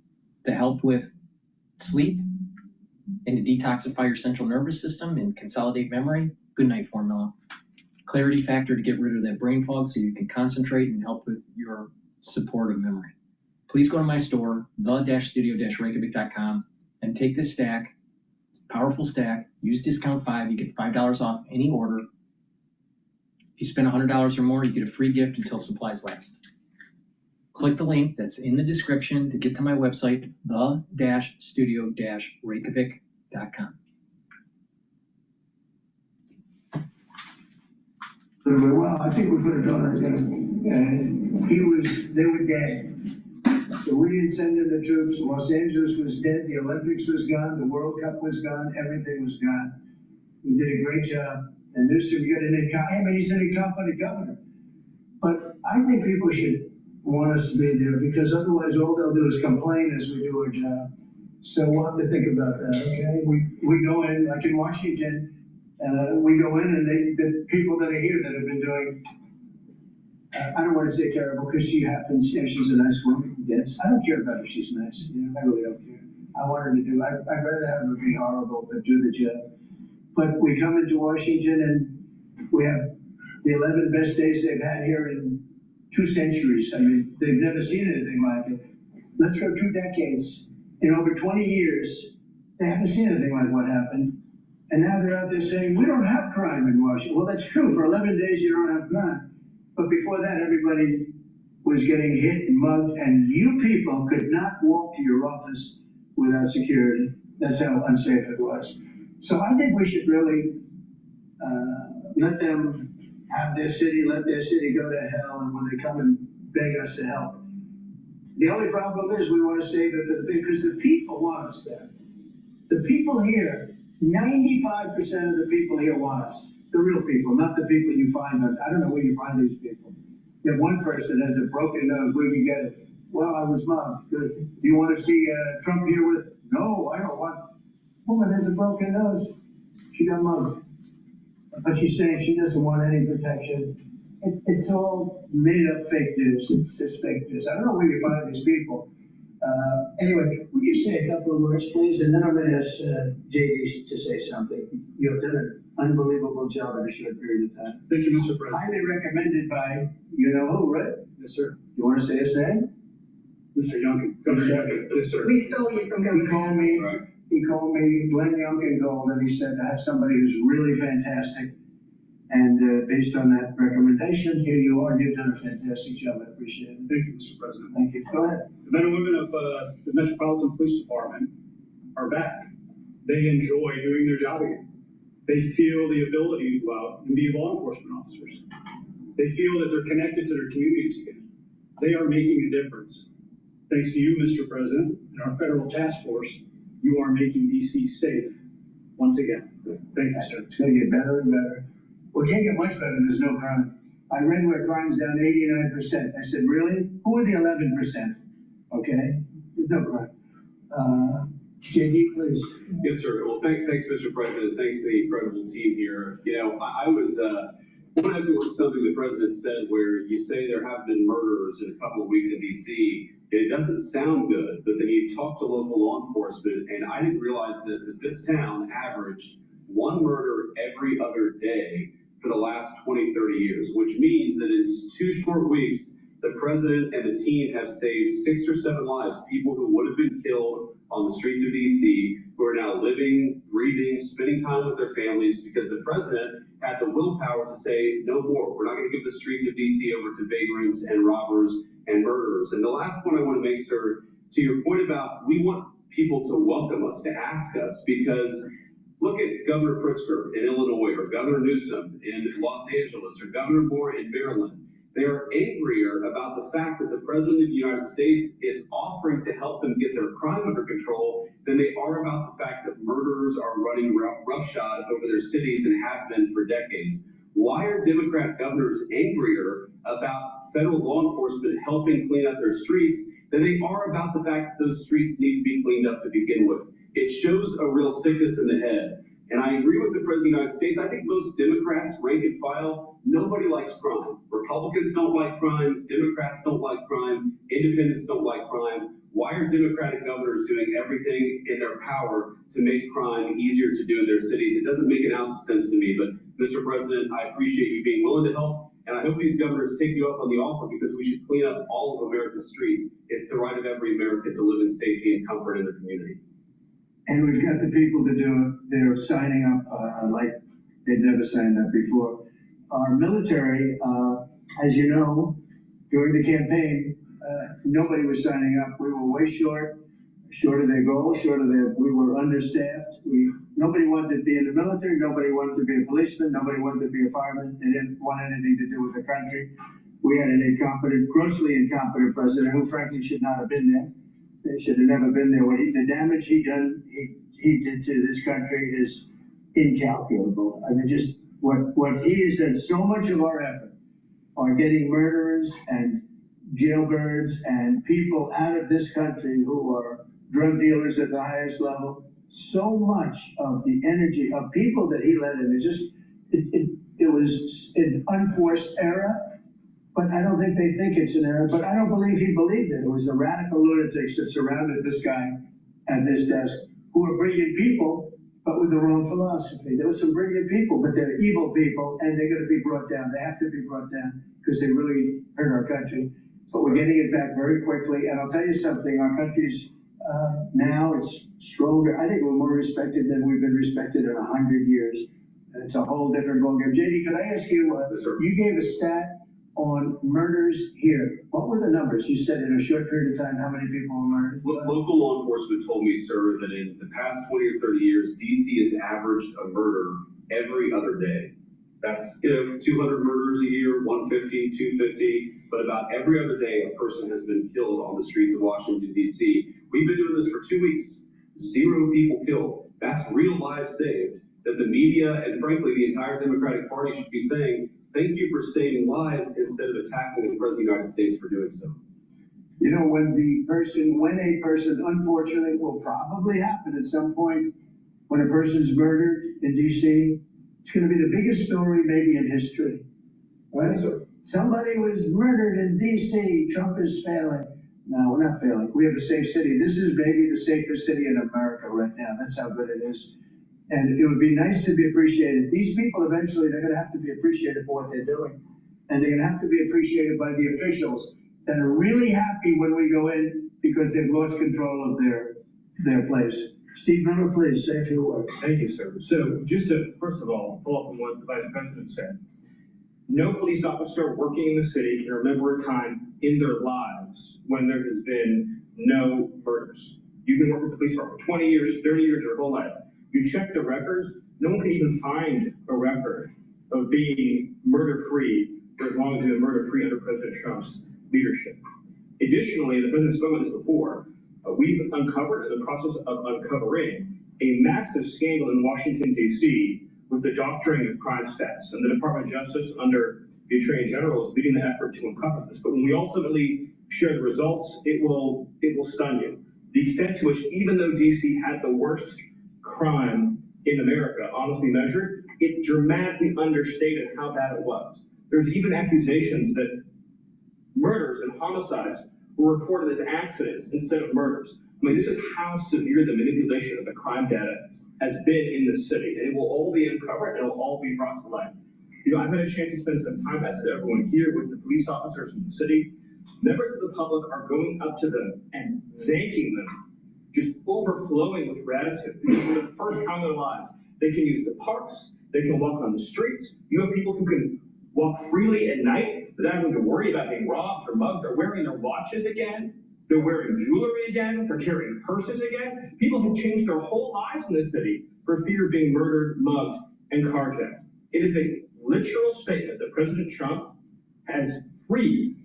To help with sleep and to detoxify your central nervous system and consolidate memory, Good Night formula. Clarity factor to get rid of that brain fog so you can concentrate and help with your support of memory. Please go to my store, the-studio-reykjavik.com, and take this stack. It's a powerful stack. Use discount 5. You get $5 off any order. If you spend $100 or more, you get a free gift until supplies last. Click the link that's in the description to get to my website, the-studio-reykjavik.com. Well, I think we could have done it. They were dead. So we didn't send in the troops. Los Angeles was dead. The Olympics was gone. The World Cup was gone. Everything was gone. We did a great job. And Newsom got an he's an incompetent governor. But I think people should want us to be there because otherwise all they'll do is complain as we do our job. So we'll have to think about that, okay? We go in, like in Washington, we go in and the people that are here that have been doing, I don't want to say terrible because she's a nice woman, yes. I don't care about if she's nice, I really don't care. I want her to do, I'd rather have her be horrible but do the job. But we come into Washington and we have the 11 best days they've had here in 2 centuries. I mean, they've never seen anything like it. Let's go 2 decades. In over 20 years, they haven't seen anything like what happened. And now they're out there saying, we don't have crime in Washington. Well, that's true. For 11 days, you don't have crime. But before that, everybody was getting hit and mugged, and you people could not walk to your office without security. That's how unsafe it was. So I think we should really let them have their city, let their city go to hell, and when they come and beg us to help. The only problem is we want to save it for the big, because the people want us there. The people here, 95% of the people here want us. The real people, not the people you find. I don't know where you find these people. You have one person has a broken nose, where do you get it? Well, I was mugged. Do you want to see Trump here with? No, I don't want. Woman has a broken nose. She got mugged. But she's saying she doesn't want any protection. It's all made up fake news. It's just fake news. I don't know where you find these people. Anyway, would you say a couple of words, please? And then I'm going to ask JD to say something. You have done an unbelievable job in a short period of time. Thank you, Mr. President. Highly recommended by you know who, right? Yes, sir. You want to say his name? Mr. Youngkin. Governor Youngkin. Yes, sir. We stole you from He called me. He called me, Glenn Youngkin called, and he said, I have somebody who's really fantastic. And based on that recommendation, here you are. You've done a fantastic job. I appreciate it. Thank you, Mr. President. Thank you. Go ahead. The men and women of the Metropolitan Police Department are back. They enjoy doing their job again. They feel the ability to go out and be law enforcement officers. They feel that they're connected to their communities again. They are making a difference. Thanks to you, Mr. President, and our federal task force, you are making DC safe once again. Thank you, sir. It's going to get better and better. Well, it can't get much better. There's no crime. I read where crime's down 89%. I said, really? Who are the 11%? Okay, there's no crime. JD, please. Yes, sir. Well, thanks, Mr. President. Thanks to the incredible team here. You know, I was happy with something the president said where you say there have been murders in a couple of weeks in D.C. It doesn't sound good, but then you talk to local law enforcement, and I didn't realize this, that this town averaged one murder every other day for the last 20, 30 years, which means that in 2 short weeks, the president and the team have saved 6 or 7 lives, people who would have been killed on the streets of DC, who are now living, breathing, spending time with their families because the president had the willpower to say, no more. We're not going to give the streets of DC over to vagrants and robbers and murderers. And the last point I want to make, sir, to your point about we want people to welcome us, to ask us, because look at Governor Pritzker in Illinois, or Governor Newsom in Los Angeles, or Governor Moore in Maryland. They are angrier about the fact that the President of the United States is offering to help them get their crime under control than they are about the fact that murderers are running roughshod over their cities and have been for decades. Why are Democrat governors angrier about federal law enforcement helping clean up their streets than they are about the fact that those streets need to be cleaned up to begin with? It shows a real sickness in the head. And I agree with the President of the United States. I think most Democrats, rank and file, nobody likes crime. Republicans don't like crime. Democrats don't like crime. Independents don't like crime. Why are Democratic governors doing everything in their power to make crime easier to do in their cities? It doesn't make an ounce of sense to me. But, Mr. President, I appreciate you being willing to help. And I hope these governors take you up on the offer because we should clean up all of America's streets. It's the right of every American to live in safety and comfort in their community. And we've got the people to do it. They're signing up like they've never signed up before. Our military, as you know, during the campaign, nobody was signing up. We were way short of their goal, we were understaffed. Nobody wanted to be in the military. Nobody wanted to be a policeman. Nobody wanted to be a fireman. They didn't want anything to do with the country. We had an incompetent, grossly incompetent president who frankly should not have been there. They should have never been there. The damage he did to this country is incalculable. I mean, just what he has done. So much of our effort are getting murderers and jailbirds and people out of this country who are drug dealers at the highest level. So much of the energy of people that he let in, it was an unforced error. But I don't think they think it's an error. But I don't believe he believed it. It was the radical lunatics that surrounded this guy at this desk, who are brilliant people, but with the wrong philosophy. There were some brilliant people, but they're evil people, and they're going to be brought down. They have to be brought down because they really hurt our country. But we're getting it back very quickly. And I'll tell you something, our country's now it's stronger. I think we're more respected than we've been respected in 100 years. It's a whole different ballgame. JD, could I ask you, you gave a stat on murders here. What were the numbers? You said in a short period of time, how many people were murdered? Local law enforcement told me, sir, that in the past 20 or 30 years, DC has averaged a murder every other day. That's 200 murders a year, 150, 250, but about every other day a person has been killed on the streets of Washington, D.C. We've been doing this for 2 weeks. 0 people killed. That's real lives saved. That the media and frankly the entire Democratic Party should be saying, thank you for saving lives instead of attacking the President of the United States for doing so. You know, when a person, unfortunately, will probably happen at some point, when a person's murdered in D.C., it's going to be the biggest story maybe in history. Right? Yes, sir. somebody was murdered in DC, Trump is failing. No, we're not failing. We have a safe city. This is maybe the safest city in America right now. That's how good it is. And it would be nice to be appreciated. These people eventually, they're gonna have to be appreciated for what they're doing. And they're gonna have to be appreciated by the officials that are really happy when we go in because they've lost control of their place. Steve Miller, please say a few words. Thank you, sir. So just to, first of all, follow up on what the Vice President said. No police officer working in the city can remember a time in their lives when there has been no murders. You can work with the police for 20 years, 30 years, your whole life. You've checked the records, no one can even find a record of being murder-free for as long as you've been murder-free under President Trump's leadership. Additionally, the President spoke about this before, we've uncovered, in the process of uncovering, a massive scandal in Washington, D.C., with the doctoring of crime stats, and the Department of Justice under the Attorney General is leading the effort to uncover this. But when we ultimately share the results, it will stun you. The extent to which, even though DC had the worst crime in America, honestly measured, it dramatically understated how bad it was. There's even accusations that murders and homicides were reported as accidents instead of murders. I mean, this is how severe the manipulation of the crime data has been in this city, and it will all be uncovered and it will all be brought to light. You know, I've had a chance to spend some time, as did everyone here, with the police officers in the city. Members of the public are going up to them and thanking them, just overflowing with gratitude, because for the first time in their lives, they can use the parks, they can walk on the streets. You have people who can walk freely at night without having to worry about being robbed or mugged. They're wearing their watches again. They're wearing jewelry again. They're carrying purses again. People have changed their whole lives in this city for fear of being murdered, mugged, and carjacked. It is a literal statement that President Trump has freed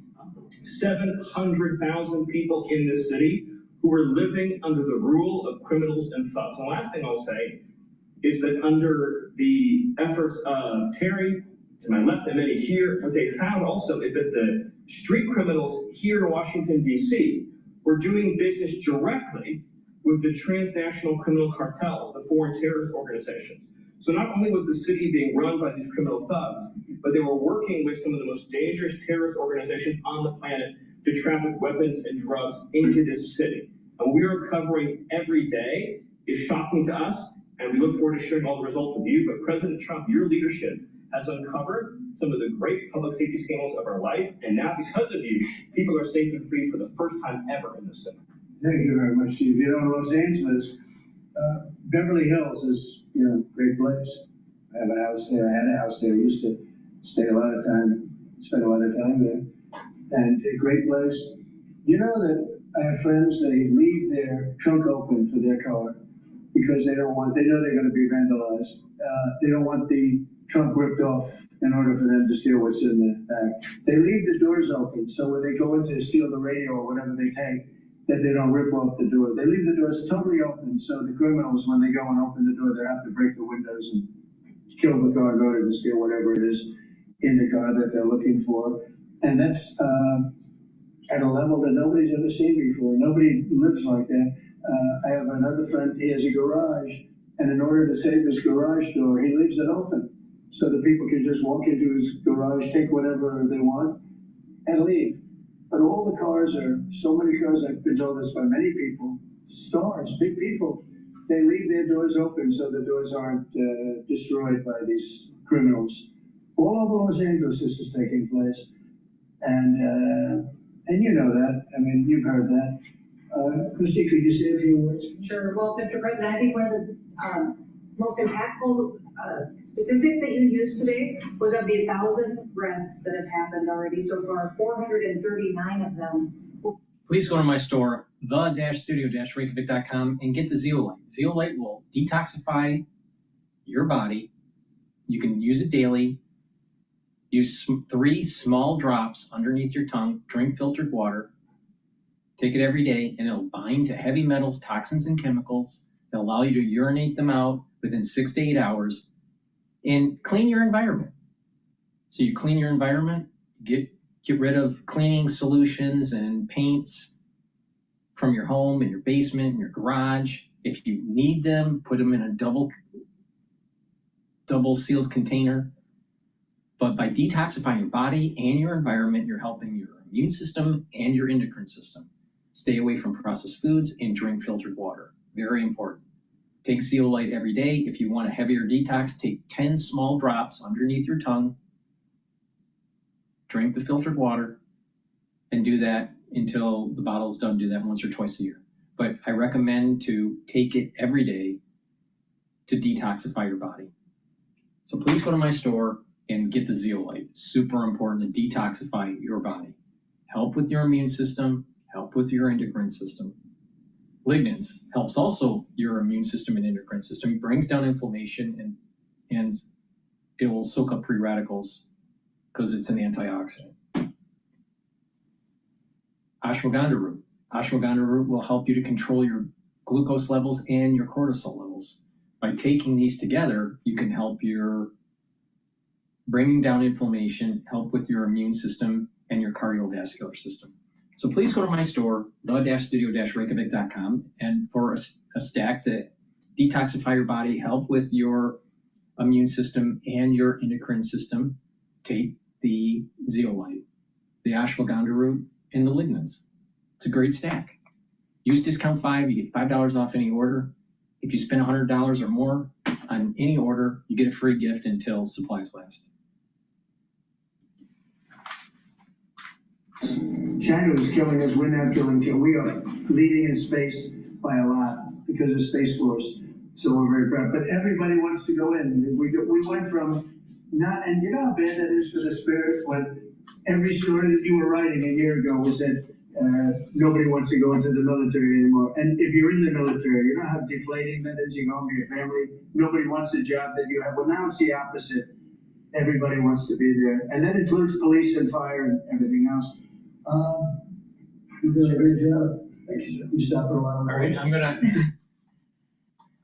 700,000 people in this city who were living under the rule of criminals and thugs. And the last thing I'll say is that under the efforts of Terry, to my left and many here, what they found also is that the street criminals here in Washington, D.C. were doing business directly with the transnational criminal cartels, the foreign terrorist organizations. So not only was the city being run by these criminal thugs, but they were working with some of the most dangerous terrorist organizations on the planet to traffic weapons and drugs into this city. And we are covering every day is shocking to us, and we look forward to sharing all the results with you. But President Trump, your leadership has uncovered some of the great public safety scandals of our life, and now because of you, people are safe and free for the first time ever in this city. Thank you very much, Steve. You know, Los Angeles, Beverly Hills is, you know, a great place. I have a house there. I had a house there. I used to stay a lot of time, spend a lot of time there. And a great place. You know that I have friends, they leave their trunk open for their car because they don't want, they know they're going to be vandalized. They don't want the trunk ripped off in order for them to steal what's in the back. They leave the doors open, so when they go in to steal the radio or whatever they take, that they don't rip off the door. They leave the doors totally open, so the criminals, when they go and open the door, they have to break the windows and kill the car in order to steal whatever it is in the car that they're looking for. And that's at a level that nobody's ever seen before. Nobody lives like that. I have another friend, he has a garage, and in order to save his garage door, he leaves it open so that people can just walk into his garage, take whatever they want, and leave. But all the cars are, so many cars, I've been told this by many people, stars, big people, they leave their doors open so the doors aren't destroyed by these criminals. All over Los Angeles this is taking place. And you know that, I mean, you've heard that. Christy, could you say a few words? Sure. Well, Mr. President, I think one of the most impactful statistics that you used today was of the 1,000 arrests that have happened already so far, 439 of them. Please go to my store, the-studio-reykjavik.com, and get the zeolite. Zeolite will detoxify your body. You can use it daily. Use 3 small drops underneath your tongue. Drink filtered water. Take it every day, and it'll bind to heavy metals, toxins, and chemicals. It'll allow you to urinate them out within 6 to 8 hours and clean your environment. So you clean your environment, get rid of cleaning solutions and paints from your home, in your basement, in your garage. If you need them, put them in a double sealed container. But by detoxifying your body and your environment, you're helping your immune system and your endocrine system. Stay away from processed foods and drink filtered water. Very important. Take zeolite every day. If you want a heavier detox, take 10 small drops underneath your tongue. Drink the filtered water and do that until the bottle is done. Do that once or twice a year. But I recommend to take it every day to detoxify your body. So please go to my store and get the zeolite. Super important to detoxify your body. Help with your immune system, help with your endocrine system. Lignans helps also your immune system and endocrine system. It brings down inflammation and it will soak up free radicals because it's an antioxidant. Ashwagandha root. Ashwagandha root will help you to control your glucose levels and your cortisol levels. By taking these together, you can help your bringing down inflammation, help with your immune system and your cardiovascular system. So please go to my store, the-studio-reykjavik.com, and for a stack to detoxify your body, help with your immune system and your endocrine system, take the zeolite, the ashwagandha root, and the lignans. It's a great stack. Use discount 5, you get $5 off any order. If you spend $100 or more on any order, you get a free gift until supplies last. China is killing us, we're not killing China. We are leading in space by a lot because of Space Force. So we're very proud. But everybody wants to go in. We went from not, and you know how bad that is for the spirit when every story that you were writing a year ago was that nobody wants to go into the military anymore. And if you're in the military, you know how deflating that is. You go home to your family. Nobody wants the job that you have. Well, now it's the opposite. Everybody wants to be there. And that includes police and fire and everything else. You did a great job. Thank you, sir. You stopped for a while. All right,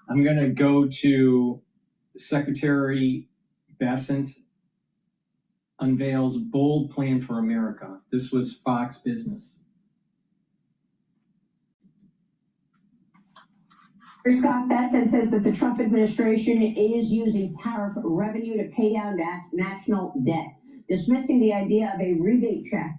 I'm gonna go to Secretary Bassett unveils bold plan for America. This was Fox Business. Scott Bessent says that the Trump administration is using tariff revenue to pay down national debt, dismissing the idea of a rebate check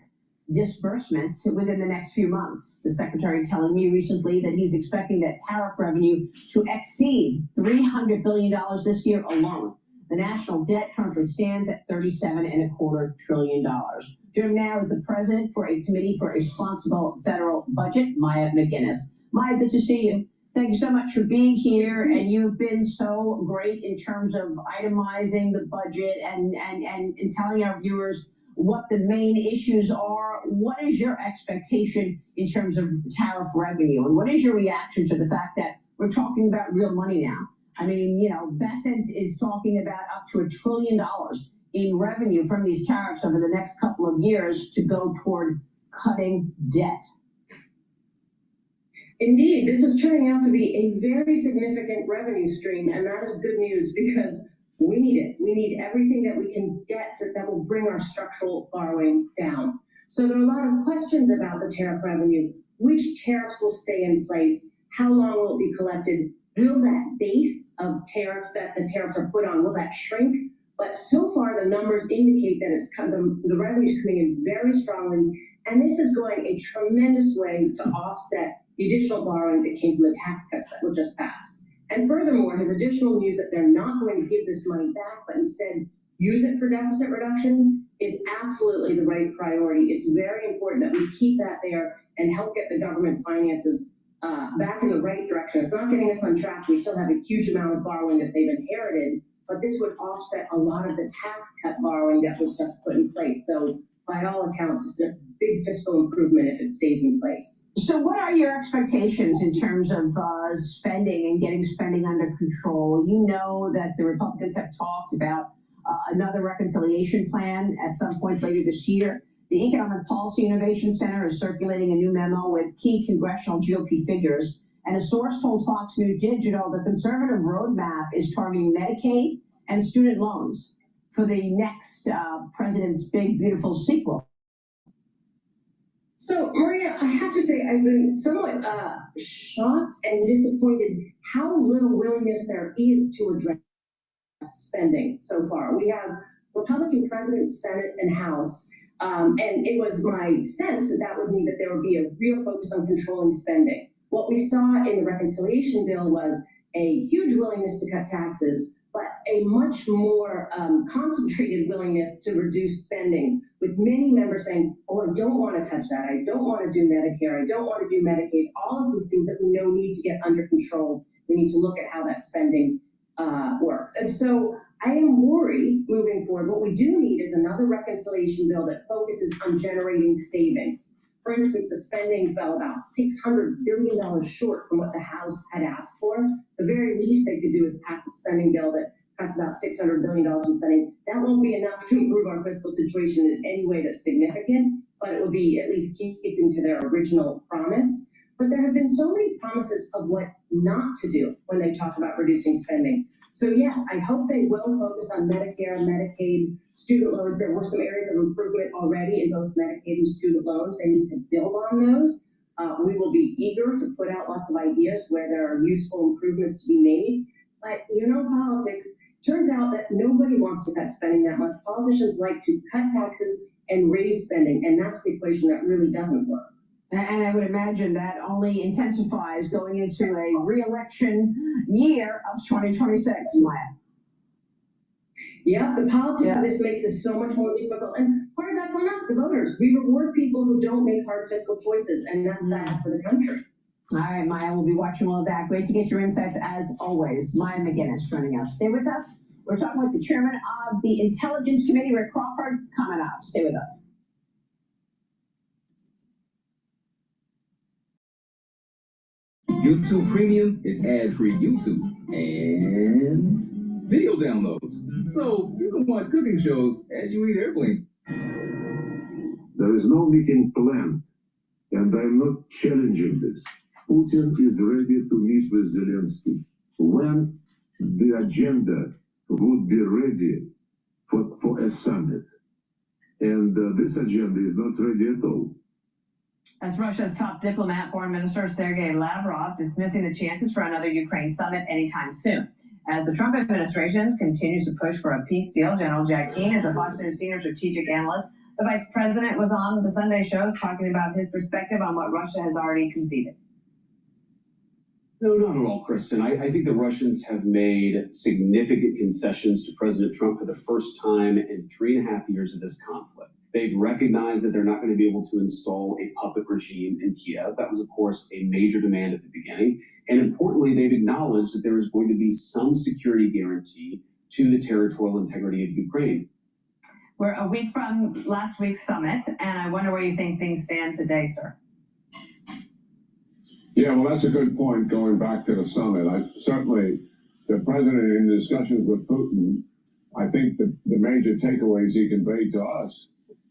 disbursement within the next few months. The secretary telling me recently that he's expecting that tariff revenue to exceed $300 billion this year alone. The national debt currently stands at $37.25 trillion. Joining now is the president for a committee for a responsible federal budget, Maya McGinnis. Maya, good to see you. Thank you so much for being here, and you've been so great in terms of itemizing the budget and telling our viewers what the main issues are. What is your expectation in terms of tariff revenue, and what is your reaction to the fact that we're talking about real money now? I mean, you know, Bessent is talking about up to $1 trillion in revenue from these tariffs over the next couple of years to go toward cutting debt. Indeed, this is turning out to be a very significant revenue stream, and that is good news because we need it. We need everything that we can get that will bring our structural borrowing down. So there are a lot of questions about the tariff revenue. Which tariffs will stay in place? How long will it be collected? Will that base of tariff that the tariffs are put on, will that shrink? But so far, the numbers indicate that the revenue is coming in very strongly, and this is going a tremendous way to offset the additional borrowing that came from the tax cuts that were just passed. And furthermore, his additional news that they're not going to give this money back, but instead use it for deficit reduction is absolutely the right priority. It's very important that we keep that there and help get the government finances back in the right direction. It's not getting us on track. We still have a huge amount of borrowing that they've inherited, but this would offset a lot of the tax cut borrowing that was just put in place. So by all accounts, it's a big fiscal improvement if it stays in place. So what are your expectations in terms of spending and getting spending under control? You know that the Republicans have talked about another reconciliation plan at some point later this year. The Economic Policy Innovation Center is circulating a new memo with key congressional GOP figures. And a source told Fox News Digital the conservative roadmap is targeting Medicaid and student loans for the next president's big, beautiful sequel. So, Maria, I have to say I've been somewhat shocked and disappointed how little willingness there is to address spending so far. We have Republican president, Senate, and House. And it was my sense that that would mean that there would be a real focus on controlling spending. What we saw in the reconciliation bill was a huge willingness to cut taxes, but a much more concentrated willingness to reduce spending, with many members saying, oh, I don't want to touch that. I don't want to do Medicare. I don't want to do Medicaid. All of these things that we know need to get under control. We need to look at how that spending works. And so I am worried moving forward. What we do need is another reconciliation bill that focuses on generating savings. For instance, the spending fell about $600 billion short from what the House had asked for. The very least they could do is pass a spending bill that cuts about $600 billion in spending. That won't be enough to improve our fiscal situation in any way that's significant, but it will be at least keeping to their original promise. But there have been so many promises of what not to do when they talk about reducing spending. So yes, I hope they will focus on Medicare, Medicaid, student loans. There were some areas of improvement already in both Medicaid and student loans. They need to build on those. We will be eager to put out lots of ideas where there are useful improvements to be made. But you know, politics, turns out that nobody wants to cut spending that much. Politicians like to cut taxes and raise spending, and that's the equation that really doesn't work. And I would imagine that only intensifies going into a re-election year of 2026, Maya. Yeah, the politics of this makes it so much more difficult. And part of that's on us, the voters. We reward people who don't make hard fiscal choices, and that's bad for the country. All right, Maya, we'll be watching all of that. Great to get your insights as always. Maya McGinnis joining us. Stay with us. We're talking with the chairman of the Intelligence Committee, Rick Crawford, coming up. Stay with us. YouTube Premium is ad-free YouTube and video downloads. So you can watch cooking shows as you eat airplane. There is no meeting planned, and I'm not challenging this. Putin is ready to meet with Zelensky when the agenda would be ready for a summit. And this agenda is not ready at all. As Russia's top diplomat, Foreign Minister Sergei Lavrov, dismissing the chances for another Ukraine summit anytime soon. As the Trump administration continues to push for a peace deal, General Jack Keane is a Fox News senior strategic analyst. The vice president was on the Sunday shows talking about his perspective on what Russia has already conceded. No, not at all, Kristen. I think the Russians have made significant concessions to President Trump for the first time in 3.5 years of this conflict. They've recognized that they're not going to be able to install a puppet regime in Kiev. That was, of course, a major demand at the beginning. And importantly, they've acknowledged that there is going to be some security guarantee to the territorial integrity of Ukraine. We're a week from last week's summit, and I wonder where you think things stand today, sir. Yeah, well, that's a good point going back to the summit. Certainly, the president in discussions with Putin, I think the major takeaways he conveyed to us,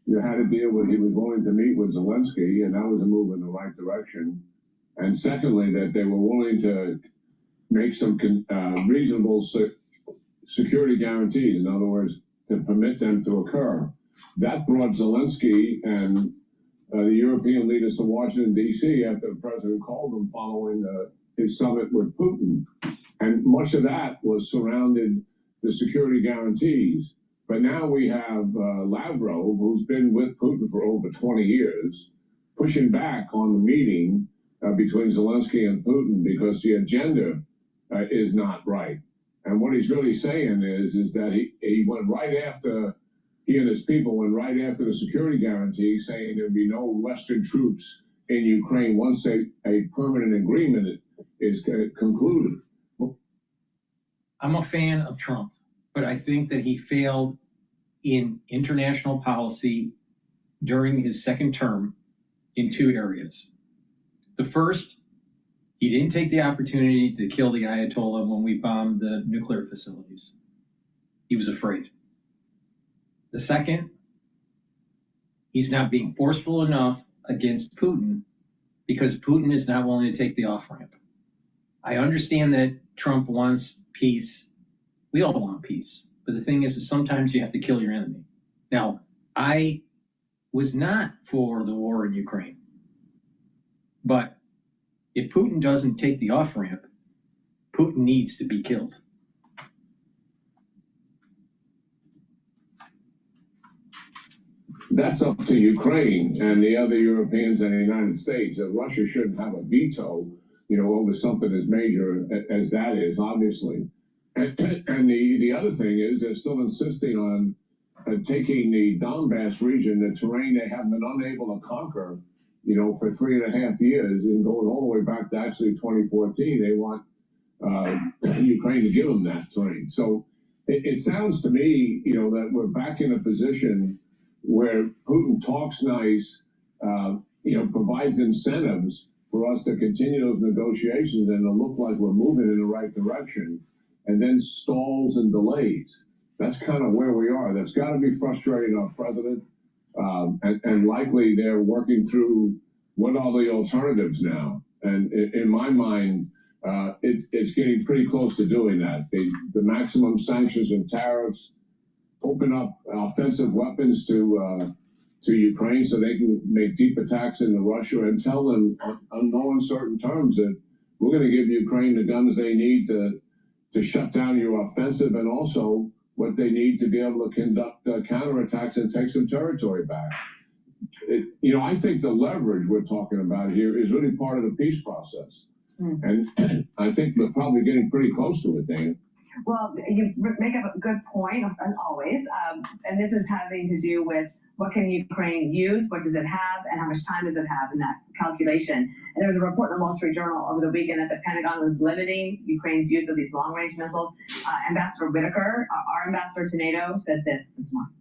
you had to deal with, he was willing to meet with Zelensky, and that was a move in the right direction. And secondly, that they were willing to make some reasonable security guarantees, in other words, to permit them to occur. That brought Zelensky and the European leaders to Washington, D.C. after the president called them following his summit with Putin. And much of that was surrounded the security guarantees. But now we have Lavrov, who's been with Putin for over 20 years, pushing back on the meeting between Zelensky and Putin because the agenda is not right. And what he's really saying is that he went right after, he and his people went right after the security guarantee, saying there'd be no Western troops in Ukraine once a permanent agreement is concluded. I'm a fan of Trump, but I think that he failed in international policy during his second term in two areas. The first, he didn't take the opportunity to kill the Ayatollah when we bombed the nuclear facilities. He was afraid. The second, he's not being forceful enough against Putin because Putin is not willing to take the off-ramp. I understand that Trump wants peace. We all want peace. But the thing is sometimes you have to kill your enemy. Now, I was not for the war in Ukraine. But if Putin doesn't take the off-ramp, Putin needs to be killed. that's up to Ukraine and the other Europeans and the United States. That Russia shouldn't have a veto, over something as major as that is, obviously. And the other thing is they're still insisting on taking the Donbass region, the terrain they have been unable to conquer, for 3.5 years, and going all the way back to actually 2014. They want Ukraine to give them that terrain. So it sounds to me, that we're back in a position where Putin talks nice, provides incentives for us to continue those negotiations and to look like we're moving in the right direction, and then stalls and delays. That's kind of where we are. That's got to be frustrating our president, and likely they're working through what are the alternatives now. And in my mind, it's getting pretty close to doing that. The maximum sanctions and tariffs open up offensive weapons to Ukraine so they can make deep attacks into Russia, and tell them on no uncertain terms that we're going to give Ukraine the guns they need to shut down your offensive, and also what they need to be able to conduct counterattacks and take some territory back. I think the leverage we're talking about here is really part of the peace process. And I think we're probably getting pretty close to it, Dana. Well, you make up a good point, as always. And this is having to do with what can Ukraine use, what does it have, and how much time does it have in that calculation. And there was a report in the Wall Street Journal over the weekend that the Pentagon was limiting Ukraine's use of these long-range missiles. Ambassador Whitaker, our ambassador to NATO, said this morning.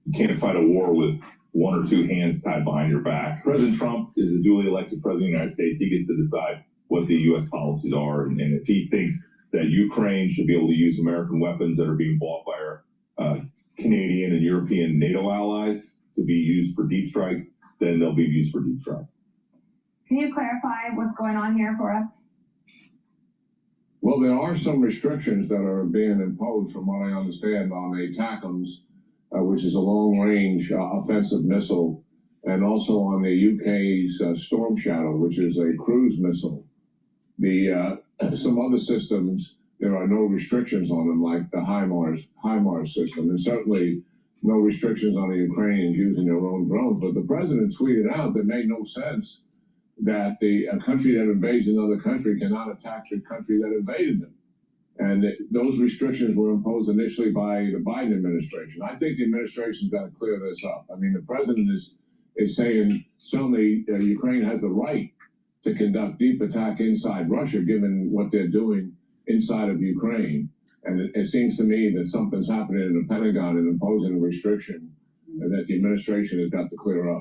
You can't fight a war with one or two hands tied behind your back. President Trump is a duly elected president of the United States. He gets to decide what the U.S. policies are. And if he thinks that Ukraine should be able to use American weapons that are being bought by our Canadian and European NATO allies to be used for deep strikes, then they'll be used for deep strikes. Can you clarify what's going on here for us? Well, there are some restrictions that are being imposed, from what I understand, on the ATACMS, which is a long-range offensive missile, and also on the UK's Storm Shadow, which is a cruise missile. Some other systems, there are no restrictions on them, like the HIMARS system, and certainly no restrictions on the Ukrainians using their own drones. But the president tweeted out that it made no sense that a country that invades another country cannot attack the country that invaded them. And those restrictions were imposed initially by the Biden administration. I think the administration's got to clear this up. I mean, the president is saying certainly Ukraine has the right to conduct deep attack inside Russia, given what they're doing inside of Ukraine. And it seems to me that something's happening in the Pentagon and imposing a restriction that the administration has got to clear up.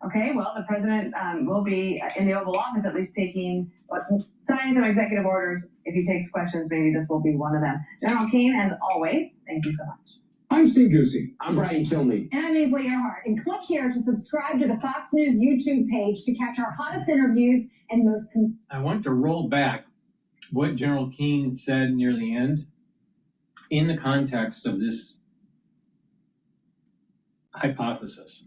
Okay, well, the president will be in the Oval Office at least signing some executive orders. If he takes questions, maybe this will be one of them. General Keane, as always, thank you so much. I'm Steve Ducey. I'm Brian Kilmeade. And I'm Ainsley Earhart. And click here to subscribe to the Fox News YouTube page to catch our hottest interviews and most... I want to roll back what General Keane said near the end in the context of this hypothesis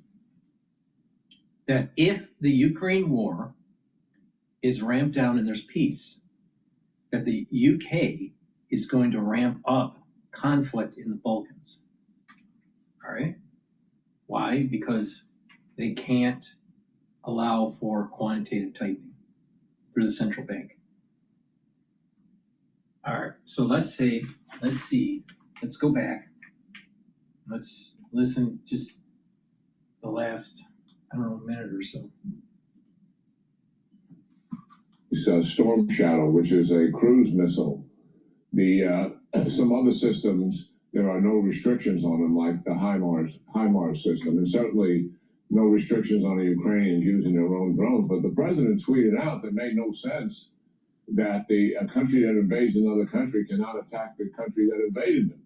that if the Ukraine war is ramped down and there's peace, that the UK is going to ramp up conflict in the Balkans. All right? Why? Because they can't allow for quantitative tightening through the central bank. All right, so let's go back. Let's listen just the last, minute or so. It's Storm Shadow, which is a cruise missile. Some other systems, there are no restrictions on them, like the HIMARS system, and certainly no restrictions on the Ukrainians using their own drones. But the president tweeted out that it made no sense that a country that invades another country cannot attack the country that invaded them.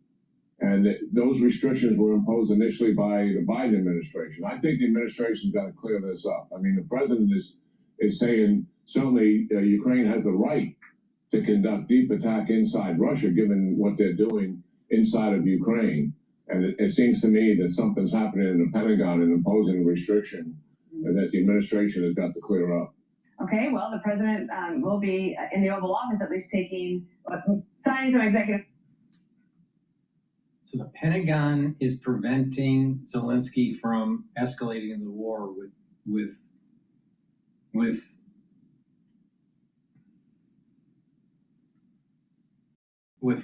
And those restrictions were imposed initially by the Biden administration. I think the administration's got to clear this up. I mean, the president is saying certainly Ukraine has the right to conduct deep attack inside Russia, given what they're doing inside of Ukraine. And it seems to me that something's happening in the Pentagon and imposing a restriction that the administration has got to clear up. Okay, well, the president will be in the Oval Office at least signing some executive. So the Pentagon is preventing Zelensky from escalating the war with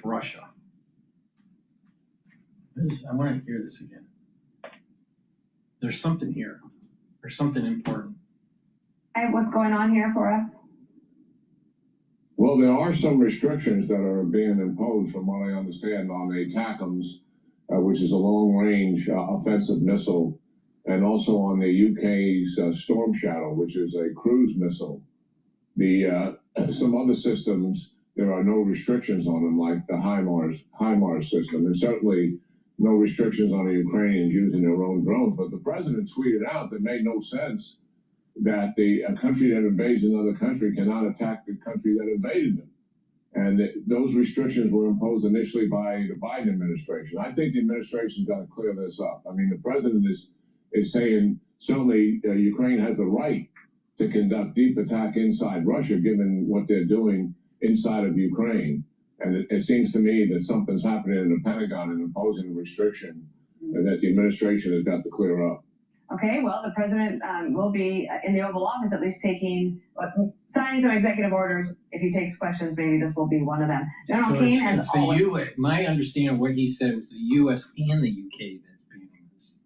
Russia. I want to hear this again. There's something here. There's something important. Hey, what's going on here for us? Well, there are some restrictions that are being imposed, from what I understand, on the ATACMS, which is a long-range offensive missile, and also on the UK's Storm Shadow, which is a cruise missile. Some other systems, there are no restrictions on them, like the HIMARS system, and certainly no restrictions on the Ukrainians using their own drones. But the president tweeted out that it made no sense that a country that invades another country cannot attack the country that invaded them. And those restrictions were imposed initially by the Biden administration. I think the administration's got to clear this up. I mean, the president is saying certainly Ukraine has the right to conduct deep attack inside Russia, given what they're doing inside of Ukraine. And it seems to me that something's happening in the Pentagon and imposing a restriction that the administration has got to clear up. Okay, well, the president will be in the Oval Office, at least signing some executive orders. If he takes questions, maybe this will be one of them. General Keane, as always. My understanding of what he said was the U.S. and the U.K. that's banning this.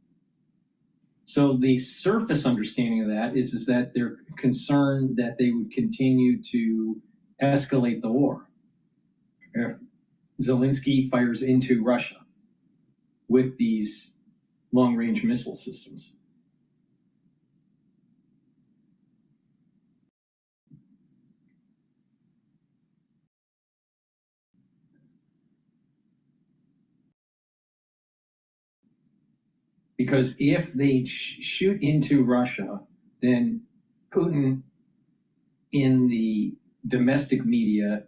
So the surface understanding of that is that they're concerned that they would continue to escalate the war if Zelensky fires into Russia with these long-range missile systems. Because if they shoot into Russia, then Putin in the domestic media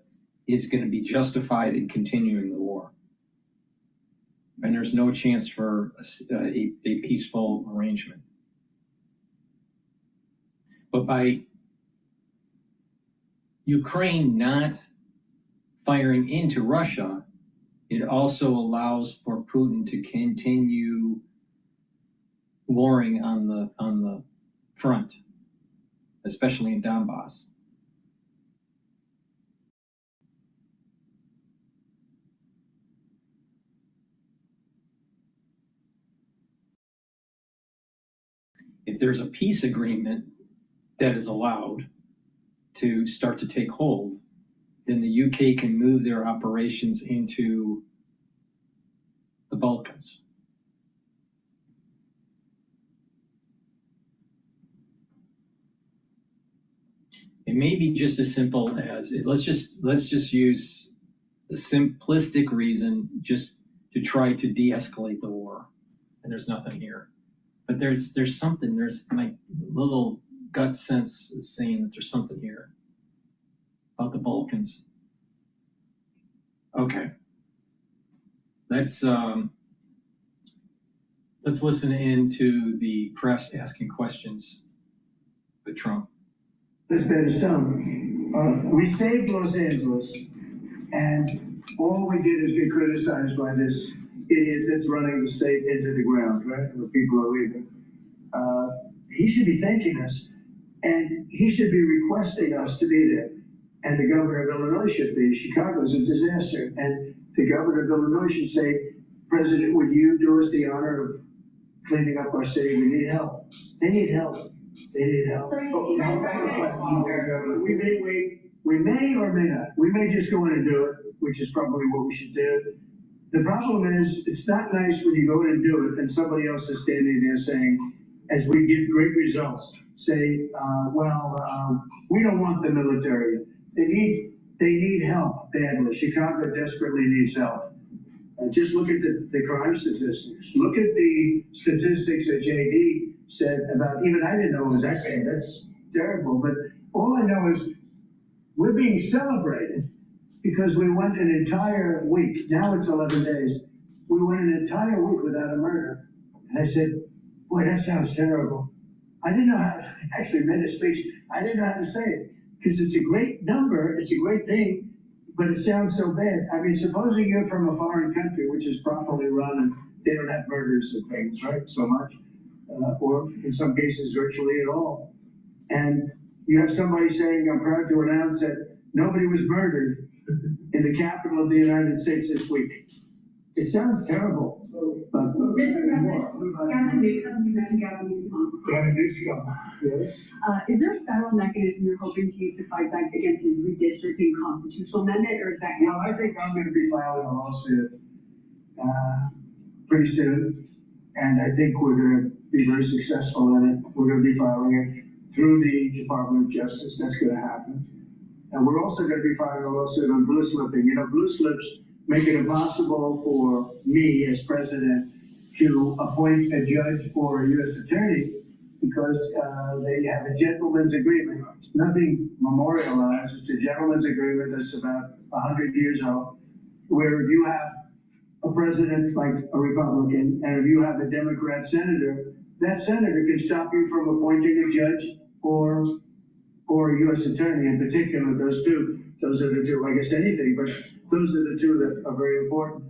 is going to be justified in continuing the war. And there's no chance for a peaceful arrangement. But by Ukraine not firing into Russia, it also allows for Putin to continue warring on the front, especially in Donbass. If there's a peace agreement that is allowed to start to take hold, then the UK can move their operations into the Balkans. It may be just as simple as, let's just use the simplistic reason just to try to de-escalate the war. And there's nothing here. But there's something, there's my little gut sense is saying that there's something here about the Balkans. Okay. Let's listen in to the press asking questions with Trump. This better some. We saved Los Angeles, and all we did is get criticized by this idiot that's running the state into the ground, right? Where people are leaving. He should be thanking us, and he should be requesting us to be there. And the governor of Illinois should be. Chicago's a disaster, and the governor of Illinois should say, President, would you do us the honor of cleaning up our city? We need help. They need help. They need help. We may or may not. We may just go in and do it, which is probably what we should do. The problem is, it's not nice when you go in and do it, and somebody else is standing there saying, as we give great results, say, we don't want the military. They need help badly. Chicago desperately needs help. Just look at the crime statistics. Look at the statistics that JD said about, even I didn't know it was that bad. That's terrible. But all I know is we're being celebrated because we went an entire week. Now it's 11 days. We went an entire week without a murder. And I said, boy, that sounds terrible. I didn't know how, I actually made a speech. I didn't know how to say it because it's a great number. It's a great thing. but it sounds so bad. I mean, supposing you're from a foreign country, which is properly run, and they don't have murders and things, right, so much, or in some cases virtually at all. And you have somebody saying, I'm proud to announce that nobody was murdered in the capital of the United States this week. It sounds terrible. But Mr. President, Gavin Newsom, you mentioned Gavin Newsom. Gavin Newsom, yes. Is there a federal mechanism you're hoping to use to fight back against his redistricting constitutional amendment, or is that? Well, I think I'm going to be filing a lawsuit pretty soon, and I think we're going to be very successful in it. We're going to be filing it through the Department of Justice. That's going to happen. And we're also going to be filing a lawsuit on blue slipping. You know, blue slips make it impossible for me as president to appoint a judge or a U.S. attorney because they have a gentleman's agreement. It's nothing memorialized. It's a gentleman's agreement that's about 100 years old, where if you have a president like a Republican and if you have a Democrat senator, that senator can stop you from appointing a judge or a U.S. attorney. In particular, those are the two. I guess anything, but those are the two that are very important.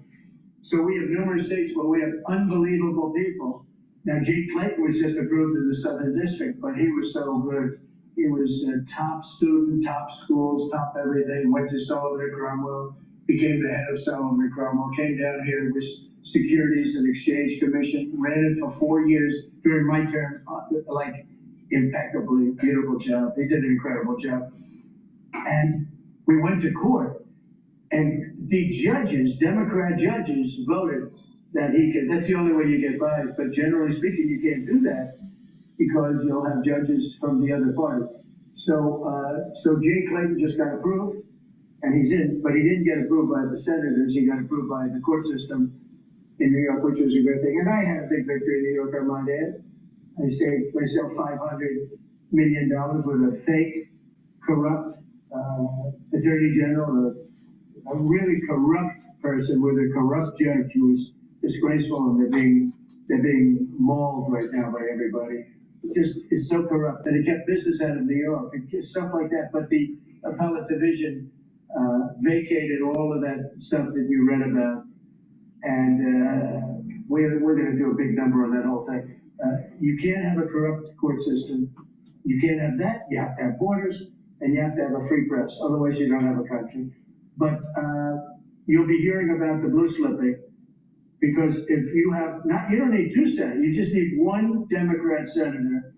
So we have numerous states where we have unbelievable people. Now, G. Clayton was just approved in the Southern District, but he was so good. He was a top student, top schools, top everything, went to Sullivan and Cromwell, became the head of Sullivan and Cromwell, came down here, was Securities and Exchange Commission, ran it for 4 years during my term, like impeccably, beautiful job. He did an incredible job. And we went to court, and the judges, Democrat judges, voted that he could, that's the only way you get by. But generally speaking, you can't do that because you'll have judges from the other party. So Jay Clayton just got approved, and he's in, but he didn't get approved by the senators. He got approved by the court system in New York, which was a great thing. And I had a big victory in New York, I might add. I saved myself $500 million with a fake, corrupt attorney general, a really corrupt person with a corrupt judge who was disgraceful, and they're being mauled right now by everybody. It's so corrupt, and it kept business out of New York, stuff like that. But the appellate division vacated all of that stuff that you read about, and we're going to do a big number on that whole thing. You can't have a corrupt court system. You can't have that. You have to have borders, and you have to have a free press. Otherwise, you don't have a country. But you'll be hearing about the blue slipping, because if you have not, you don't need two senators. You just need one Democrat senator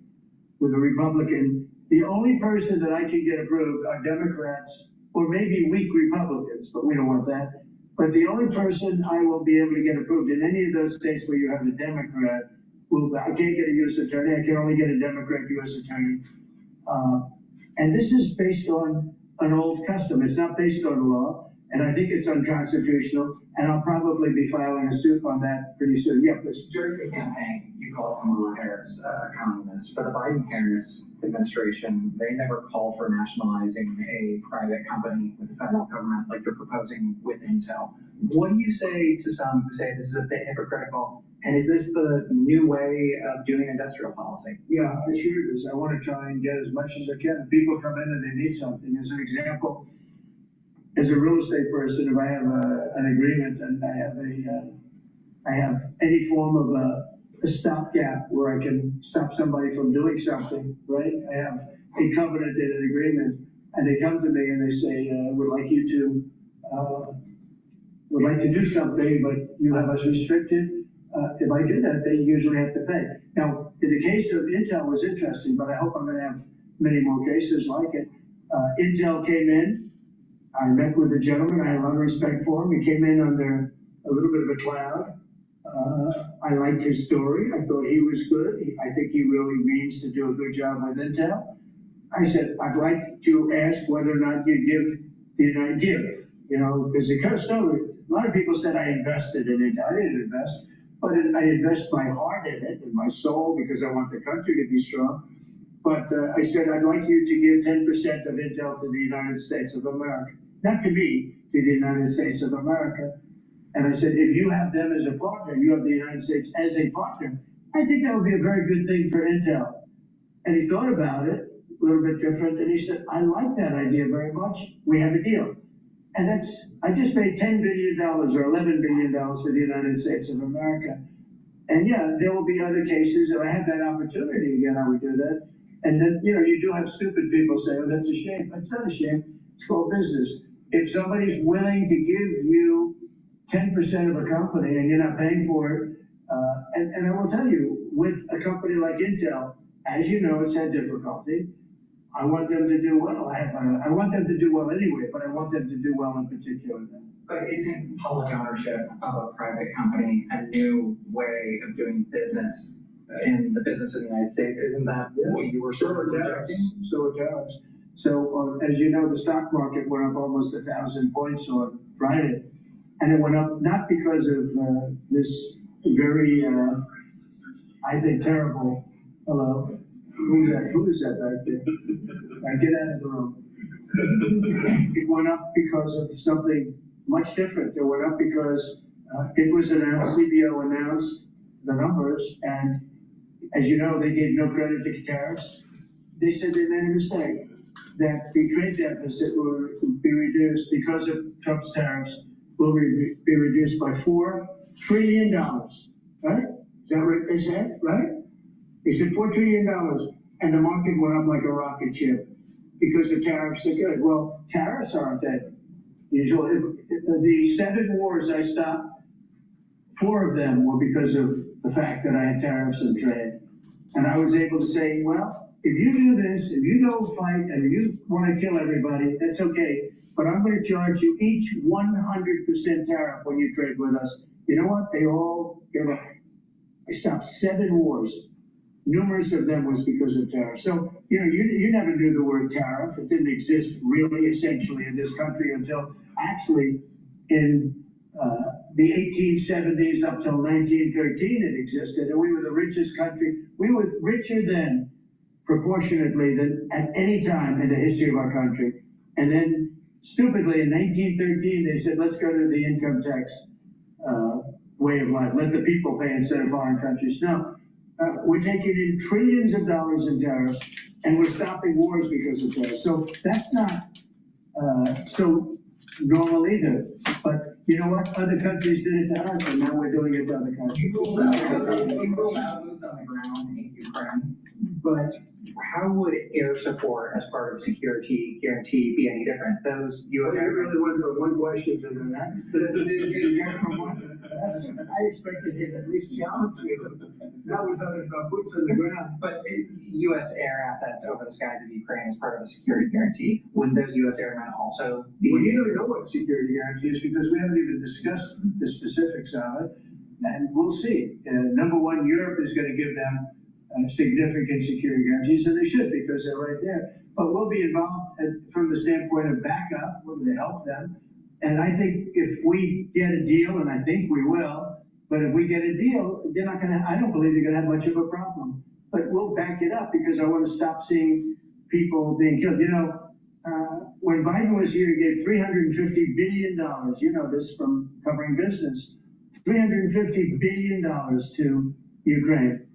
with a Republican. The only person that I can get approved are Democrats or maybe weak Republicans, but we don't want that. But the only person I will be able to get approved in any of those states where you have a Democrat, I can't get a U.S. attorney. I can only get a Democrat U.S. attorney. And this is based on an old custom. It's not based on law, and I think it's unconstitutional, and I'll probably be filing a suit on that pretty soon. Yeah, please. During the campaign, you called Kamala Harris a communist. For the Biden-Harris administration, they never call for nationalizing a private company with the federal government like you're proposing with Intel. What do you say to some who say this is a bit hypocritical? And is this the new way of doing industrial policy? Yeah, it sure is. I want to try and get as much as I can. People come in and they need something. As an example, as a real estate person, if I have an agreement and I have any form of a stopgap where I can stop somebody from doing something, right? I have a covenant and an agreement, and they come to me and they say, would like to do something, but you have us restricted. If I do that, they usually have to pay. Now, in the case of Intel, was interesting, but I hope I'm going to have many more cases like it. Intel came in. I met with the gentleman. I had a lot of respect for him. He came in under a little bit of a cloud. I liked his story. I thought he was good. I think he really means to do a good job with Intel. I said, I'd like to ask whether or not you give, because the kind of story, a lot of people said I invested in Intel. I didn't invest. But I invest my heart in it and my soul because I want the country to be strong. But I said, I'd like you to give 10% of Intel to the United States of America. Not to me, to the United States of America. And I said, if you have them as a partner, you have the United States as a partner, I think that would be a very good thing for Intel. And he thought about it, a little bit different, and he said, I like that idea very much. We have a deal. And I just made $10 billion or $11 billion for the United States of America. And yeah, there will be other cases. If I have that opportunity again, I would do that. And then, you do have stupid people say, oh, that's a shame. It's not a shame. It's called business. If somebody's willing to give you 10% of a company and you're not paying for it, and I will tell you, with a company like Intel, as you know, it's had difficulty. I want them to do well. I want them to do well anyway, but I want them to do well in particular. But isn't public ownership of a private company a new way of doing business in the business of the United States? Isn't that what you were sort of projecting? So it does. So as you know, the stock market went up almost 1,000 points on Friday. And it went up not because of this very, I think, terrible, hello, who is that back there? Get out of the room. It went up because of something much different. It went up because it was announced, CBO announced the numbers, and as you know, they gave no credit to tariffs. They said they made a mistake, that the trade deficit will be reduced because of Trump's tariffs, will be reduced by $4 trillion, right? Is that what they said, right? They said $4 trillion, and the market went up like a rocket ship because the tariffs are good. Well, tariffs aren't that usual. The 7 wars I stopped, 4 of them were because of the fact that I had tariffs and trade. And I was able to say, well, if you do this, if you go fight and if you want to kill everybody, that's okay. But I'm going to charge you each 100% tariff when you trade with us. You know what? They all gave up. I stopped 7 wars. Numerous of them was because of tariffs. So, you never knew the word tariff. It didn't exist really, essentially, in this country until actually in the 1870s up till 1913 it existed. And we were the richest country. We were richer then, proportionately, than at any time in the history of our country. And then, stupidly, in 1913, they said, let's go to the income tax way of life. Let the people pay instead of foreign countries. No. We're taking in trillions of dollars in tariffs, and we're stopping wars because of tariffs. So that's not so normal either. But you know what? Other countries did it to us, and now we're doing it to other countries. You ruled out boots on the ground in Ukraine, but how would air support as part of security guarantee be any different? Those U.S. Well, you really went from one question to the next. I expected him at least challenge you. Now we're talking about boots on the ground. But U.S. air assets over the skies of Ukraine as part of a security guarantee, would those U.S. airmen also be? Well, you don't know what security guarantee is because we haven't even discussed the specifics of it, and we'll see. Number one, Europe is going to give them significant security guarantees, and they should because they're right there. But we'll be involved from the standpoint of backup, we're going to help them. And I think if we get a deal, and I think we will, but if we get a deal, they're not going to, I don't believe they're going to have much of a problem. But we'll back it up because I want to stop seeing people being killed. When Biden was here, he gave $350 billion. You know this from covering business. $350 billion to Ukraine.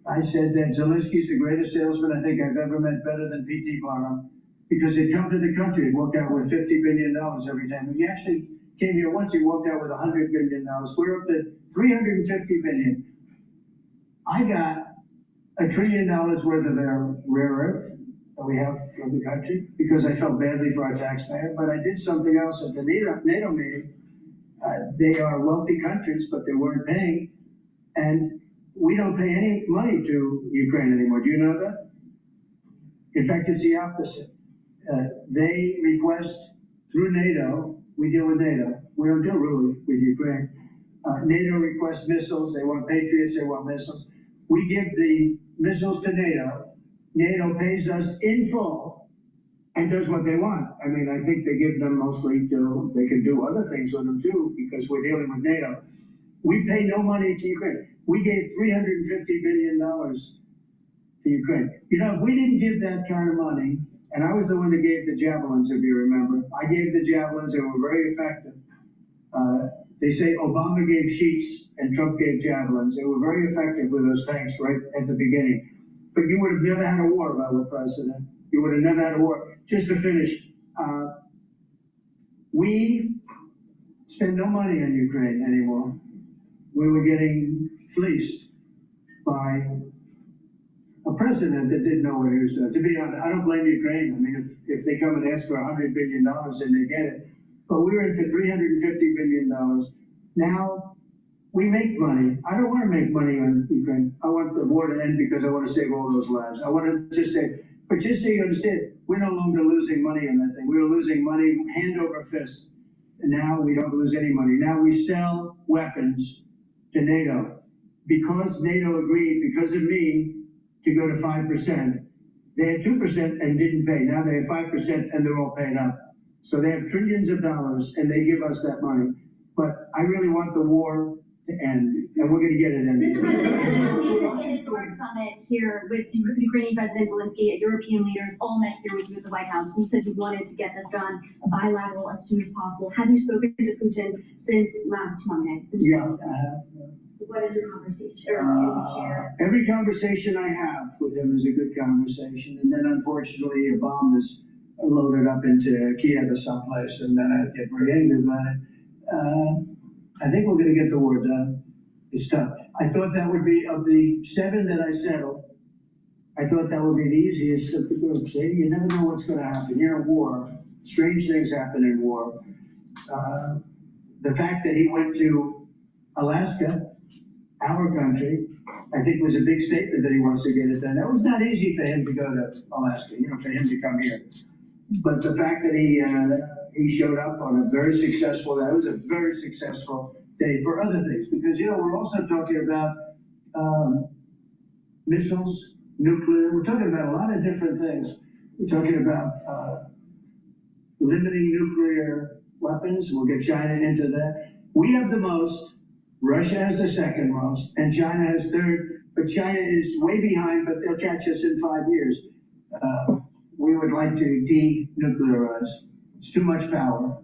I said that Zelensky's the greatest salesman I think I've ever met, better than P.T. Barnum, because he'd come to the country and walked out with $50 billion every time. He actually came here once, he walked out with $100 billion. We're up to $350 billion. I got $1 trillion worth of rare earth that we have from the country because I felt badly for our taxpayer, but I did something else at the NATO meeting. They are wealthy countries, but they weren't paying, and we don't pay any money to Ukraine anymore. Do you know that? In fact, it's the opposite. They request through NATO, we deal with NATO. We don't deal really with Ukraine. NATO requests missiles. They want Patriots. They want missiles. We give the missiles to NATO. NATO pays us in full and does what they want. I mean, I think they give them mostly to, they can do other things with them too because we're dealing with NATO. We pay no money to Ukraine. We gave $350 billion to Ukraine. If we didn't give that kind of money, and I was the one that gave the javelins, if you remember. I gave the javelins, they were very effective. They say Obama gave sheets and Trump gave javelins. They were very effective with those tanks right at the beginning. But you would have never had a war if I were president. You would have never had a war. Just to finish, We spend no money on Ukraine anymore. We were getting fleeced by a president that didn't know what he was doing. To be honest, I don't blame Ukraine. I mean, if they come and ask for $100 billion, then they get it. But we were in for $350 billion. Now, we make money. I don't want to make money on Ukraine. I want the war to end because I want to save all those lives. I want to just say, but just so you understand, we're no longer losing money on that thing. We were losing money hand over fist. And now we don't lose any money. Now we sell weapons to NATO. Because NATO agreed, because of me, to go to 5%. They had 2% and didn't pay. Now they have 5% and they're all paid up. So they have trillions of dollars and they give us that money. But I really want the war to end, and we're going to get it ended. Mr. President, this is a historic summit here with Ukrainian President Zelensky, European leaders all met here with you at the White House. You said you wanted to get this done bilateral as soon as possible. Have you spoken to Putin since last Monday? Yeah. What is your conversation? Or can you share? Every conversation I have with him is a good conversation, and then unfortunately a bomb is loaded up into Kiev or someplace, and then I get very angry about it. I think we're going to get the war done. It's tough. I thought that would be, of the 7 that I settled, I thought that would be the easiest of the group. See, you never know what's going to happen. You're in war. Strange things happen in war. The fact that he went to Alaska, our country, I think was a big statement that he wants to get it done. That was not easy for him to go to Alaska, for him to come here. But the fact that he showed up on a very successful, that was a very successful day for other things. Because, we're also talking about missiles, nuclear. We're talking about a lot of different things. We're talking about limiting nuclear weapons. We'll get China into that. We have the most. Russia has the second most, and China has third. But China is way behind, but they'll catch us in 5 years. We would like to denuclearize. It's too much power.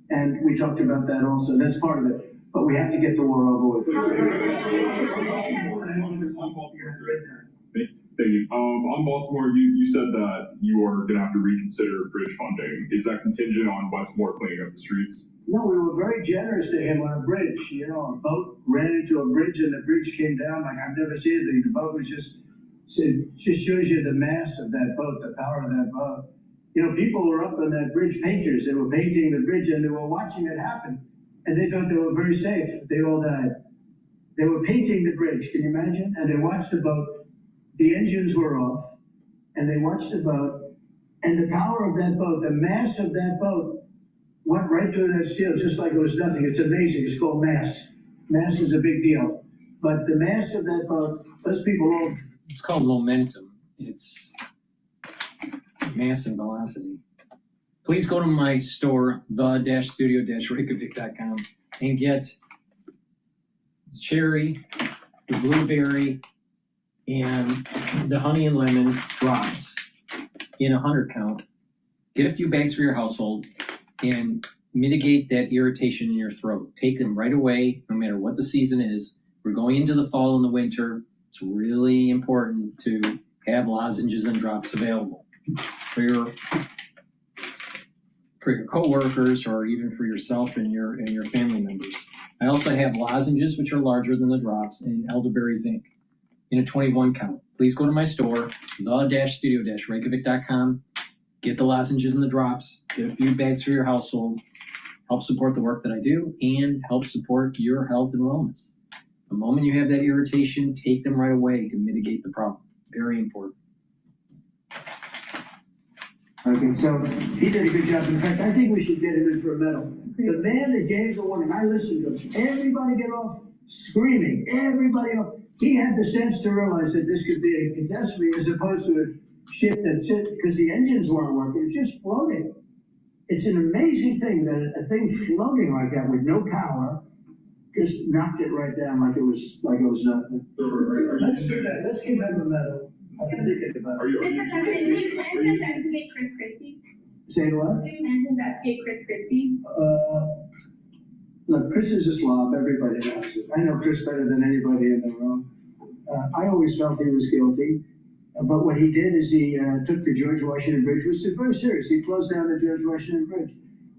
And we talked about that also. That's part of it. But we have to get the war over with. Thank you. On Baltimore, you said that you are going to have to reconsider bridge funding. Is that contingent on Baltimore cleaning up the streets? No, we were very generous to him on a bridge. A boat ran into a bridge and the bridge came down like I've never seen it. The boat was just shows you the mass of that boat, the power of that boat. People were up on that bridge, painters. They were painting the bridge and they were watching it happen. And they thought they were very safe. They all died. They were painting the bridge, can you imagine? And they watched the boat. The engines were off. And they watched the boat. And the power of that boat, the mass of that boat, went right through that steel just like it was nothing. It's amazing. It's called mass. Mass is a big deal. But the mass of that boat, those people all... It's called momentum. It's mass and velocity. Please go to my store, the-studio-reykjavik.com, and get the cherry, the blueberry, and the honey and lemon drops in 100 count. Get a few bags for your household and mitigate that irritation in your throat. Take them right away, no matter what the season is. We're going into the fall and the winter. It's really important to have lozenges and drops available for your coworkers or even for yourself and your family members. I also have lozenges, which are larger than the drops, in elderberry zinc in a 21 count. Please go to my store, the-studio-reykjavik.com. Get the lozenges and the drops. Get a few bags for your household. Help support the work that I do and help support your health and wellness. The moment you have that irritation, take them right away to mitigate the problem. Very important. Okay, so he did a good job. In fact, I think we should get him in for a medal. The man that gave the warning, I listened to him. Everybody get off screaming. Everybody off. He had the sense to realize that this could be a catastrophe as opposed to a ship that's because the engines weren't working. It's just floating. It's an amazing thing that a thing floating like that with no power just knocked it right down like it was nothing. Let's do that. Let's give him a medal. I'm thinking about it. Mr. President, do you plan to investigate Chris Christie? Say what? Do you plan to investigate Chris Christie? Look, Chris is a slob. Everybody knows it. I know Chris better than anybody in the room. I always felt he was guilty. But what he did is he took the George Washington Bridge, which is very serious. He closed down the George Washington Bridge.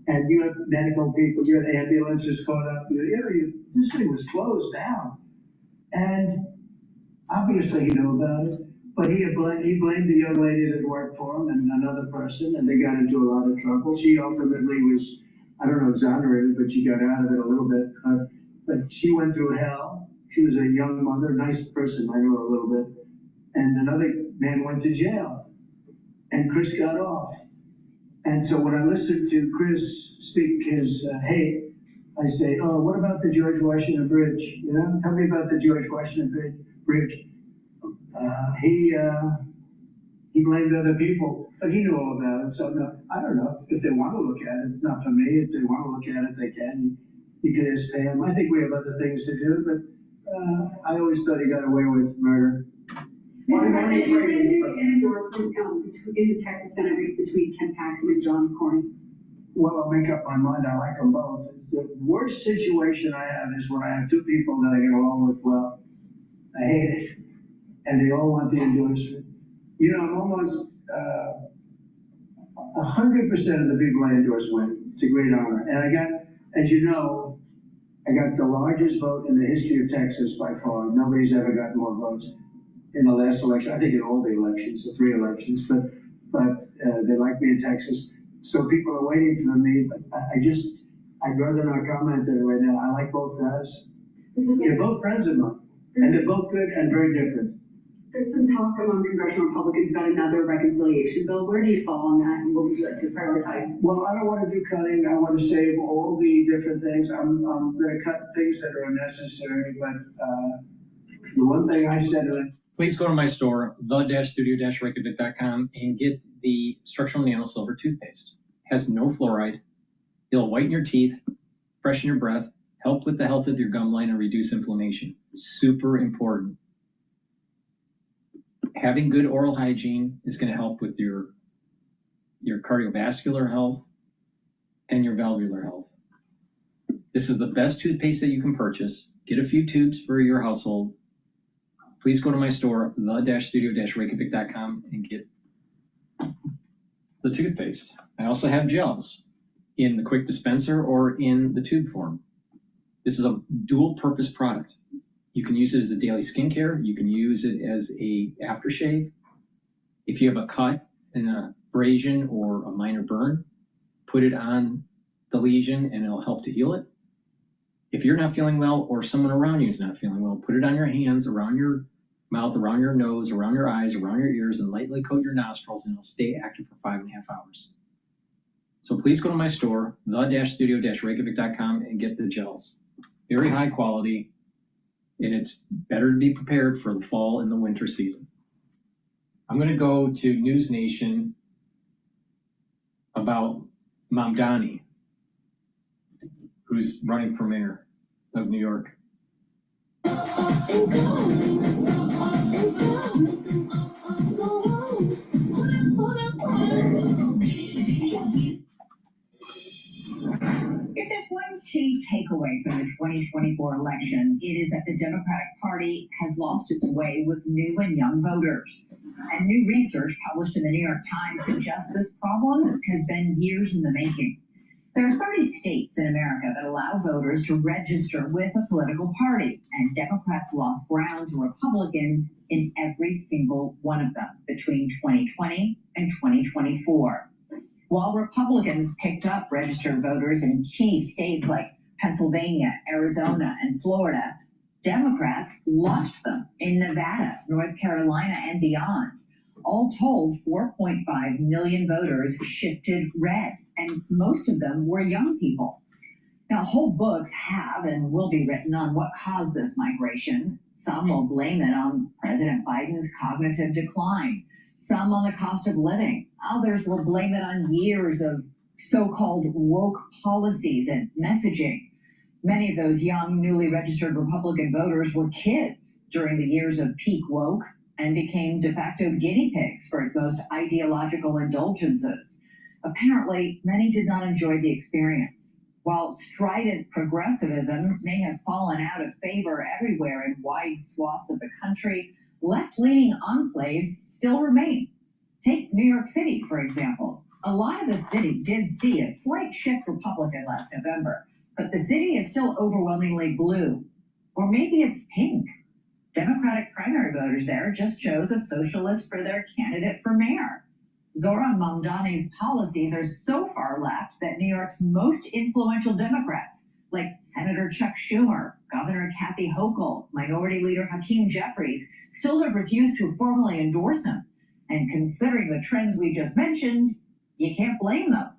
And you had medical people, you had ambulances caught up, this thing was closed down. And obviously he knew about it, but he blamed the young lady that worked for him and another person, and they got into a lot of trouble. She ultimately was, I don't know, exonerated, but she got out of it a little bit. But she went through hell. She was a young mother, nice person, I know her a little bit. And another man went to jail, and Chris got off. And so when I listened to Chris speak his hate, I say, oh, what about the George Washington Bridge? You know, tell me about the George Washington Bridge. He blamed other people, but he knew all about it. So no, I don't know if they want to look at it. It's not for me. If they want to look at it, they can. You can ask Pam. I think we have other things to do, but I always thought he got away with murder. Mr. President, do you plan to do an endorsement in the Texas Senate race between Ken Paxton and John Cornyn? Well, I'll make up my mind. I like them both. The worst situation I have is when I have two people that I get along with well. I hate it. And they all want the endorsement. You know, I'm almost 100% of the people I endorse win. It's a great honor. And I got, as you know, I got the largest vote in the history of Texas by far. Nobody's ever gotten more votes in the last election. I think in all the elections, the 3 elections, but they like me in Texas. So people are waiting for me, but I'd rather not comment on it right now. I like both guys. They're both friends of mine, and they're both good and very different. There's some talk among congressional Republicans about another reconciliation bill. Where do you fall on that, and what would you like to prioritize? Well, I don't want to do cutting. I want to save all the different things. I'm going to cut things that are unnecessary, but the one thing I said to it. Please go to my store, the-studio-reykjavik.com, and get the structural nano silver toothpaste. It has no fluoride. It'll whiten your teeth, freshen your breath, help with the health of your gum line, and reduce inflammation. Super important. Having good oral hygiene is going to help with your cardiovascular health and your valvular health. This is the best toothpaste that you can purchase. Get a few tubes for your household. Please go to my store, the-studio-reykjavik.com, and get the toothpaste. I also have gels in the quick dispenser or in the tube form. This is a dual purpose product. You can use it as a daily skincare. You can use it as a aftershave. If you have a cut, an abrasion, or a minor burn, put it on the lesion and it'll help to heal it. If you're not feeling well or someone around you is not feeling well, put it on your hands, around your mouth, around your nose, around your eyes, around your ears, and lightly coat your nostrils, and it'll stay active for 5.5 hours. So please go to my store, the-studio-reykjavik.com, and get the gels. Very high quality, and it's better to be prepared for the fall and the winter season. I'm going to go to News Nation about Mamdani, who's running for mayor of New York. If there's one key takeaway from the 2024 election, it is that the Democratic Party has lost its way with new and young voters. And new research published in the New York Times suggests this problem has been years in the making. There are 30 states in America that allow voters to register with a political party, and Democrats lost ground to Republicans in every single one of them between 2020 and 2024. While Republicans picked up registered voters in key states like Pennsylvania, Arizona, and Florida, Democrats lost them in Nevada, North Carolina, and beyond. All told, 4.5 million voters shifted red, and most of them were young people. Now, whole books have and will be written on what caused this migration. Some will blame it on President Biden's cognitive decline, some on the cost of living. Others will blame it on years of so-called woke policies and messaging. Many of those young, newly registered Republican voters were kids during the years of peak woke and became de facto guinea pigs for its most ideological indulgences. Apparently, many did not enjoy the experience. While strident progressivism may have fallen out of favor everywhere in wide swaths of the country, left-leaning enclaves still remain. Take New York City, for example. A lot of the city did see a slight shift Republican last November, but the city is still overwhelmingly blue. Or maybe it's pink. Democratic primary voters there just chose a socialist for their candidate for mayor. Zoran Mamdani's policies are so far left that New York's most influential Democrats, like Senator Chuck Schumer, Governor Kathy Hochul, Minority Leader Hakeem Jeffries, still have refused to formally endorse him. And considering the trends we just mentioned, you can't blame them.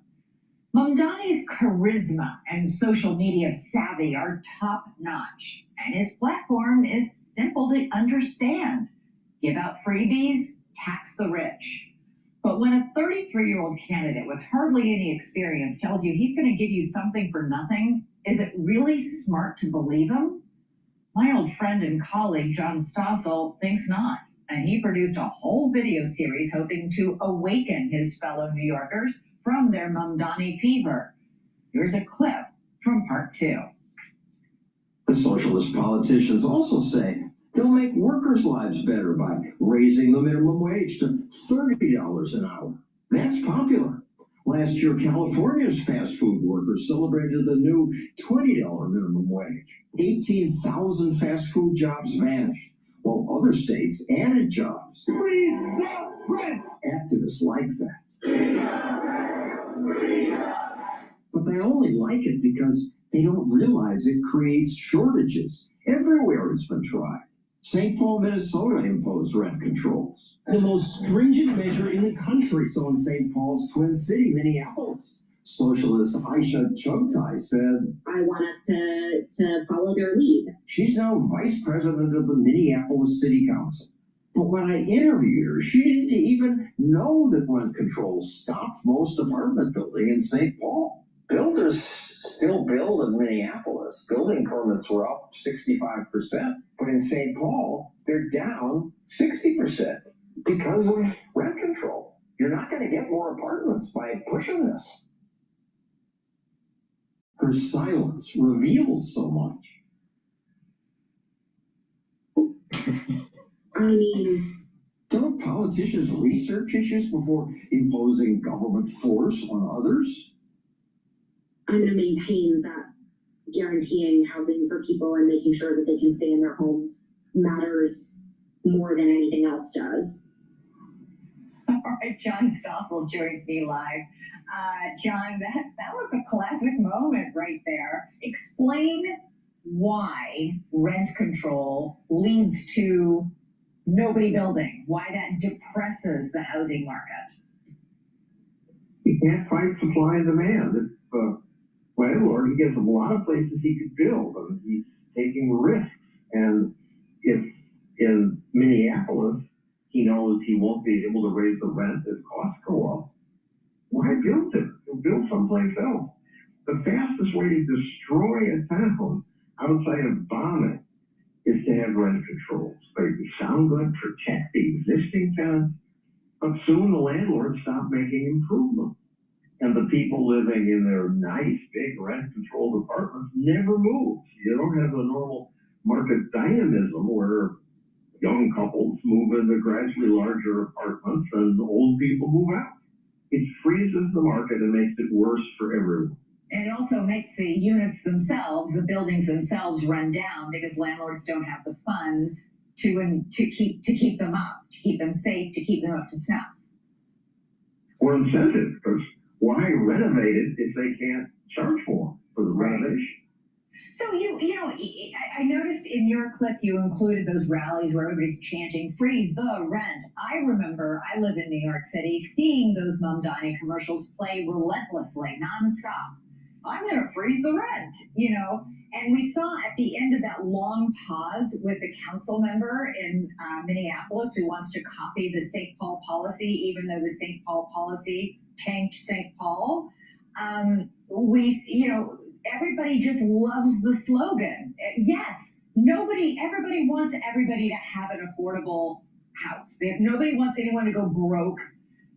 Mamdani's charisma and social media savvy are top-notch, and his platform is simple to understand. Give out freebies, tax the rich. But when a 33-year-old candidate with hardly any experience tells you he's going to give you something for nothing, is it really smart to believe him? My old friend and colleague John Stossel thinks not, and he produced a whole video series hoping to awaken his fellow New Yorkers from their Mamdani fever. Here's a clip from part 2. The socialist politicians also say they'll make workers' lives better by raising the minimum wage to $30 an hour. That's popular. Last year, California's fast food workers celebrated the new $20 minimum wage. 18,000 fast food jobs vanished, while other states added jobs. Freeze the rent! Activists like that. But they only like it because they don't realize it creates shortages. Everywhere it's been tried. St. Paul, Minnesota imposed rent controls. The most stringent measure in the country. So in St. Paul's twin city, Minneapolis, socialist Aisha Chogtai said, I want us to follow their lead. She's now vice president of the Minneapolis City Council. But when I interviewed her, she didn't even know that rent controls stopped most apartment building in St. Paul. Builders still build in Minneapolis. Building permits were up 65%, but in St. Paul, they're down 60% because of rent control. You're not going to get more apartments by pushing this. Her silence reveals so much. I mean, don't politicians research issues before imposing government force on others? I'm going to maintain that guaranteeing housing for people and making sure that they can stay in their homes matters more than anything else does. All right, John Stossel joins me live. John, that was a classic moment right there. Explain why rent control leads to nobody building, why that depresses the housing market. You can't fight supply and demand. If landlord, he gets a lot of places he could build, and he's taking risks. And if in Minneapolis he knows he won't be able to raise the rent as costs go up, why build it? He'll build someplace else. The fastest way to destroy a town outside of bombing is to have rent controls. They sound good, protect the existing tenants, but soon the landlords stop making improvements. And the people living in their nice, big rent-controlled apartments never move. You don't have the normal market dynamism where young couples move into gradually larger apartments and old people move out. It freezes the market and makes it worse for everyone. And it also makes the units themselves, the buildings themselves, run down because landlords don't have the funds to keep them up, to keep them safe, to keep them up to snuff. Or incentive, because why renovate it if they can't charge more for the renovation? So I noticed in your clip you included those rallies where everybody's chanting "freeze the rent." I remember I live in New York City, seeing those Mamdani commercials play relentlessly, nonstop. I'm going to freeze the rent, And we saw at the end of that long pause with the council member in Minneapolis who wants to copy the St. Paul policy, even though the St. Paul policy tanked St. Paul. Everybody just loves the slogan. Yes, everybody wants everybody to have an affordable house. Nobody wants anyone to go broke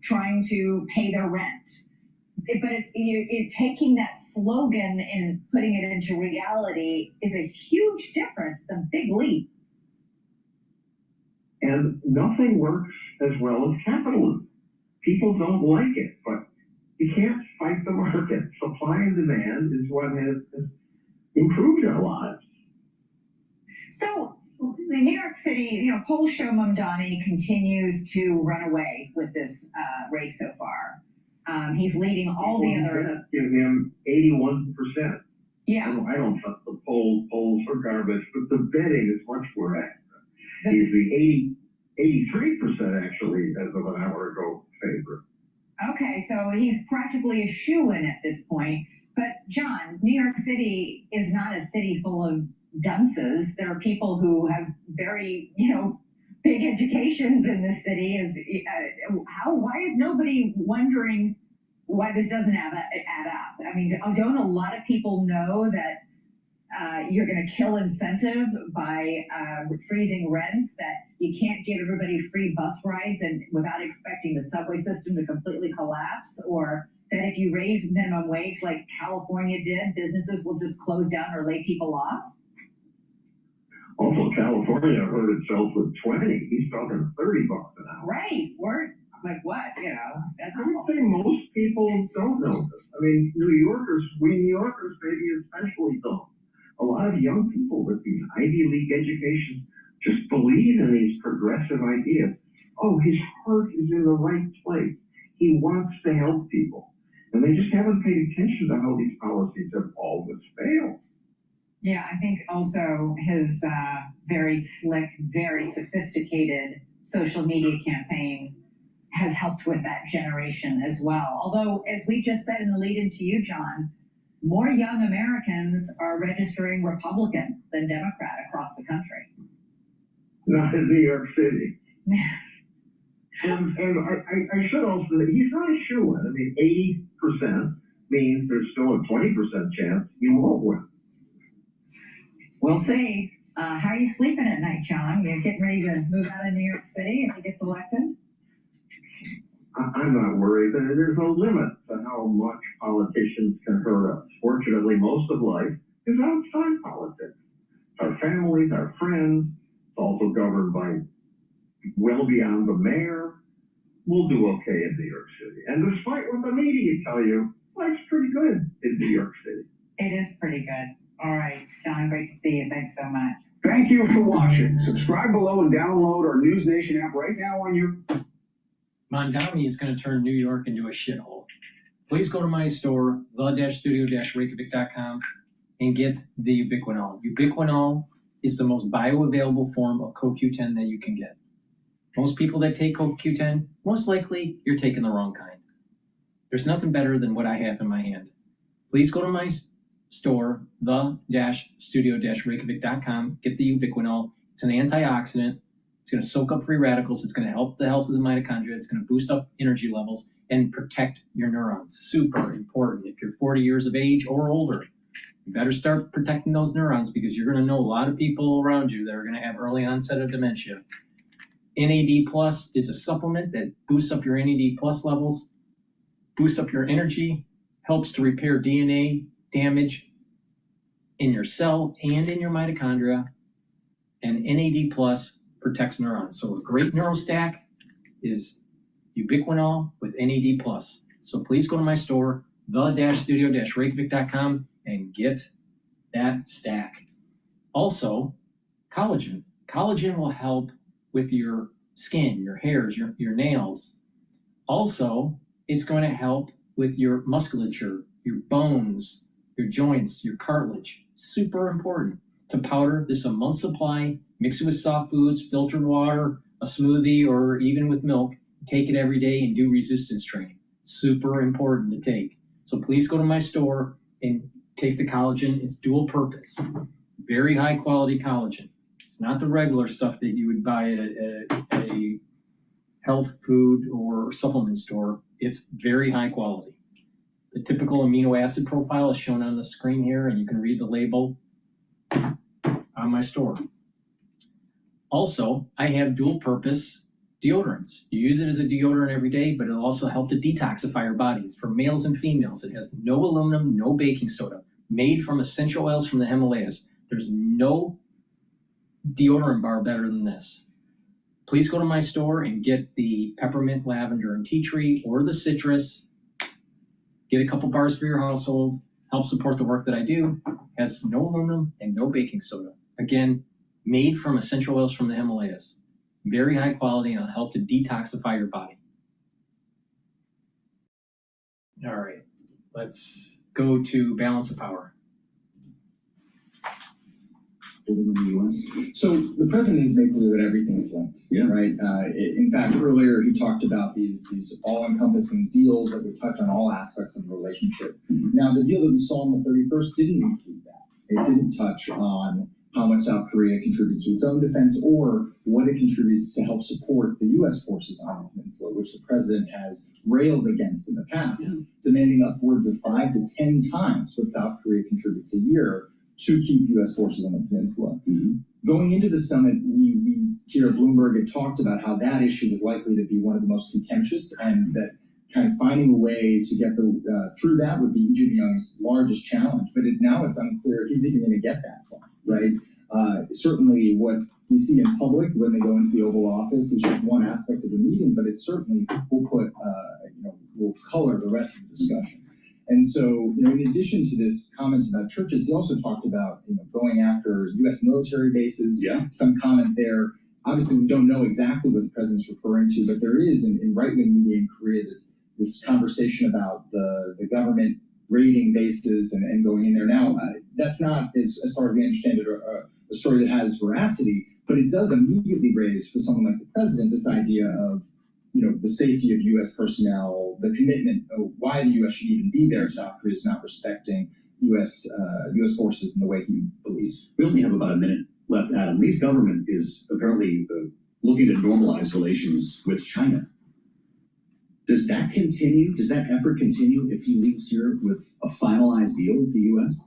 trying to pay their rent. But taking that slogan and putting it into reality is a huge difference. It's a big leap. And nothing works as well as capitalism. People don't like it, but supply and demand is what has improved our lives. So, in New York City, polls show Mamdani continues to run away with this race so far. He's leading all the other. Give him 81%. Yeah. I don't trust the polls. Polls are garbage, but the betting is much more accurate. He's the 83% actually as of an hour ago favorite. Okay, so he's practically a shoo-in at this point. But John, New York City is not a city full of dunces. There are people who have very, big educations in this city. Why is nobody wondering why this doesn't add up? I mean, don't a lot of people know that you're going to kill incentive by freezing rents, that you can't give everybody free bus rides and without expecting the subway system to completely collapse, or that if you raise minimum wage like California did, businesses will just close down or lay people off? Also, California hurt itself with 20. He's talking $30 an hour. Right. We're like what? That's. I would say most people don't know this. I mean, we New Yorkers maybe especially don't. A lot of young people with these Ivy League educations just believe in these progressive ideas. Oh, his heart is in the right place. He wants to help people. And they just haven't paid attention to how these policies have always failed. Yeah, I think also his very slick, very sophisticated social media campaign has helped with that generation as well. Although, as we just said in the lead into you, John, more young Americans are registering Republican than Democrat across the country. Not in New York City. and I should also say, he's not a shoo-in. I mean, 80% means there's still a 20% chance he won't win. We'll see. How are you sleeping at night, John? You're getting ready to move out of New York City if he gets elected? I'm not worried. There's no limit to how much politicians can hurt us. Fortunately, most of life is outside politics. Our families, our friends, it's also governed by well beyond the mayor. We'll do okay in New York City. And despite what the media tell you, life's pretty good in New York City. It is pretty good. All right, John, great to see you. Thanks so much. Thank you for watching. Subscribe below and download our News Nation app right now on your... Mamdani is going to turn New York into a shithole. Please go to my store, the-studio-reykjavik.com, and get the ubiquinol. Ubiquinol is the most bioavailable form of CoQ10 that you can get. Most people that take CoQ10, most likely you're taking the wrong kind. There's nothing better than what I have in my hand. Please go to my store, the-studio-reykjavik.com, get the ubiquinol. It's an antioxidant. It's going to soak up free radicals. It's going to help the health of the mitochondria. It's going to boost up energy levels and protect your neurons. Super important. If you're 40 years of age or older, you better start protecting those neurons because you're going to know a lot of people around you that are going to have early onset of dementia. NAD Plus is a supplement that boosts up your NAD Plus levels, boosts up your energy, helps to repair DNA damage in your cell and in your mitochondria, and NAD Plus protects neurons. So a great neurostack is ubiquinol with NAD Plus. So please go to my store, the-studio-reykjavik.com, and get that stack. Also, collagen. Collagen will help with your skin, your hairs, your nails. Also, it's going to help with your musculature, your bones, your joints, your cartilage. Super important. It's a powder. This is a month's supply. Mix it with soft foods, filtered water, a smoothie, or even with milk. Take it every day and do resistance training. Super important to take. So please go to my store and take the collagen. It's dual purpose. Very high quality collagen. It's not the regular stuff that you would buy at a health food or supplement store. It's very high quality. The typical amino acid profile is shown on the screen here, and you can read the label on my store. Also, I have dual purpose deodorants. You use it as a deodorant every day, but it'll also help to detoxify your body. It's for males and females. It has no aluminum, no baking soda, made from essential oils from the Himalayas. There's no deodorant bar better than this. Please go to my store and get the peppermint, lavender, and tea tree, or the citrus, Get a couple bars for your household, help support the work that I do. Has no aluminum and no baking soda. Again, made from essential oils from the Himalayas. Very high quality and it'll help to detoxify your body. All right, let's go to balance of power. In the U.S. So the president has made clear that everything is linked. Yeah. Right. In fact, earlier he talked about these all-encompassing deals that would touch on all aspects of the relationship. Mm-hmm. Now, the deal that we saw on the 31st didn't include that. It didn't touch on how much South Korea contributes to its own defense or what it contributes to help support the U.S. forces on the peninsula, which the president has railed against in the past, demanding upwards of 5 to 10 times what South Korea contributes a year to keep U.S. forces on the peninsula. Mm-hmm. Going into the summit, we here at Bloomberg had talked about how that issue was likely to be one of the most contentious, and that kind of finding a way to get through that would be Lee Jae-myung's largest challenge. But now it's unclear if he's even going to get that far, right? Certainly what we see in public when they go into the Oval Office is just one aspect of the meeting, but it certainly will put, will color the rest of the discussion. And so, in addition to this comment about churches, he also talked about, going after U.S. military bases. Yeah. Some comment there. Obviously, we don't know exactly what the president's referring to, but there is in right-wing media in Korea this conversation about the government raiding bases and going in there. Now, that's not, as far as we understand it, a story that has veracity, but it does immediately raise, for someone like the president, this idea of, the safety of U.S. personnel, the commitment of why the U.S. should even be there if South Korea is not respecting U.S. forces in the way he believes. We only have about a minute left, Adam. Lee's government is apparently looking to normalize relations with China. Does that continue? Does that effort continue if he leaves here with a finalized deal with the U.S.?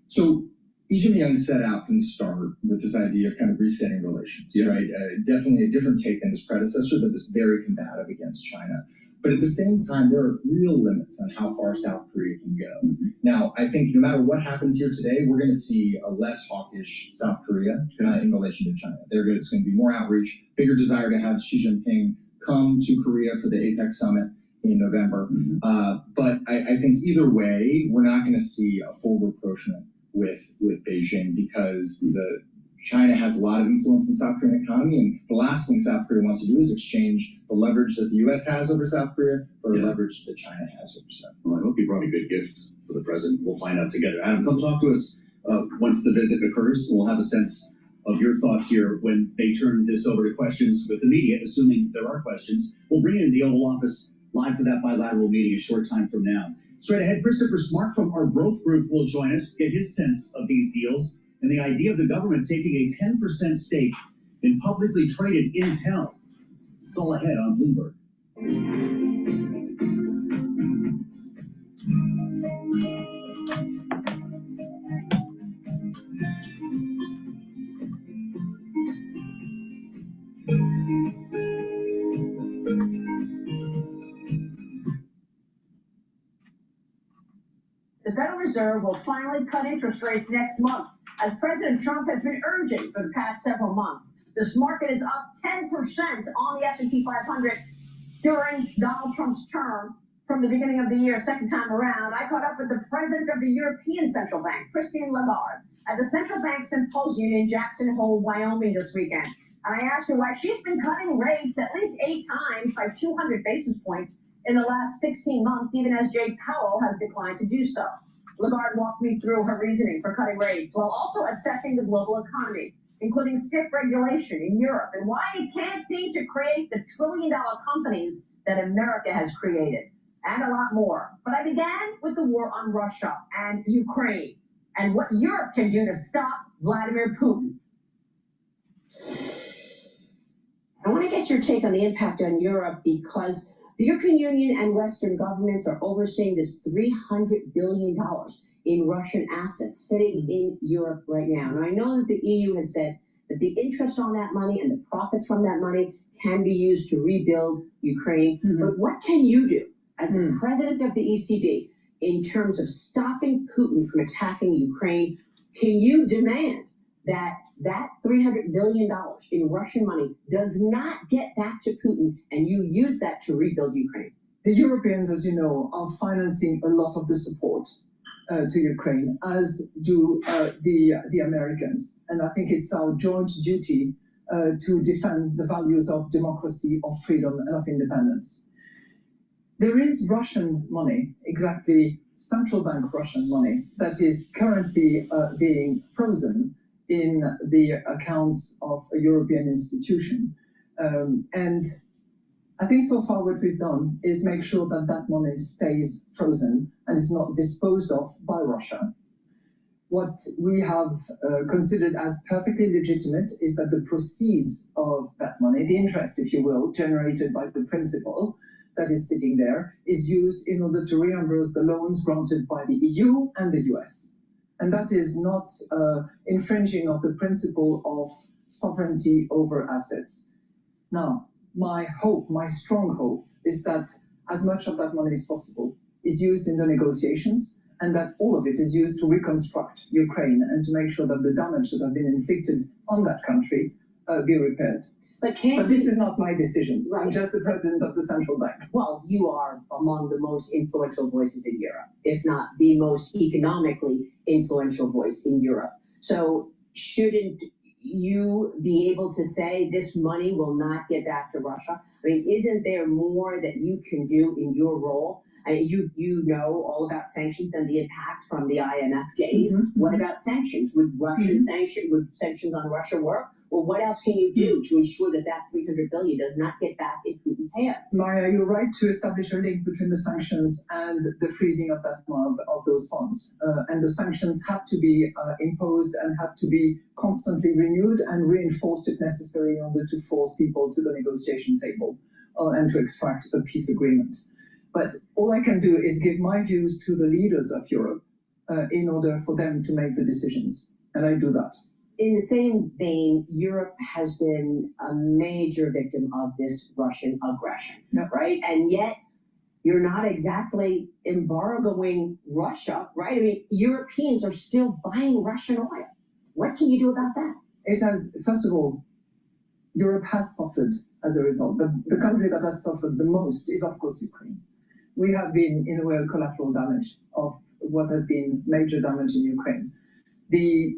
So Lee Jae-myung set out from the start with this idea of kind of resetting relations, right? Definitely a different take than his predecessor that was very combative against China. But at the same time, there are real limits on how far South Korea can go. Mm-hmm. Now, I think no matter what happens here today, we're going to see a less hawkish South Korea in relation to China. There's going to be more outreach, bigger desire to have Xi Jinping come to Korea for the APEC summit in November. Mm-hmm. But I think either way, we're not going to see a full rapprochement with Beijing, because China has a lot of influence in the South Korean economy, and the last thing South Korea wants to do is exchange the leverage that the U.S. has over South Korea for the leverage that China has over South Korea. Well, I hope you brought a good gift for the president. We'll find out together. Adam, come talk to us once the visit occurs, and we'll have a sense of your thoughts here when they turn this over to questions with the media, assuming there are questions. We'll bring in the Oval Office live for that bilateral meeting a short time from now. Straight ahead, Christopher Smart from our growth group will join us, get his sense of these deals and the idea of the government taking a 10% stake in publicly traded Intel. It's all ahead on Bloomberg. The Federal Reserve will finally cut interest rates next month, as President Trump has been urging for the past several months. This market is up 10% on the S&P 500 during Donald Trump's term from the beginning of the year, second time around. I caught up with the president of the European Central Bank, Christine Lagarde, at the Central Bank Symposium in Jackson Hole, Wyoming this weekend. And I asked her why she's been cutting rates at least 8 times by 200 basis points in the last 16 months, even as Jay Powell has declined to do so. Lagarde walked me through her reasoning for cutting rates while also assessing the global economy, including stiff regulation in Europe and why it can't seem to create the trillion-dollar companies that America has created, and a lot more. But I began with the war on Russia and Ukraine and what Europe can do to stop Vladimir Putin. I want to get your take on the impact on Europe, because the European Union and Western governments are overseeing this $300 billion in Russian assets sitting in Europe right now. And I know that the EU has said that the interest on that money and the profits from that money can be used to rebuild Ukraine. Mm-hmm. But what can you do as the president of the ECB in terms of stopping Putin from attacking Ukraine? Can you demand that $300 billion in Russian money does not get back to Putin and you use that to rebuild Ukraine? the Europeans, as you know, are financing a lot of the support to Ukraine, as do the Americans. And I think it's our joint duty to defend the values of democracy, of freedom, and of independence. There is Russian money, exactly central bank Russian money, that is currently being frozen in the accounts of a European institution. And I think so far what we've done is make sure that that money stays frozen and is not disposed of by Russia. What we have considered as perfectly legitimate is that the proceeds of that money, the interest, if you will, generated by the principal that is sitting there, is used in order to reimburse the loans granted by the EU and the US. And that is not infringing of the principle of sovereignty over assets. Now, my hope, my strong hope, is that as much of that money as possible is used in the negotiations, and that all of it is used to reconstruct Ukraine and to make sure that the damage that have been inflicted on that country be repaired. But this is not my decision. Right. I'm just the president of the central bank. Well, you are among the most influential voices in Europe, if not the most economically influential voice in Europe. So shouldn't you be able to say this money will not get back to Russia? I mean, isn't there more that you can do in your role? I mean, you know all about sanctions and the impact from the IMF days. Mm-hmm. What about sanctions? Would Russian would sanctions on Russia work? Well, what else can you do to ensure that that $300 billion does not get back in Putin's hands? Maria, you're right to establish a link between the sanctions and the freezing of that of those funds. And the sanctions have to be imposed and have to be constantly renewed and reinforced if necessary in order to force people to the negotiation table and to extract a peace agreement. But all I can do is give my views to the leaders of Europe in order for them to make the decisions. And I do that. In the same vein, Europe has been a major victim of this Russian aggression, right? And yet, you're not exactly embargoing Russia, right? I mean, Europeans are still buying Russian oil. What can you do about that? It has, first of all, Europe has suffered as a result, but the country that has suffered the most is, of course, Ukraine. We have been, in a way, collateral damage of what has been major damage in Ukraine. The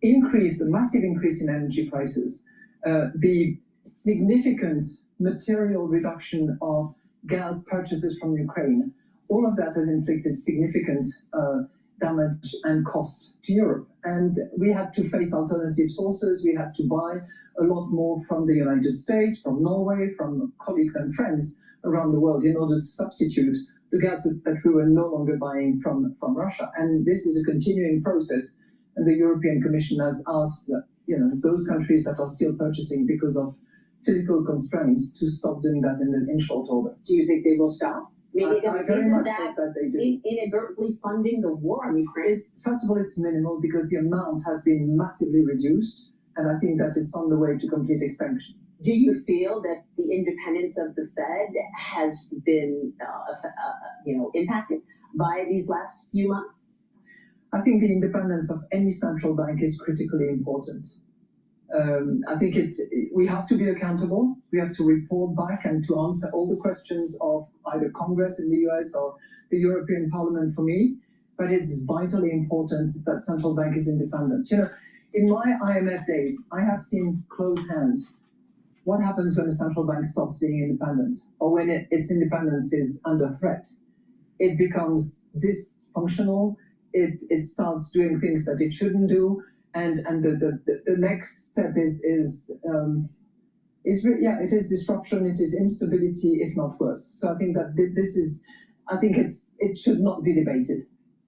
massive increase in energy prices, the significant material reduction of gas purchases from Ukraine, all of that has inflicted significant damage and cost to Europe. And we had to face alternative sources. We had to buy a lot more from the United States, from Norway, from colleagues and friends around the world in order to substitute the gas that we were no longer buying from Russia. And this is a continuing process. And the European Commission has asked, those countries that are still purchasing because of physical constraints to stop doing that in short order. Do you think they will stop? Maybe I very much hope that they do. Inadvertently funding the war on Ukraine? First of all, it's minimal because the amount has been massively reduced, and I think that it's on the way to complete extinction. Do you feel that the independence of the Fed has been, impacted by these last few months? I think the independence of any central bank is critically important. I think we have to be accountable. We have to report back and to answer all the questions of either Congress in the US or the European Parliament for me. But it's vitally important that central bank is independent. In my IMF days, I have seen close hand what happens when a central bank stops being independent or when its independence is under threat. It becomes dysfunctional. It starts doing things that it shouldn't do. And the next step is disruption. It is instability, if not worse. So I think that it should not be debated.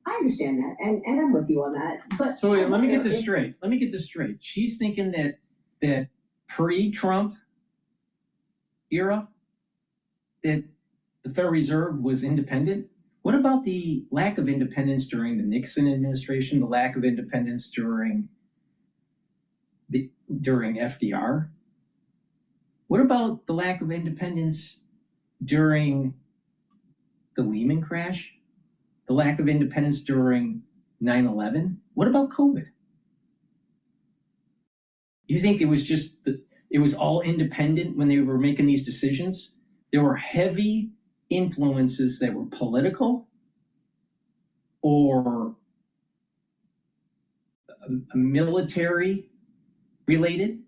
I understand that, and I'm with you on that. But so wait, let me get this straight. She's thinking that pre-Trump era, that the Federal Reserve was independent. What about the lack of independence during the Nixon administration, the lack of independence during FDR? What about the lack of independence during the Lehman crash? The lack of independence during 9/11? What about COVID? You think it was all independent when they were making these decisions? There were heavy influences that were political or military related,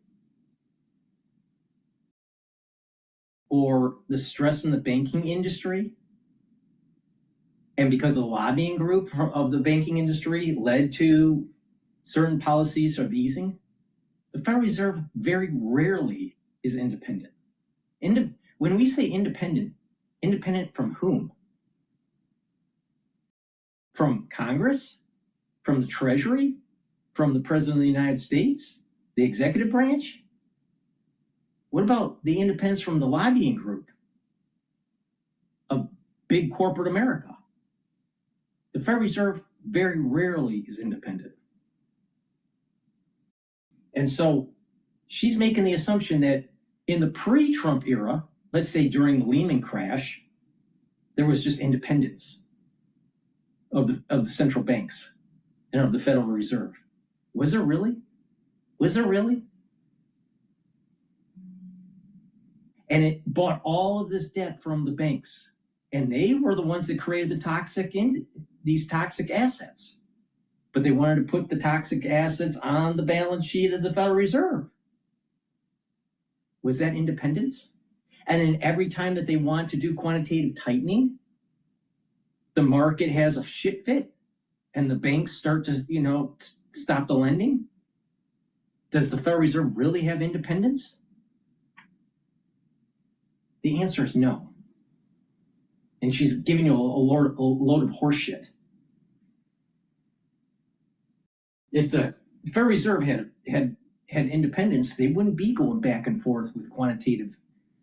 or the stress in the banking industry, and because the lobbying group of the banking industry led to certain policies of easing, the Federal Reserve very rarely is independent. When we say independent, independent from whom? From Congress? From the Treasury? From the President of the United States? The executive branch? What about the independence from the lobbying group of big corporate America? The Federal Reserve very rarely is independent. And so she's making the assumption that in the pre-Trump era, let's say during the Lehman crash, there was just independence of the central banks and of the Federal Reserve. Was there really? Was there really? And it bought all of this debt from the banks. And they were the ones that created these toxic assets. But they wanted to put the toxic assets on the balance sheet of the Federal Reserve. Was that independence? And then every time that they want to do quantitative tightening, the market has a shit fit and the banks start to, stop the lending. Does the Federal Reserve really have independence? The answer is no. And she's giving you a load of horse shit. If the Federal Reserve had independence, they wouldn't be going back and forth with quantitative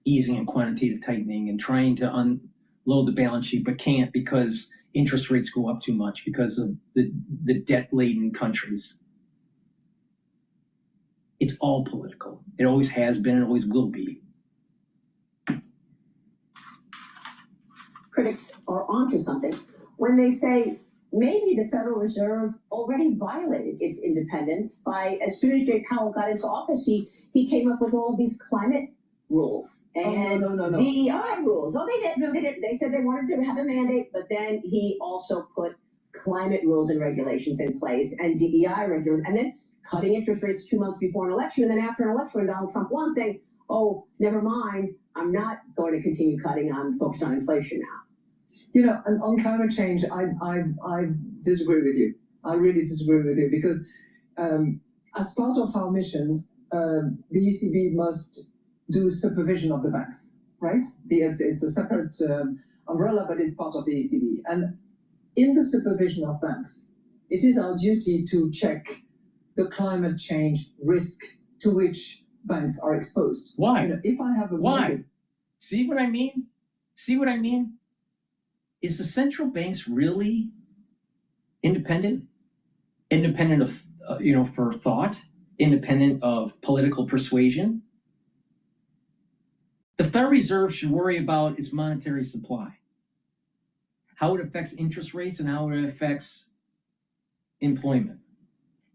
easing and quantitative tightening and trying to unload the balance sheet, but can't because interest rates go up too much because of the debt-laden countries. It's all political. It always has been and always will be. Critics are onto something when they say maybe the Federal Reserve already violated its independence by, as soon as Jay Powell got into office, he came up with all of these climate rules and no. DEI rules. Oh, they did. No, they did. They said they wanted to have a mandate, but then he also put climate rules and regulations in place and DEI regulations, and then cutting interest rates 2 months before an election, and then after an election when Donald Trump won, saying, oh, never mind, I'm not going to continue cutting, I'm focused on inflation now. And on climate change, I disagree with you. I really disagree with you because as part of our mission, the ECB must do supervision of the banks, right? It's a separate umbrella, but it's part of the ECB. And in the supervision of banks, it is our duty to check the climate change risk to which banks are exposed. Why? If I have a Why? See what I mean? See what I mean? Is the central banks really independent? Independent of, for thought? Independent of political persuasion? The Federal Reserve should worry about its monetary supply, how it affects interest rates and how it affects employment,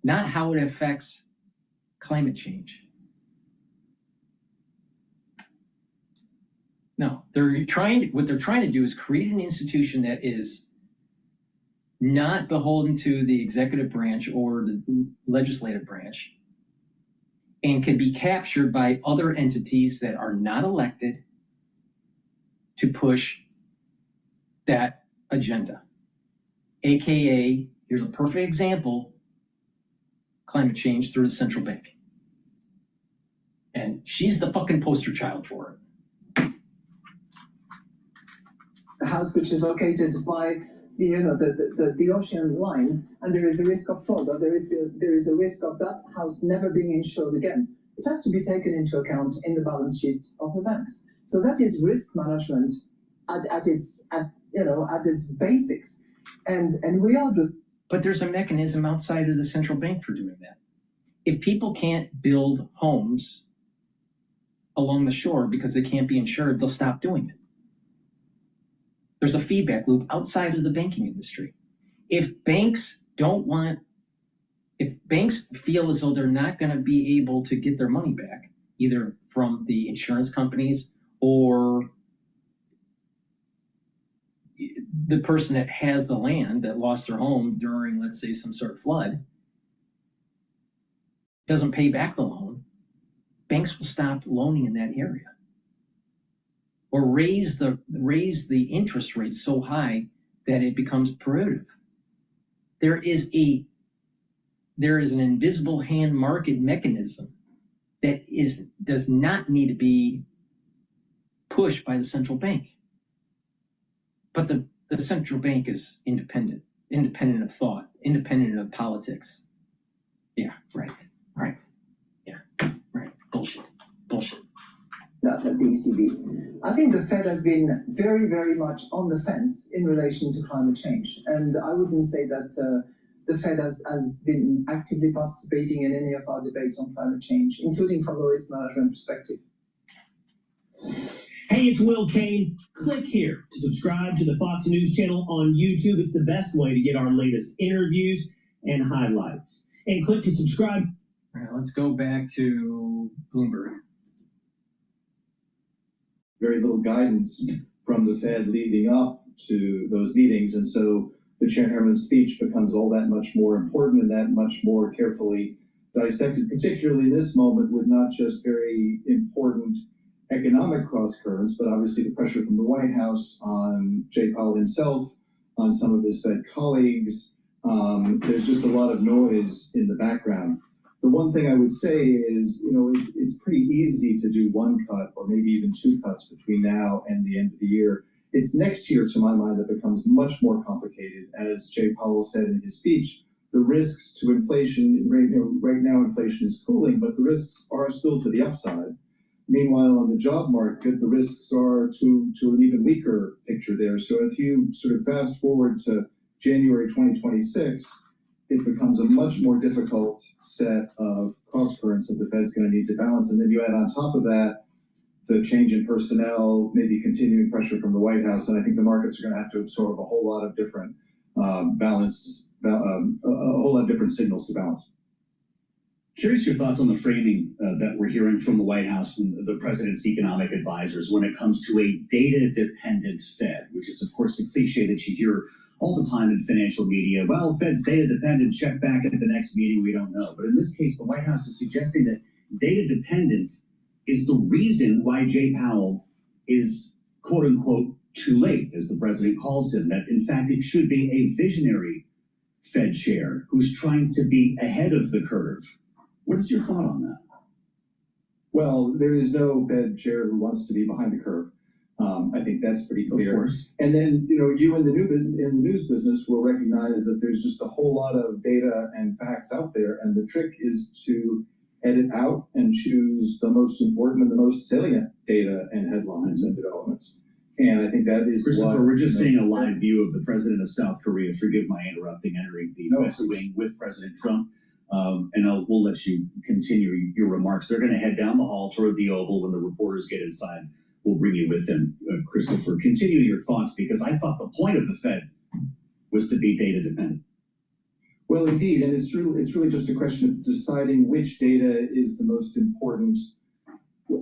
not how it affects climate change. No, what they're trying to do is create an institution that is not beholden to the executive branch or the legislative branch and can be captured by other entities that are not elected to push that agenda. AKA, here's a perfect example, climate change through the central bank. And she's the fucking poster child for it. a house which is located by the ocean line, and there is a risk of fraud, or there is a risk of that house never being insured again. It has to be taken into account in the balance sheet of the banks. So that is risk management at its basics, and we are the. But there's a mechanism outside of the central bank for doing that. If people can't build homes along the shore because they can't be insured, they'll stop doing it. There's a feedback loop outside of the banking industry. If banks feel as though they're not going to be able to get their money back, either from the insurance companies or the person that has the land that lost their home during, let's say, some sort of flood doesn't pay back the loan, banks will stop loaning in that area or raise the interest rate so high that it becomes prohibitive. There is an invisible hand market mechanism that does not need to be pushed by the central bank. But the central bank is independent of thought, independent of politics. Yeah, right. Yeah, right. Bullshit. That at the ECB. I think the Fed has been very, very much on the fence in relation to climate change. And I wouldn't say that the Fed has been actively participating in any of our debates on climate change, including from a risk management perspective. Hey, it's Will Kane. Click here to subscribe to the Fox News channel on YouTube. It's the best way to get our latest interviews and highlights. And click to subscribe. All right, let's go back to Bloomberg. Very little guidance from the Fed leading up to those meetings. And so the chairman's speech becomes all that much more important and that much more carefully dissected, particularly in this moment with not just very important economic cross currents, but obviously the pressure from the White House on Jay Powell himself, on some of his Fed colleagues. There's just a lot of noise in the background. The one thing I would say is, it's pretty easy to do one cut or maybe even two cuts between now and the end of the year. It's next year, to my mind, that becomes much more complicated. As Jay Powell said in his speech, the risks to inflation, right now inflation is cooling, but the risks are still to the upside. Meanwhile, on the job market, the risks are to an even weaker picture there. So if you sort of fast forward to January 2026, it becomes a much more difficult set of cross currents that the Fed's going to need to balance. And then you add on top of that the change in personnel, maybe continuing pressure from the White House. And I think the markets are going to have to absorb a whole lot of different a whole lot of different signals to balance. Curious your thoughts on the framing that we're hearing from the White House and the president's economic advisors when it comes to a data-dependent Fed, which is, of course, the cliche that you hear all the time in financial media. Well, Fed's data-dependent, check back at the next meeting, we don't know. But in this case, the White House is suggesting that data-dependent is the reason why Jay Powell is, quote-unquote, too late, as the president calls him, that, in fact, it should be a visionary Fed chair who's trying to be ahead of the curve. What is your thought on that? Well, there is no Fed chair who wants to be behind the curve. I think that's pretty clear. Of course. And then, you in the news business will recognize that there's just a whole lot of data and facts out there. And the trick is to edit out and choose the most important and the most salient data and headlines and developments. And I think that is Christopher, we're just seeing a live view of the president of South Korea, forgive my interrupting, entering the West Wing with President Trump. And we'll let you continue your remarks. They're going to head down the hall toward the Oval. When the reporters get inside, we'll bring you with them. Christopher, continue your thoughts, because I thought the point of the Fed was to be data dependent. Well, indeed, and it's really just a question of deciding which data is the most important,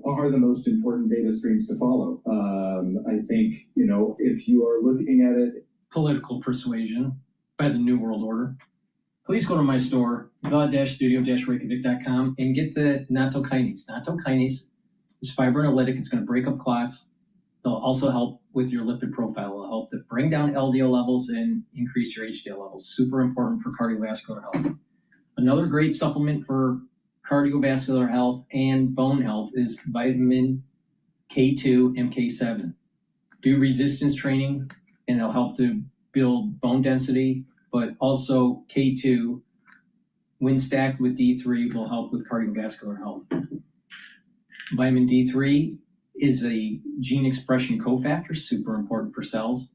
are the most important data streams to follow. I think, if you are looking at it. Political persuasion by the New World Order. Please go to my store, the-studio-reykjavik.com, and get the nattokinase. Nattokinase is fibrinolytic. It's going to break up clots. It'll also help with your lipid profile. It'll help to bring down LDL levels and increase your HDL levels. Super important for cardiovascular health. Another great supplement for cardiovascular health and bone health is vitamin K2, MK7. Do resistance training, and it'll help to build bone density, but also K2, when stacked with D3, will help with cardiovascular health. Vitamin D3 is a gene expression cofactor, super important for cells.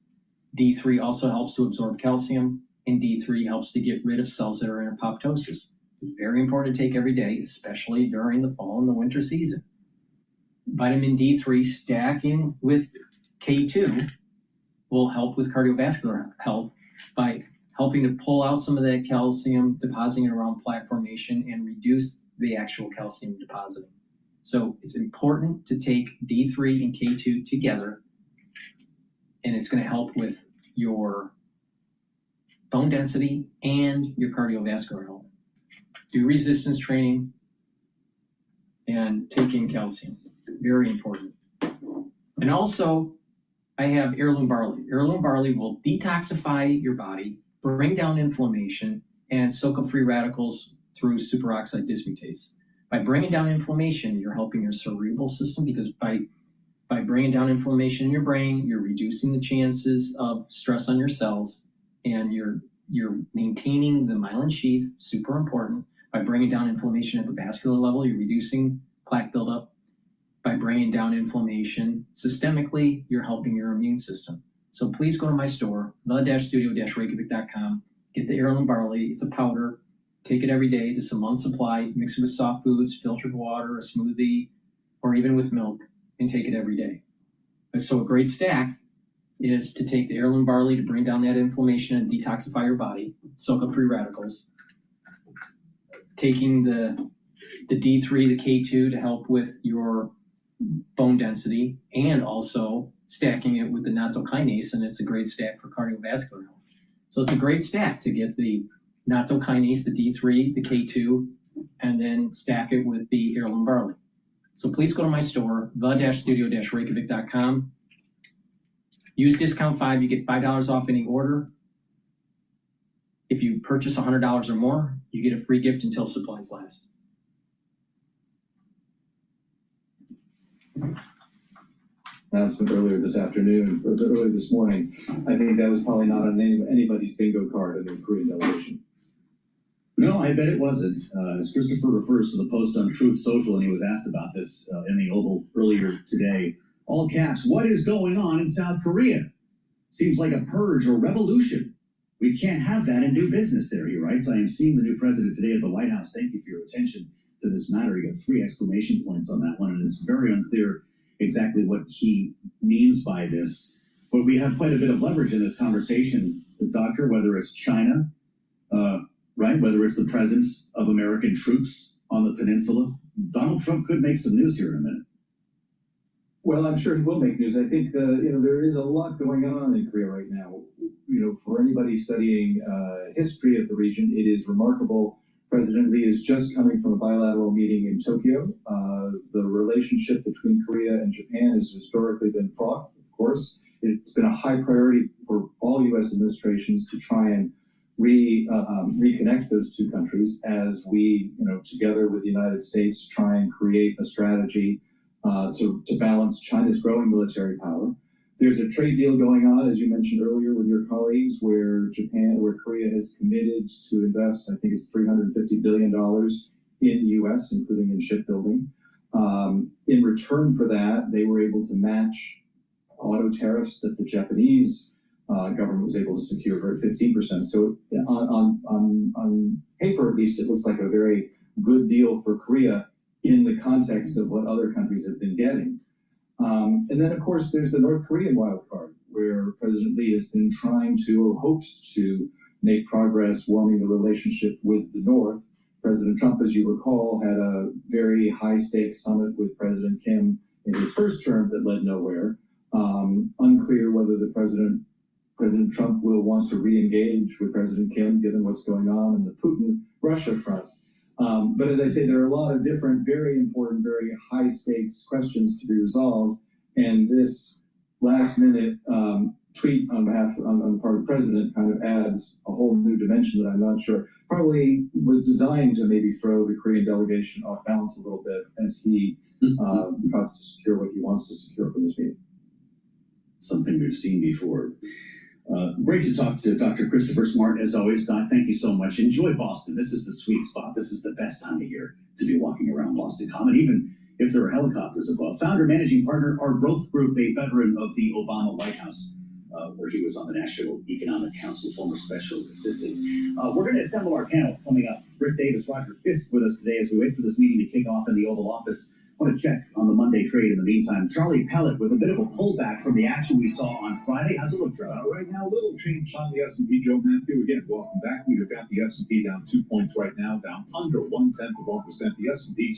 D3 also helps to absorb calcium, and D3 helps to get rid of cells that are in apoptosis. It's very important to take every day, especially during the fall and the winter season. Vitamin D3 stacking with K2 will help with cardiovascular health by helping to pull out some of that calcium depositing around plaque formation and reduce the actual calcium depositing. So it's important to take D3 and K2 together, and it's going to help with your bone density and your cardiovascular health. Do resistance training and take in calcium. Very important. And also, I have heirloom barley. Heirloom barley will detoxify your body, bring down inflammation, and soak up free radicals through superoxide dismutase. By bringing down inflammation, you're helping your cerebral system, because by bringing down inflammation in your brain, you're reducing the chances of stress on your cells, and you're maintaining the myelin sheath, super important. By bringing down inflammation at the vascular level, you're reducing plaque buildup. By bringing down inflammation systemically, you're helping your immune system. So please go to my store, the-studio-reykjavik.com, get the heirloom barley. It's a powder. Take it every day. This is a month's supply. Mix it with soft foods, filtered water, a smoothie, or even with milk, and take it every day. So a great stack is to take the heirloom barley to bring down that inflammation and detoxify your body, soak up free radicals. Taking the D3, the K2 to help with your bone density, and also stacking it with the nattokinase, and it's a great stack for cardiovascular health. So it's a great stack to get the nattokinase, the D3, the K2, and then stack it with the heirloom barley. So please go to my store, the-studio-reykjavik.com. Use discount 5, you get $5 off any order. If you purchase $100 or more, you get a free gift until supplies last. Announcement earlier this afternoon, or earlier this morning. I think that was probably not on anybody's bingo card in the Korean delegation. No, I bet it wasn't. As Christopher refers to the post on Truth Social, and he was asked about this in the Oval earlier today. All caps, what is going on in South Korea? Seems like a purge or revolution. We can't have that and do business there, he writes. I am seeing the new president today at the White House. Thank you for your attention to this matter. You got 3 exclamation points on that one, and it's very unclear exactly what he means by this. But we have quite a bit of leverage in this conversation, Doctor, whether it's China, right, whether it's the presence of American troops on the peninsula. Donald Trump could make some news here in a minute. Well, I'm sure he will make news. I think there is a lot going on in Korea right now. For anybody studying history of the region, it is remarkable. President Lee is just coming from a bilateral meeting in Tokyo. The relationship between Korea and Japan has historically been fraught, of course. It's been a high priority for all U.S. administrations to try and reconnect those two countries as we, together with the United States, try and create a strategy to balance China's growing military power. There's a trade deal going on, as you mentioned earlier, with your colleagues, where Korea has committed to invest, I think it's $350 billion in the U.S., including in shipbuilding. In return for that, they were able to match auto tariffs that the Japanese government was able to secure at 15%. So on paper, at least, it looks like a very good deal for Korea in the context of what other countries have been getting. And then, of course, there's the North Korean wild card, where President Lee has been trying to, or hopes to, make progress warming the relationship with the North. President Trump, as you recall, had a very high-stakes summit with President Kim in his first term that led nowhere. Unclear whether President Trump will want to re-engage with President Kim, given what's going on in the Putin-Russia front. But as I say, there are a lot of different, very important, very high-stakes questions to be resolved. And this last-minute tweet on the part of the president kind of adds a whole new dimension that I'm not sure probably was designed to maybe throw the Korean delegation off balance a little bit as he tries to secure what he wants to secure from this meeting. Something we've seen before. Great to talk to Dr. Christopher Smart, as always. Doc, thank you so much. Enjoy Boston. This is the sweet spot. This is the best time of year to be walking around Boston Common, even if there are helicopters above. Founder, managing partner, our growth group, a veteran of the Obama White House, where he was on the National Economic Council, former special assistant. We're going to assemble our panel coming up. Rick Davis, Roger Fisk with us today as we wait for this meeting to kick off in the Oval Office. I want to check on the Monday trade in the meantime. Charlie Pellet with a bit of a pullback from the action we saw on Friday. How's it look, Charlie? Right now, a little change on the S&P, Joe Matthew. Again, welcome back. We've got the S&P down 2 points right now, down under 0.1%. The S&P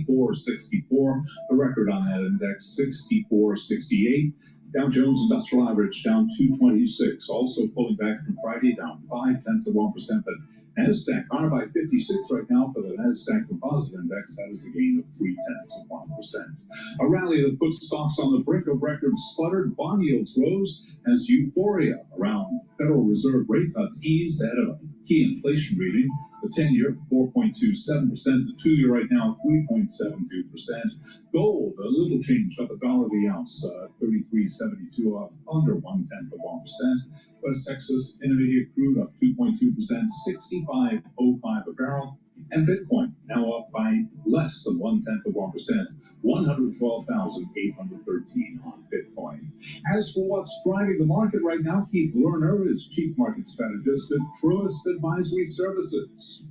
64.64. The record on that index 64.68. Dow Jones Industrial Average down 226, also pulling back from Friday, down 0.5%. But NASDAQ on by 56 right now for the NASDAQ Composite Index. That is a gain of 0.3%. A rally that puts stocks on the brink of record sputtered. Bond yields rose as euphoria around Federal Reserve rate cuts eased ahead of a key inflation reading. The 10-year 4.27%, the 2-year right now 3.72%. Gold a little change up $1 the ounce, 33.72, up under 0.1%. West Texas Intermediate crude up 2.2%, 65.05 a barrel. And Bitcoin now up by less than 0.1%, 112,813 on Bitcoin. As for what's driving the market right now, Keith Lerner is Chief Market Strategist at Truist Advisory Services.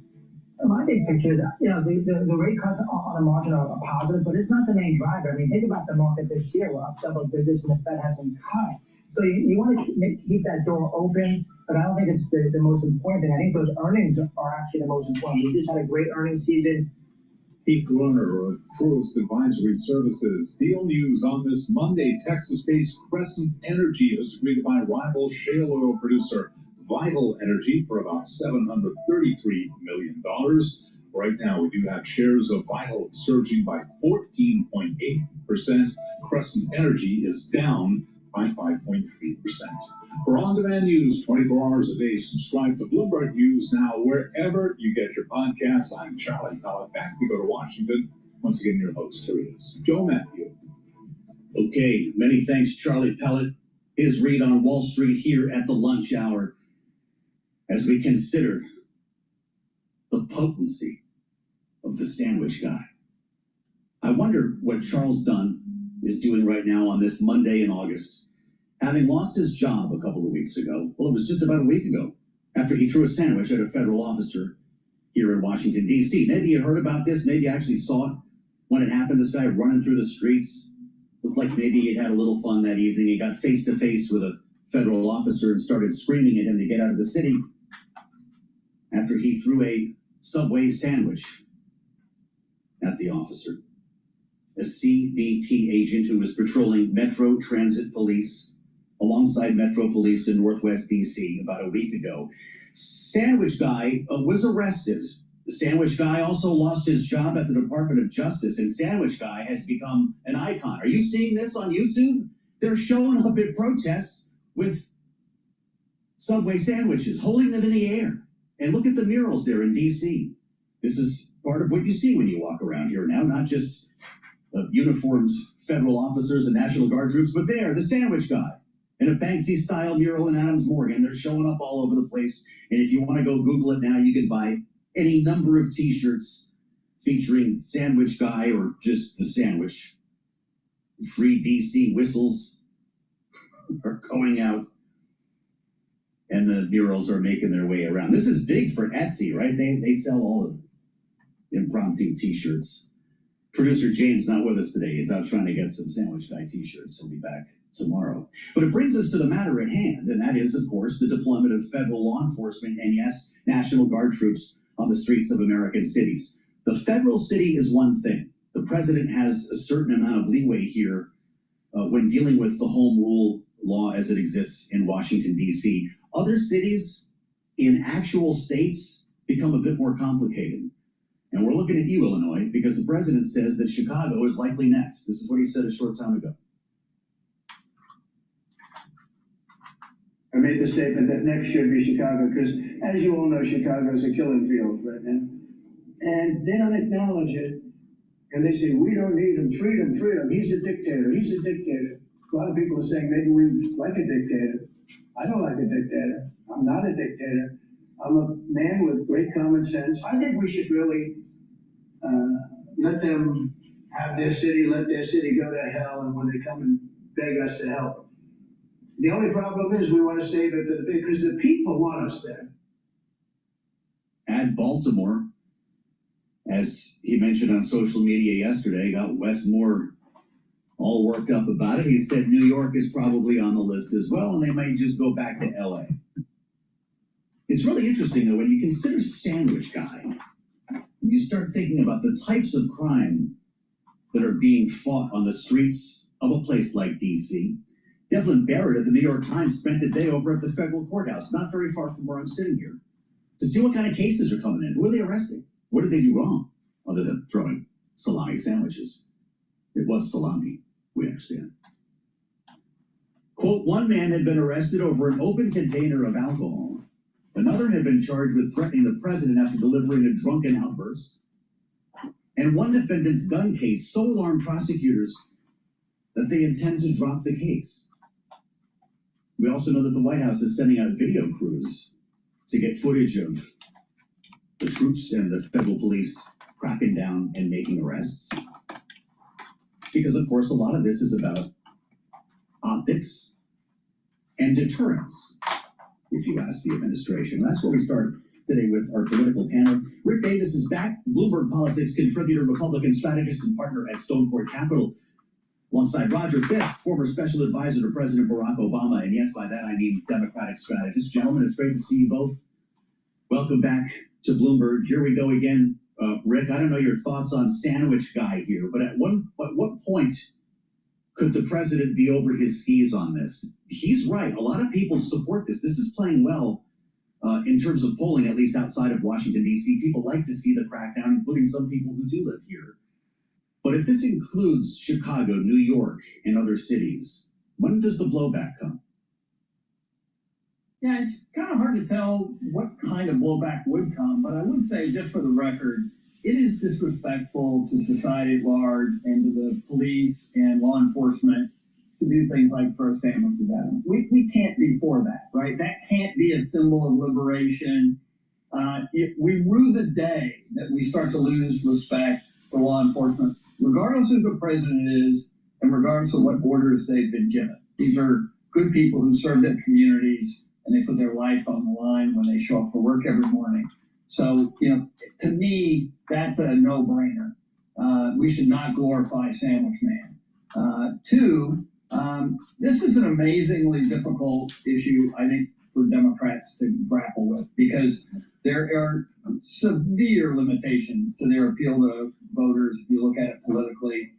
My big picture is, the rate cuts on the margin are positive, but it's not the main driver. I mean, think about the market this year. We're up double digits and the Fed hasn't cut. So you want to keep that door open, but I don't think it's the most important thing. I think those earnings are actually the most important. We just had a great earnings season. Keith Lerner of Truist Advisory Services. Deal news on this Monday. Texas-based Crescent Energy has agreed to buy rival shale oil producer Vital Energy for about $733 million. Right now, we do have shares of Vital surging by 14.8%. Crescent Energy is down by 5.3%. For on-demand news 24 hours a day, subscribe to Bloomberg News now wherever you get your podcasts. I'm Charlie Pellet. Back we go to Washington. Once again, your host, here he is, Joe Matthew. Okay, many thanks, Charlie Pellet. His read on Wall Street here at the lunch hour as we consider the potency of the sandwich guy. I wonder what Charles Dunn is doing right now on this Monday in August. Having lost his job a couple of weeks ago, well, it was just about a week ago, after he threw a sandwich at a federal officer here in Washington, D.C. Maybe you heard about this, maybe you actually saw it when it happened. This guy running through the streets, looked like maybe he'd had a little fun that evening. He got face to face with a federal officer and started screaming at him to get out of the city after he threw a Subway sandwich at the officer. A CBP agent who was patrolling Metro Transit Police alongside Metro Police in Northwest D.C. about a week ago. Sandwich guy was arrested. The sandwich guy also lost his job at the Department of Justice, and sandwich guy has become an icon. Are you seeing this on YouTube? They're showing up at protests with Subway sandwiches, holding them in the air. And look at the murals there in D.C. This is part of what you see when you walk around here now, not just uniformed federal officers and National Guard troops, but there, the sandwich guy, in a Banksy-style mural in Adams Morgan. They're showing up all over the place. And if you want to go Google it now, you can buy any number of T-shirts featuring sandwich guy or just the sandwich. Free DC whistles are going out, and the murals are making their way around. This is big for Etsy, right? They sell all of impromptu T-shirts. Producer James not with us today. He's out trying to get some sandwich guy T-shirts. He'll be back tomorrow. But it brings us to the matter at hand, and that is, of course, the deployment of federal law enforcement and, yes, National Guard troops on the streets of American cities. The federal city is one thing. The president has a certain amount of leeway here when dealing with the home rule law as it exists in Washington, D.C. Other cities in actual states become a bit more complicated. And we're looking at you, Illinois, because the president says that Chicago is likely next. This is what he said a short time ago. I made the statement that next should be Chicago because, as you all know, Chicago is a killing field right now. And they don't acknowledge it. And they say, we don't need him. Freedom, freedom. He's a dictator. He's a dictator. A lot of people are saying maybe we like a dictator. I don't like a dictator. I'm not a dictator. I'm a man with great common sense. I think we should really let them have their city, let their city go to hell, and when they come and beg us to help. The only problem is we want to save it for the big, because the people want us there. Add Baltimore, as he mentioned on social media yesterday, got Wes Moore all worked up about it. He said New York is probably on the list as well, and they might just go back to LA. It's really interesting, though, when you consider sandwich guy, you start thinking about the types of crime that are being fought on the streets of a place like D.C. Devlin Barrett of the New York Times spent a day over at the federal courthouse, not very far from where I'm sitting here, to see what kind of cases are coming in. Who are they arresting? What did they do wrong, other than throwing salami sandwiches? It was salami, we understand. Quote, one man had been arrested over an open container of alcohol. Another had been charged with threatening the president after delivering a drunken outburst. And one defendant's gun case so alarmed prosecutors that they intend to drop the case. We also know that the White House is sending out video crews to get footage of the troops and the federal police cracking down and making arrests. Because, of course, a lot of this is about optics and deterrence, if you ask the administration. That's where we start today with our political panel. Rick Davis is back, Bloomberg Politics contributor, Republican strategist, and partner at Stone Court Capital, alongside Roger Fitz, former special advisor to President Barack Obama, and yes, by that I mean Democratic strategist. Gentlemen, it's great to see you both. Welcome back to Bloomberg. Here we go again. Rick, I don't know your thoughts on Sandwich Guy here, but at what point could the president be over his skis on this? He's right. A lot of people support this. This is playing well in terms of polling, at least outside of Washington, D.C. People like to see the crackdown, including some people who do live here. But if this includes Chicago, New York, and other cities, when does the blowback come? Yeah, it's kind of hard to tell what kind of blowback would come, but I would say, just for the record, it is disrespectful to society at large and to the police and law enforcement to do things like throw sandwiches at them. We can't be for that, right? That can't be a symbol of liberation. We rue the day that we start to lose respect for law enforcement, regardless of who the president is and regardless of what orders they've been given. These are good people who serve their communities, and they put their life on the line when they show up for work every morning. So, to me, that's a no-brainer. We should not glorify Sandwich Man. Two, this is an amazingly difficult issue, I think, for Democrats to grapple with, because there are severe limitations to their appeal to voters if you look at it politically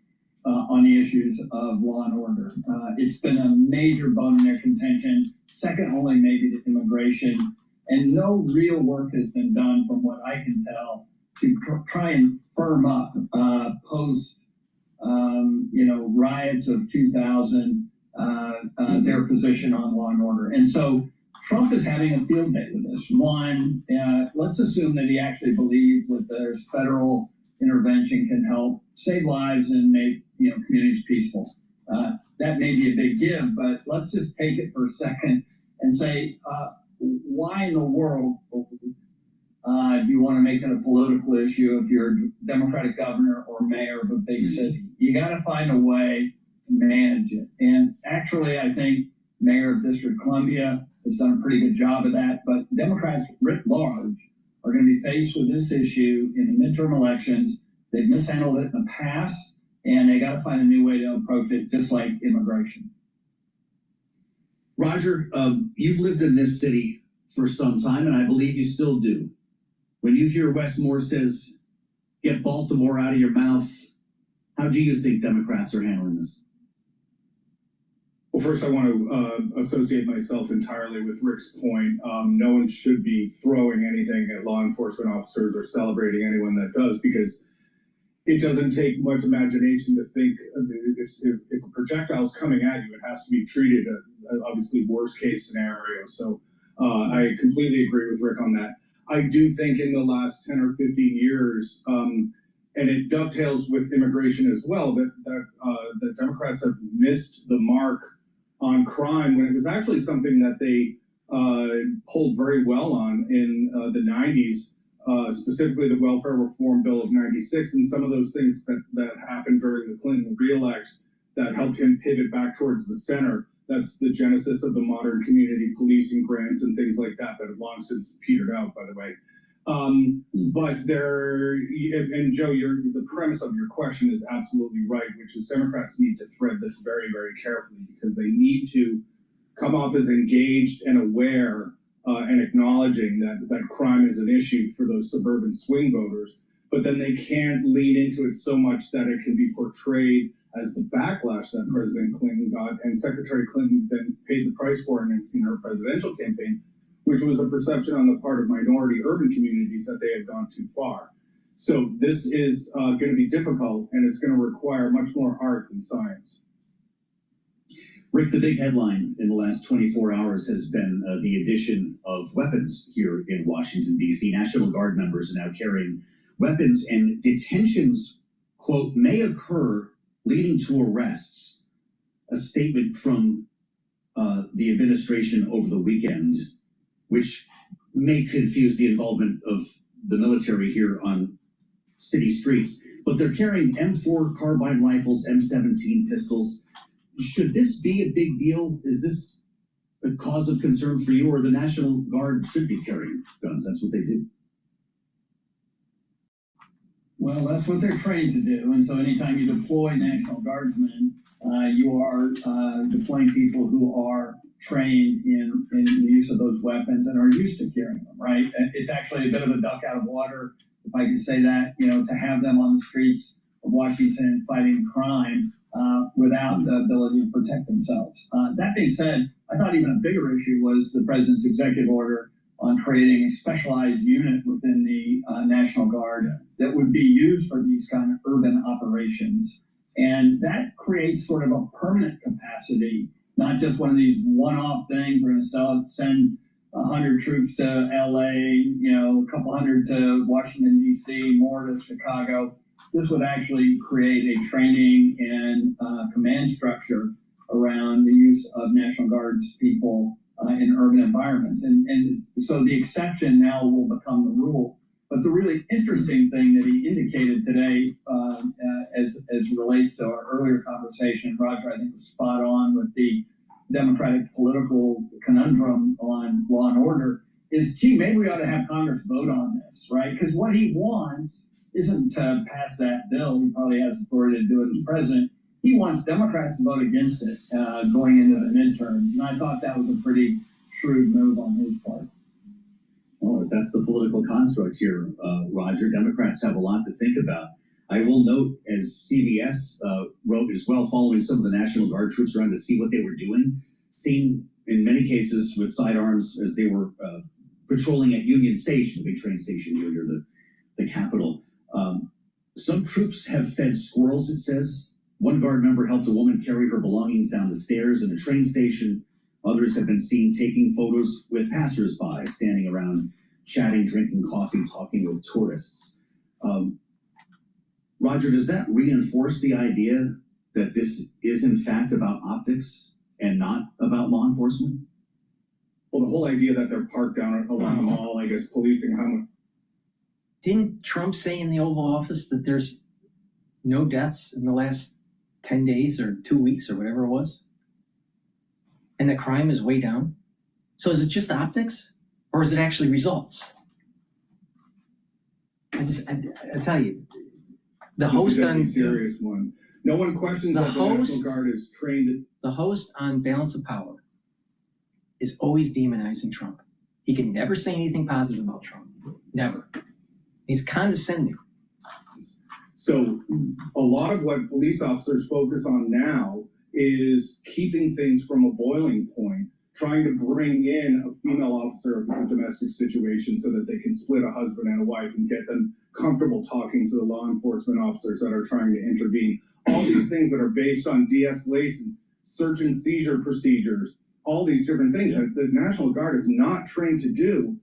on the issues of law and order. It's been a major bone in their contention, second only maybe to immigration, and no real work has been done from what I can tell to try and firm up post riots of 2000 their position on law and order. And so Trump is having a field day with this. One, let's assume that he actually believes that there's federal intervention can help save lives and make communities peaceful. That may be a big give, but let's just take it for a second and say, why in the world do you want to make it a political issue if you're a Democratic governor or mayor of a big city? You got to find a way to manage it. And actually, I think Mayor of District of Columbia has done a pretty good job of that, but Democrats writ large are going to be faced with this issue in the midterm elections. They've mishandled it in the past, and they got to find a new way to approach it, just like immigration. Roger, you've lived in this city for some time, and I believe you still do. When you hear Wes Moore says, get Baltimore out of your mouth, how do you think Democrats are handling this? Well, first I want to associate myself entirely with Rick's point. No one should be throwing anything at law enforcement officers or celebrating anyone that does, because it doesn't take much imagination to think if a projectile is coming at you, it has to be treated obviously worst case scenario. So I completely agree with Rick on that. I do think in the last 10 or 15 years, and it dovetails with immigration as well, that Democrats have missed the mark on crime when it was actually something that they pulled very well on in the 90s, specifically the Welfare Reform Bill of 96, and some of those things that happened during the Clinton re-elect that helped him pivot back towards the center. That's the genesis of the modern community policing grants and things like that have long since petered out, by the way. But and Joe, the premise of your question is absolutely right, which is Democrats need to thread this very, very carefully, because they need to come off as engaged and aware and acknowledging that crime is an issue for those suburban swing voters, but then they can't lean into it so much that it can be portrayed as the backlash that President Clinton got and Secretary Clinton then paid the price for in her presidential campaign, which was a perception on the part of minority urban communities that they had gone too far. So this is going to be difficult, and it's going to require much more art than science. Rick, the big headline in the last 24 hours has been the addition of weapons here in Washington, D.C. National Guard members are now carrying weapons, and detentions, quote, may occur leading to arrests. A statement from the administration over the weekend, which may confuse the involvement of the military here on city streets, but they're carrying M4 carbine rifles, M17 pistols. Should this be a big deal? Is this a cause of concern for you, or the National Guard should be carrying guns? That's what they do. Well, that's what they're trained to do. And so anytime you deploy National Guardsmen, you are deploying people who are trained in the use of those weapons and are used to carrying them, right? It's actually a bit of a duck out of water, if I can say that, to have them on the streets of Washington fighting crime without the ability to protect themselves. That being said, I thought even a bigger issue was the president's executive order on creating a specialized unit within the National Guard that would be used for these kind of urban operations. And that creates sort of a permanent capacity, not just one of these one-off things. We're going to send 100 troops to LA, a couple hundred to Washington, D.C., more to Chicago. This would actually create a training and command structure around the use of National Guard's people in urban environments. And so the exception now will become the rule. But the really interesting thing that he indicated today, as relates to our earlier conversation, Roger, I think was spot on with the Democratic political conundrum on law and order, is, gee, maybe we ought to have Congress vote on this, right? Because what he wants isn't to pass that bill. He probably has authority to do it as president. He wants Democrats to vote against it going into the midterms. And I thought that was a pretty shrewd move on his part. Oh, that's the political construct here, Roger. Democrats have a lot to think about. I will note, as CBS wrote as well, following some of the National Guard troops around to see what they were doing, seen in many cases with sidearms as they were patrolling at Union Station, the big train station here near the Capitol. Some troops have fed squirrels, it says. One Guard member helped a woman carry her belongings down the stairs in a train station. Others have been seen taking photos with passersby, standing around, chatting, drinking coffee, talking with tourists. Roger, does that reinforce the idea that this is in fact about optics and not about law enforcement? Well, the whole idea that they're parked down along the mall, I guess, policing how much. Didn't Trump say in the Oval Office that there's no deaths in the last 10 days or 2 weeks or whatever it was? And the crime is way down? So is it just optics, or is it actually results? I tell you, the host on... serious one. No one questions that the National Guard is trained. The host on Balance of Power is always demonizing Trump. He can never say anything positive about Trump. Never. He's condescending. So a lot of what police officers focus on now is keeping things from a boiling point, trying to bring in a female officer if it's a domestic situation so that they can split a husband and a wife and get them comfortable talking to the law enforcement officers that are trying to intervene. All these things that are based on de-escalation, search and seizure procedures, all these different things that the National Guard is not trained to do.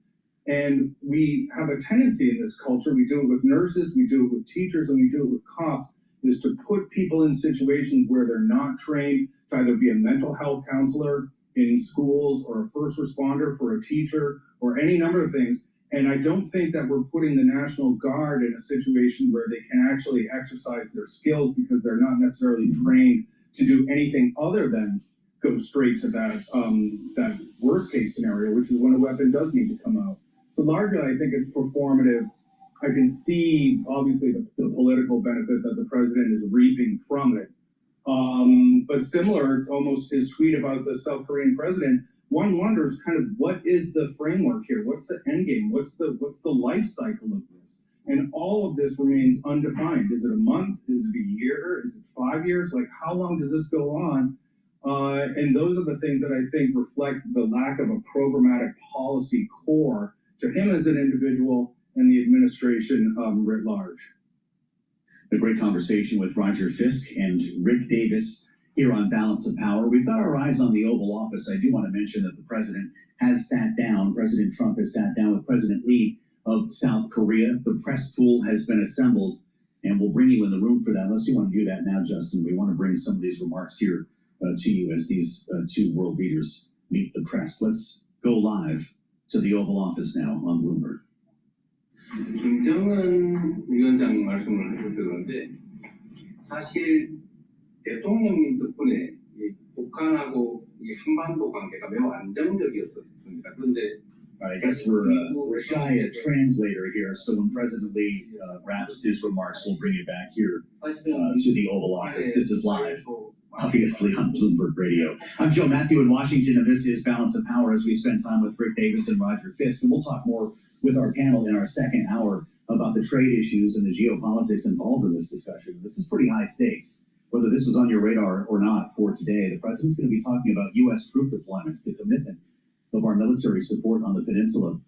And we have a tendency in this culture, we do it with nurses, we do it with teachers, and we do it with cops, is to put people in situations where they're not trained to either be a mental health counselor in schools or a first responder for a teacher or any number of things. And I don't think that we're putting the National Guard in a situation where they can actually exercise their skills because they're not necessarily trained to do anything other than go straight to that worst case scenario, which is when a weapon does need to come out. So largely, I think it's performative. I can see, obviously, the political benefit that the president is reaping from it. But similar, almost his tweet about the South Korean president, one wonders kind of what is the framework here? What's the end game? What's the life cycle of this? And all of this remains undefined. Is it a month? Is it a year? Is it 5 years? Like, how long does this go on? And those are the things that I think reflect the lack of a programmatic policy core to him as an individual and the administration writ large. A great conversation with Roger Fisk and Rick Davis here on Balance of Power. We've got our eyes on the Oval Office. I do want to mention that the president has sat down, President Trump has sat down with President Lee of South Korea. The press pool has been assembled, and we'll bring you in the room for that. Unless you want to do that now, Justin, we want to bring some of these remarks here to you as these two world leaders meet the press. Let's go live to the Oval Office now on Bloomberg. 김정은 위원장 말씀을 하셨었는데 사실 대통령님 덕분에 이 북한하고 이 한반도 관계가 매우 안정적이었습니다. 그런데 I guess we're shy a translator here, so when President Lee wraps his remarks, we'll bring you back here to the Oval Office. This is live, obviously, on Bloomberg Radio. I'm Joe Matthew in Washington, and this is Balance of Power as we spend time with Rick Davis and Roger Fisk. And we'll talk more with our panel in our second hour about the trade issues and the geopolitics involved in this discussion. This is pretty high stakes. Whether this was on your radar or not for today, the president's going to be talking about U.S. troop deployments, the commitment of our military support on the peninsula.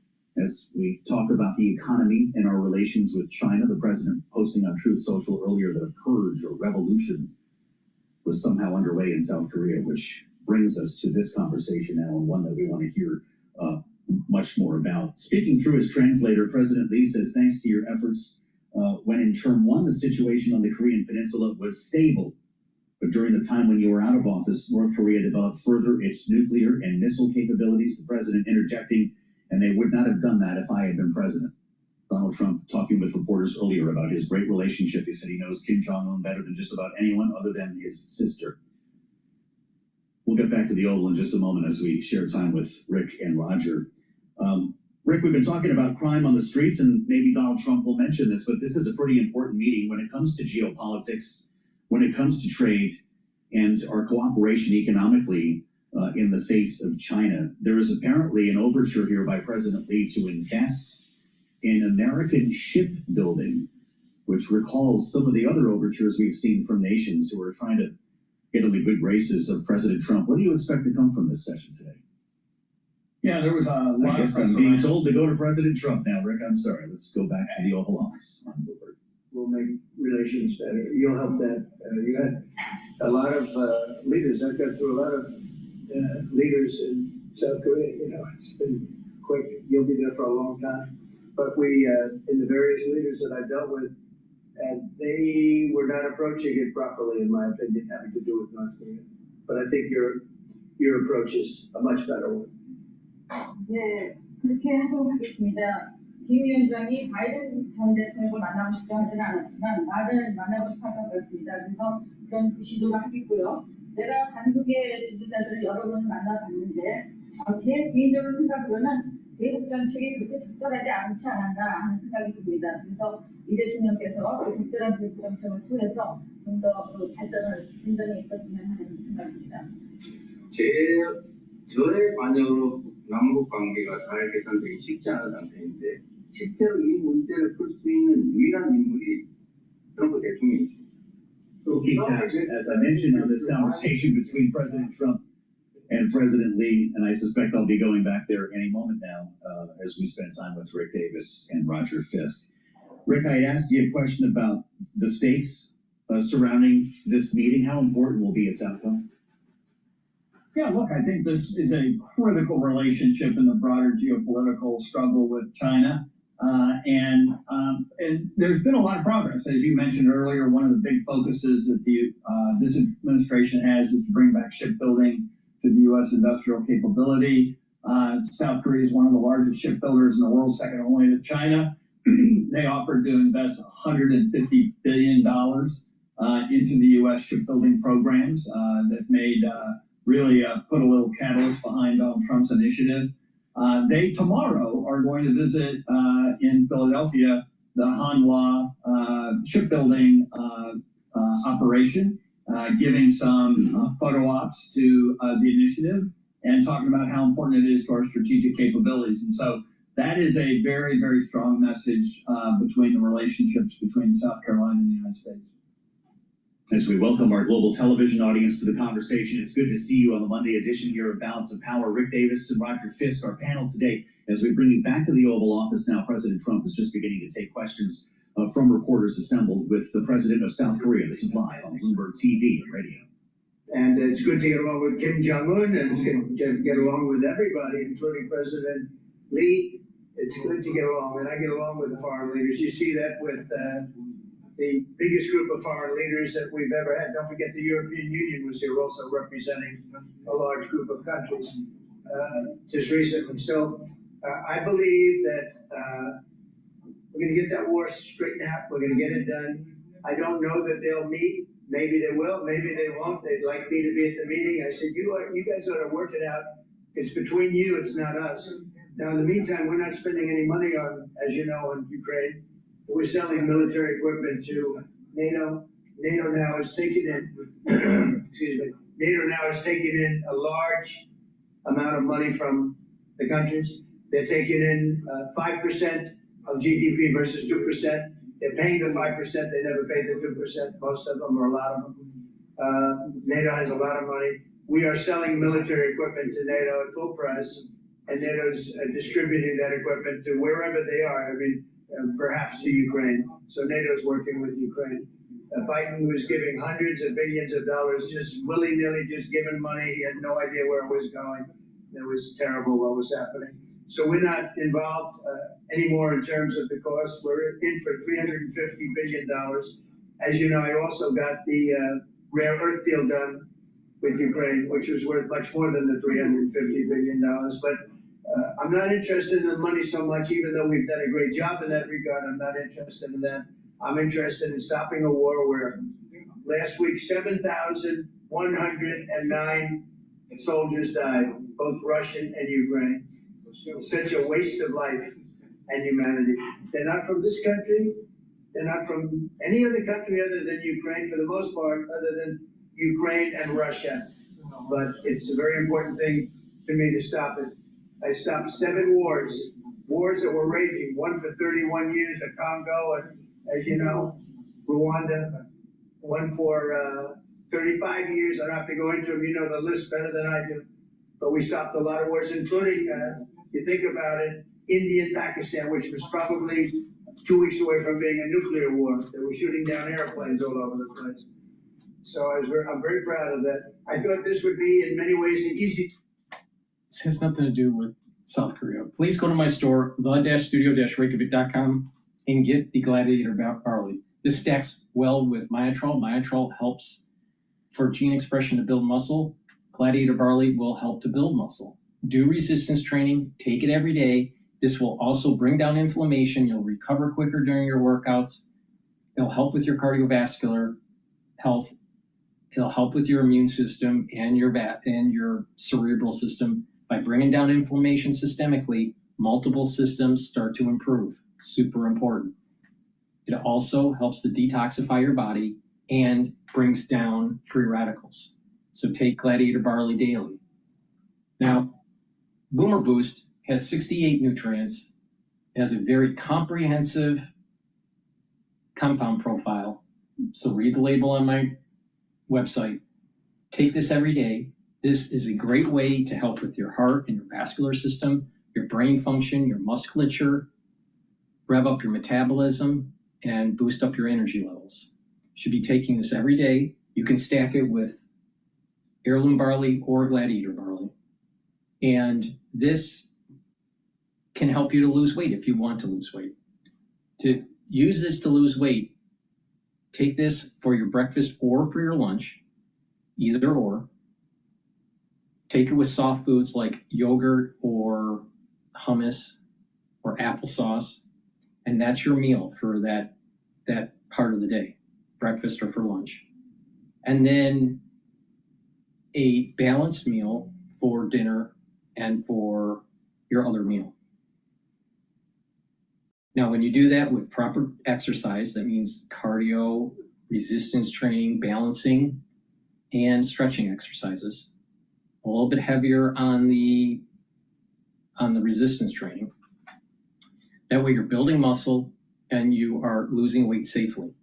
As we talk about the economy and our relations with China, the president posting on Truth Social earlier that a purge or revolution was somehow underway in South Korea, which brings us to this conversation now, and one that we want to hear much more about. Speaking through his translator, President Lee says, thanks to your efforts, when in term one, the situation on the Korean peninsula was stable. But during the time when you were out of office, North Korea developed further its nuclear and missile capabilities, the president interjecting, and they would not have done that if I had been president. Donald Trump talking with reporters earlier about his great relationship. He said he knows Kim Jong-un better than just about anyone other than his sister. We'll get back to the Oval in just a moment as we share time with Rick and Roger. Rick, we've been talking about crime on the streets, and maybe Donald Trump will mention this, but this is a pretty important meeting when it comes to geopolitics, when it comes to trade and our cooperation economically in the face of China. There is apparently an overture here by President Lee to invest in American shipbuilding, which recalls some of the other overtures we've seen from nations who are trying to get in the good graces of President Trump. What do you expect to come from this session today? Yeah, there was a lot I guess I'm being told to go to President Trump now, Rick. I'm sorry. Let's go back to the Oval Office on Bloomberg. We'll make relations better. You'll help that. You had a lot of leaders. I've got through a lot of leaders in South Korea. You know, it's been quick. You'll be there for a long time. But we, in the various leaders that I've dealt with, they were not approaching it properly, in my opinion, having to do with North Korea. But I think your approach is a much better one. 네, 그렇게 하도록 하겠습니다. 김 위원장이 바이든 전 대통령을 만나고 싶어 하지는 않았지만 나를 만나고 싶어 할 것 같습니다. 그래서 그런 시도를 하겠고요. 내가 한국의 지도자들을 여러 번 만나봤는데 제 개인적인 생각으로는 대북 정책이 그렇게 적절하지 않지 않았나 하는 생각이 듭니다. 그래서 이 대통령께서 그 적절한 대북 정책을 통해서 좀 더 진전이 있었으면 하는 생각입니다. 저의 관여로 남북 관계가 잘 개선되기 쉽지 않은 상태인데 실제로 이 문제를 풀 수 있는 유일한 인물이 트럼프 대통령이죠. We'll keep tabs, as I mentioned, on this conversation between President Trump and President Lee, and I suspect I'll be going back there any moment now as we spend time with Rick Davis and Roger Fisk. Rick, I asked you a question about the stakes surrounding this meeting. How important will be its outcome? Yeah, look, I think this is a critical relationship in the broader geopolitical struggle with China. And there's been a lot of progress. As you mentioned earlier, one of the big focuses that this administration has is to bring back shipbuilding to the U.S. industrial capability. South Korea is one of the largest shipbuilders in the world, second only to China. They offered to invest $150 billion into the U.S. shipbuilding programs that made really put a little catalyst behind Donald Trump's initiative. They tomorrow are going to visit in Philadelphia the Hanwha shipbuilding operation, giving some photo ops to the initiative and talking about how important it is to our strategic capabilities. And so that is a very, very strong message between the relationships between South Carolina and the United States. As we welcome our global television audience to the conversation, it's good to see you on the Monday edition here of Balance of Power. Rick Davis and Roger Fisk, our panel today. As we bring you back to the Oval Office now, President Trump is just beginning to take questions from reporters assembled with the president of South Korea. This is live on Bloomberg TV and radio. And it's good to get along with Kim Jong-un, and it's good to get along with everybody, including President Lee. It's good to get along, and I get along with the foreign leaders. You see that with the biggest group of foreign leaders that we've ever had. Don't forget the European Union was here also representing a large group of countries just recently. So I believe that we're going to get that war straightened out. We're going to get it done. I don't know that they'll meet. Maybe they will. Maybe they won't. They'd like me to be at the meeting. I said, you guys ought to work it out. It's between you. It's not us. Now, in the meantime, we're not spending any money on, as you know, on Ukraine. We're selling military equipment to NATO. NATO now is taking in, excuse me, NATO now is taking in a large amount of money from the countries. They're taking in 5% of GDP versus 2%. They're paying the 5%. They never paid the 2%. Most of them, or a lot of them. NATO has a lot of money. We are selling military equipment to NATO at full price, and NATO's distributing that equipment to wherever they are. I mean, perhaps to Ukraine. So NATO's working with Ukraine. Biden was giving hundreds of billions of dollars, just willy-nilly, just giving money. He had no idea where it was going. It was terrible what was happening. So we're not involved anymore in terms of the cost. We're in for $350 billion. As you know, I also got the rare earth deal done with Ukraine, which was worth much more than the $350 billion. But I'm not interested in the money so much, even though we've done a great job in that regard. I'm not interested in that. I'm interested in stopping a war where last week 7,109 soldiers died, both Russian and Ukraine. Such a waste of life and humanity. They're not from this country. They're not from any other country other than Ukraine, for the most part, other than Ukraine and Russia. But it's a very important thing to me to stop it. I stopped 7 wars that were raging, one for 31 years, the Congo, and as you know, Rwanda, one for 35 years. I don't have to go into them, you know the list better than I do. But we stopped a lot of wars, including, if you think about it, India and Pakistan, which was probably 2 weeks away from being a nuclear war. They were shooting down airplanes all over the place. So I'm very proud of that. I thought this would be, in many ways, the easy. This has nothing to do with South Korea. Please go to my store, the-studio-reykjavik.com, and get the Gladiator Barley. This stacks well with Myotrol. Myotrol helps for gene expression to build muscle. Gladiator Barley will help to build muscle. Do resistance training, take it every day. This will also bring down inflammation. You'll recover quicker during your workouts. It'll help with your cardiovascular health. It'll help with your immune system and your cerebral system. By bringing down inflammation systemically, multiple systems start to improve. Super important. It also helps to detoxify your body and brings down free radicals. So take Gladiator Barley daily. Now, Boomer Boost has 68 nutrients. It has a very comprehensive compound profile. So read the label on my website. Take this every day. This is a great way to help with your heart and your vascular system, your brain function, your musculature, rev up your metabolism, and boost up your energy levels. You should be taking this every day. You can stack it with heirloom barley or Gladiator barley. And this can help you to lose weight if you want to lose weight. To use this to lose weight, take this for your breakfast or for your lunch, either or. Take it with soft foods like yogurt or hummus or applesauce, and that's your meal for that part of the day, breakfast or for lunch. And then a balanced meal for dinner and for your other meal. Now, when you do that with proper exercise, that means cardio, resistance training, balancing, and stretching exercises. A little bit heavier on the resistance training. That way you're building muscle and you are losing weight safely.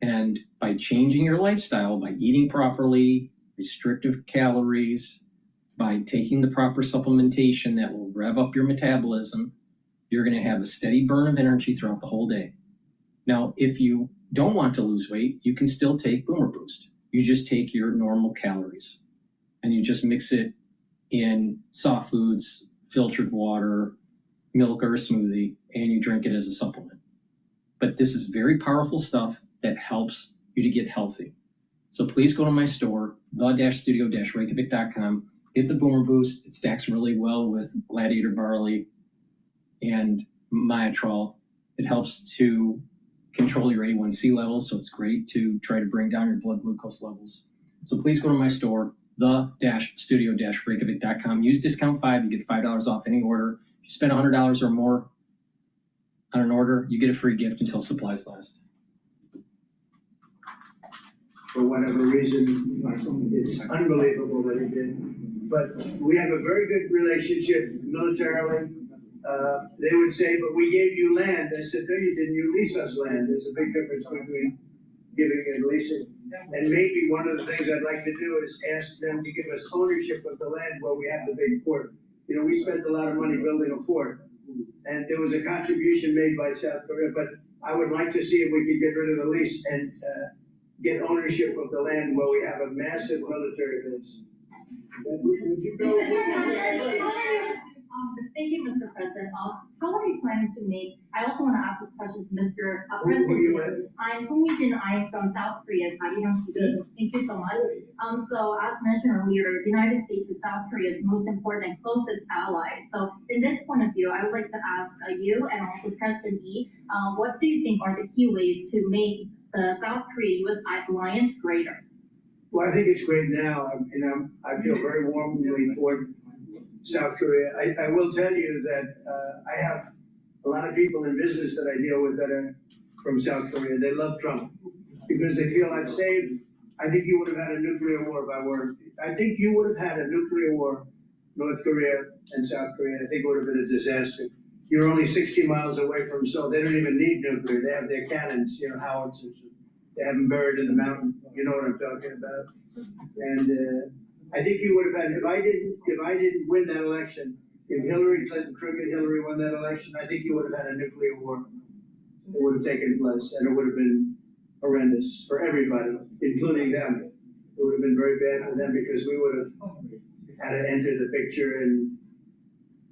And by changing your lifestyle, by eating properly, restrictive calories, by taking the proper supplementation that will rev up your metabolism, you're going to have a steady burn of energy throughout the whole day. Now, if you don't want to lose weight, you can still take Boomer Boost. You just take your normal calories and you just mix it in soft foods, filtered water, milk, or a smoothie, and you drink it as a supplement. But this is very powerful stuff that helps you to get healthy. So please go to my store, the-studio-reykjavik.com, get the Boomer Boost. It stacks really well with Gladiator Barley and Myotrol. It helps to control your A1C levels, so it's great to try to bring down your blood glucose levels. So please go to my store, the-studio-reykjavik.com. Use discount 5, you get $5 off any order. If you spend $100 or more on an order, you get a free gift until supplies last. For whatever reason, it's unbelievable that he did. But we have a very good relationship militarily. They would say, but we gave you land. I said, no, you didn't. You lease us land. There's a big difference between giving and leasing. And maybe one of the things I'd like to do is ask them to give us ownership of the land where we have the big fort. You know, we spent a lot of money building a fort, and there was a contribution made by South Korea, but I would like to see if we could get rid of the lease and get ownership of the land where we have a massive military base. Thank you, Mr. President. How are you planning to make, I also want to ask this question to Mr. Who are you President. with? I'm Song-Mi-jin, I'm from South Korea, Thank you so much. So as mentioned earlier, the United States is South Korea's most important and closest ally. So in this point of view, I would like to ask you and also President Lee, what do you think are the key ways to make the South Korea-US alliance greater? Well, I think it's great now. I feel very warmly toward South Korea. I will tell you that I have a lot of people in business that I deal with that are from South Korea. They love Trump because they feel I've saved. I think you would have had a nuclear war if I weren't. I think you would have had a nuclear war, North Korea and South Korea. I think it would have been a disaster. You're only 60 miles away from Seoul. They don't even need nuclear. They have their cannons, howitzers. They have them buried in the mountain. You know what I'm talking about. And I think you would have had, if I didn't win that election, if Hillary Clinton, crooked Hillary won that election, I think you would have had a nuclear war. It would have taken place, and it would have been horrendous for everybody, including them. It would have been very bad for them because we would have had to enter the picture, and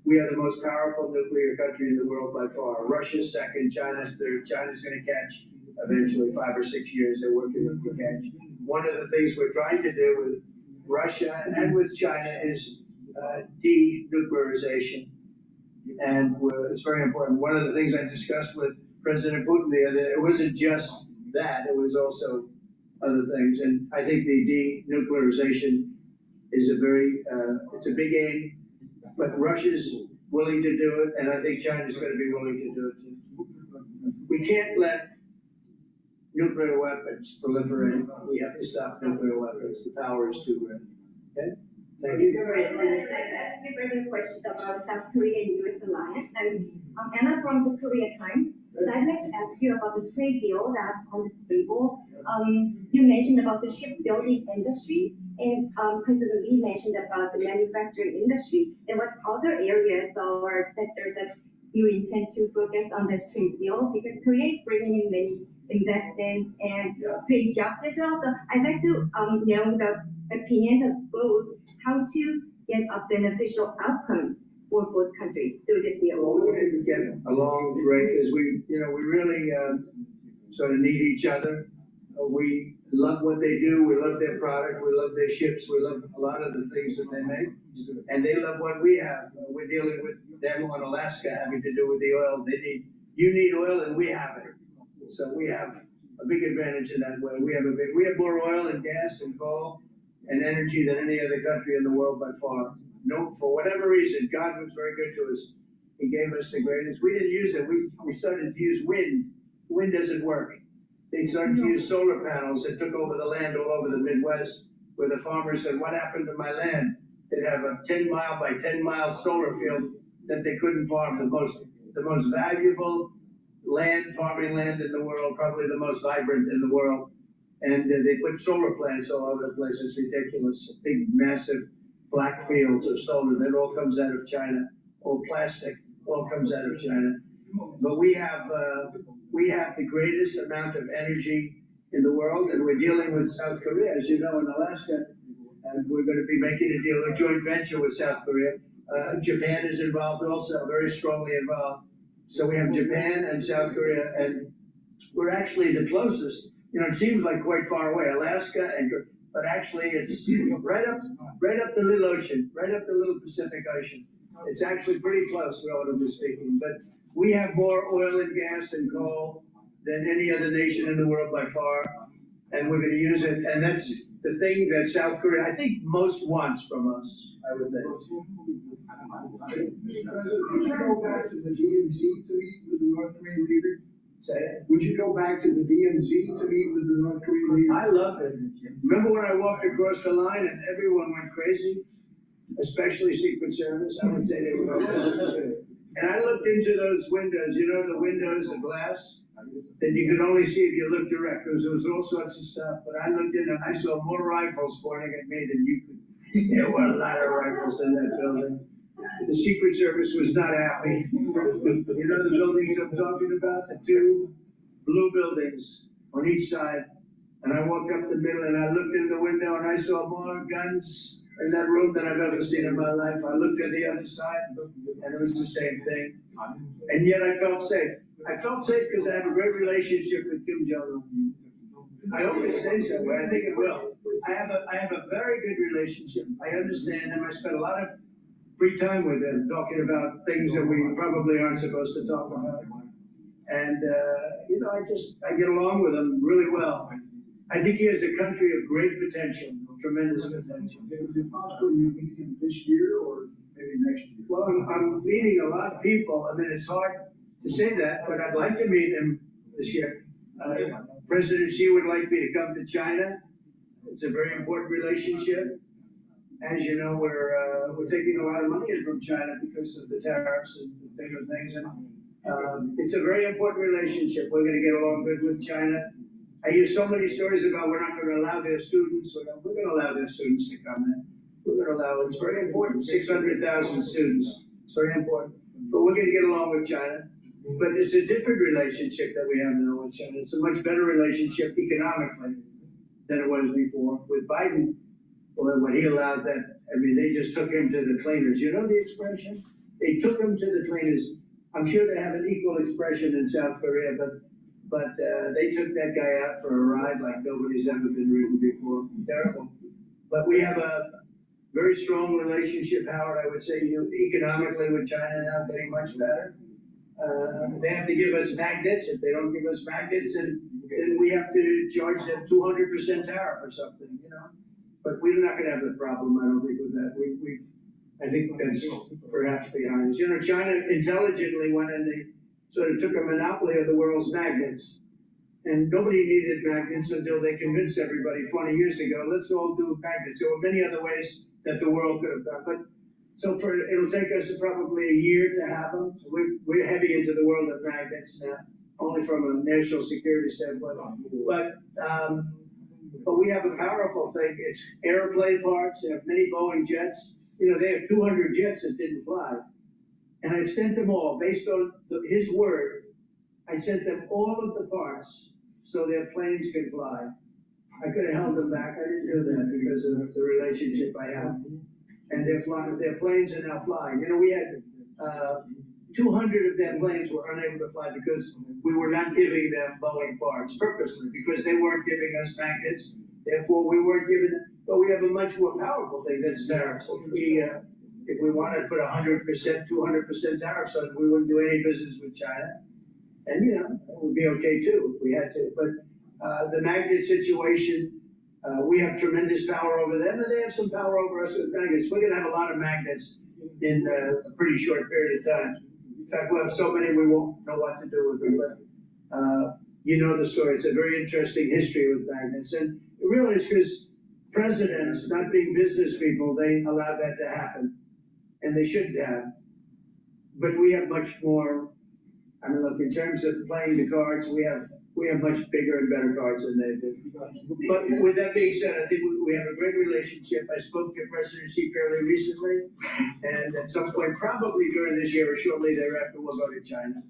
we are the most powerful nuclear country in the world by far. Russia's second, China's third. China's going to catch eventually 5 or 6 years. They're working to catch. One of the things we're trying to do with Russia and with China is denuclearization, and it's very important. One of the things I discussed with President Putin the other day, it wasn't just that, it was also other things, and I think the denuclearization is it's a big aim, but Russia's willing to do it, and I think China's going to be willing to do it too. We can't let nuclear weapons proliferate. We have to stop nuclear weapons. The power is too great. Okay? Thank you. I'd like to ask a further question about South Korea and US alliance. I'm Anna from the Korea Times. And I'd like to ask you about the trade deal that's on the table. You mentioned about the shipbuilding industry, and President Lee mentioned about the manufacturing industry. And what other areas or sectors that you intend to focus on this trade deal? Because Korea is bringing in many investments and create jobs as well. So I'd like to know the opinions of both, how to get beneficial outcomes for both countries through this deal. Well, we're going to get along great because we really sort of need each other. We love what they do. We love their product. We love their ships. We love a lot of the things that they make. And they love what we have. We're dealing with them on Alaska having to do with the oil. You need oil and we have it. So we have a big advantage in that way. We have more oil and gas and coal and energy than any other country in the world by far. No, for whatever reason, God was very good to us. He gave us the greatest. We didn't use it. We started to use wind. Wind doesn't work. They started to use solar panels that took over the land all over the Midwest, where the farmers said, what happened to my land? They'd have a 10-mile by 10-mile solar field that they couldn't farm. the most valuable land, farming land in the world, probably the most vibrant in the world. And they put solar plants all over the place. It's ridiculous. Big, massive black fields of solar. That all comes out of China. All plastic, all comes out of China. But we have the greatest amount of energy in the world, and we're dealing with South Korea, as you know, in Alaska. And we're going to be making a deal, a joint venture with South Korea. Japan is involved also, very strongly involved. So we have Japan and South Korea, and we're actually the closest. You know, it seems like quite far away, Alaska, but actually it's right up the little ocean, right up the little Pacific Ocean. It's actually pretty close, relatively speaking. But we have more oil and gas and coal than any other nation in the world by far, and we're going to use it. And that's the thing that South Korea, I think, most wants from us, I would think. Would you go back to the DMZ to meet with the North Korean leader? Say it. Would you go back to the DMZ to meet with the North Korean leader? I loved it. Remember when I walked across the line and everyone went crazy? Especially Secret Service, I would say they were. And I looked into those windows, you know, the windows of glass that you could only see if you looked direct, because there was all sorts of stuff. But I looked in and I saw more rifles pointing at me than you could. There were a lot of rifles in that building. The Secret Service was not happy. You know the buildings I'm talking about? The two blue buildings on each side. And I walked up the middle and I looked in the window and I saw more guns in that room than I've ever seen in my life. I looked at the other side and it was the same thing. And yet I felt safe. I felt safe because I have a great relationship with Kim Jong-un. I hope it stays that way. I think it will. I have a very good relationship. I understand him. I spent a lot of free time with him talking about things that we probably aren't supposed to talk about. And, you know, I get along with him really well. I think he has a country of great potential, tremendous potential. Is it possible you meet him this year or maybe next year? Well, I'm meeting a lot of people. I mean, it's hard to say that, but I'd like to meet him this year. President Xi would like me to come to China. It's a very important relationship. As you know, we're taking a lot of money in from China because of the tariffs and different things. And it's a very important relationship. We're going to get along good with China. I hear so many stories about we're not going to allow their students. We're going to allow their students to come in. We're going to allow. It's very important. 600,000 students. It's very important. But we're going to get along with China. But it's a different relationship that we have now with China. It's a much better relationship economically than it was before. With Biden, well, when he allowed that, I mean, they just took him to the cleaners. You know the expression? They took him to the cleaners. I'm sure they have an equal expression in South Korea, but they took that guy out for a ride like nobody's ever been ridden before. Terrible. But we have a very strong relationship, Howard, I would say, economically with China now, getting much better. They have to give us magnets. If they don't give us magnets, then we have to charge them 200% tariff or something, you know. But we're not going to have a problem, I don't think, with that. I think that's perhaps behind us. You know, China intelligently went and they sort of took a monopoly of the world's magnets. And nobody needed magnets until they convinced everybody 20 years ago, let's all do magnets. There were many other ways that the world could have done. But so it'll take us probably a year to have them. We're heavy into the world of magnets now, only from a national security standpoint. But we have a powerful thing. It's airplane parts. They have many Boeing jets. You know, they have 200 jets that didn't fly. And I've sent them all, based on his word, I sent them all of the parts so their planes can fly. I could have held them back. I didn't do that because of the relationship I have. And they're flying. Their planes are now flying. You know, we had 200 of their planes were unable to fly because we were not giving them Boeing parts purposely, because they weren't giving us magnets. Therefore, we weren't giving them. But we have a much more powerful thing that's tariffs. If we wanted to put 100%, 200% tariffs on it, we wouldn't do any business with China. And, you know, it would be okay too if we had to. But the magnet situation, we have tremendous power over them, and they have some power over us with magnets. We're going to have a lot of magnets in a pretty short period of time. In fact, we'll have so many we won't know what to do with them. But you know the story. It's a very interesting history with magnets. And it really is because presidents, not being business people, they allowed that to happen. And they shouldn't have. But we have much more I mean, look, in terms of playing the cards, we have much bigger and better cards than they do. But with that being said, I think we have a great relationship. I spoke to President Xi fairly recently, and at some point, probably during this year or shortly thereafter, we'll go to China.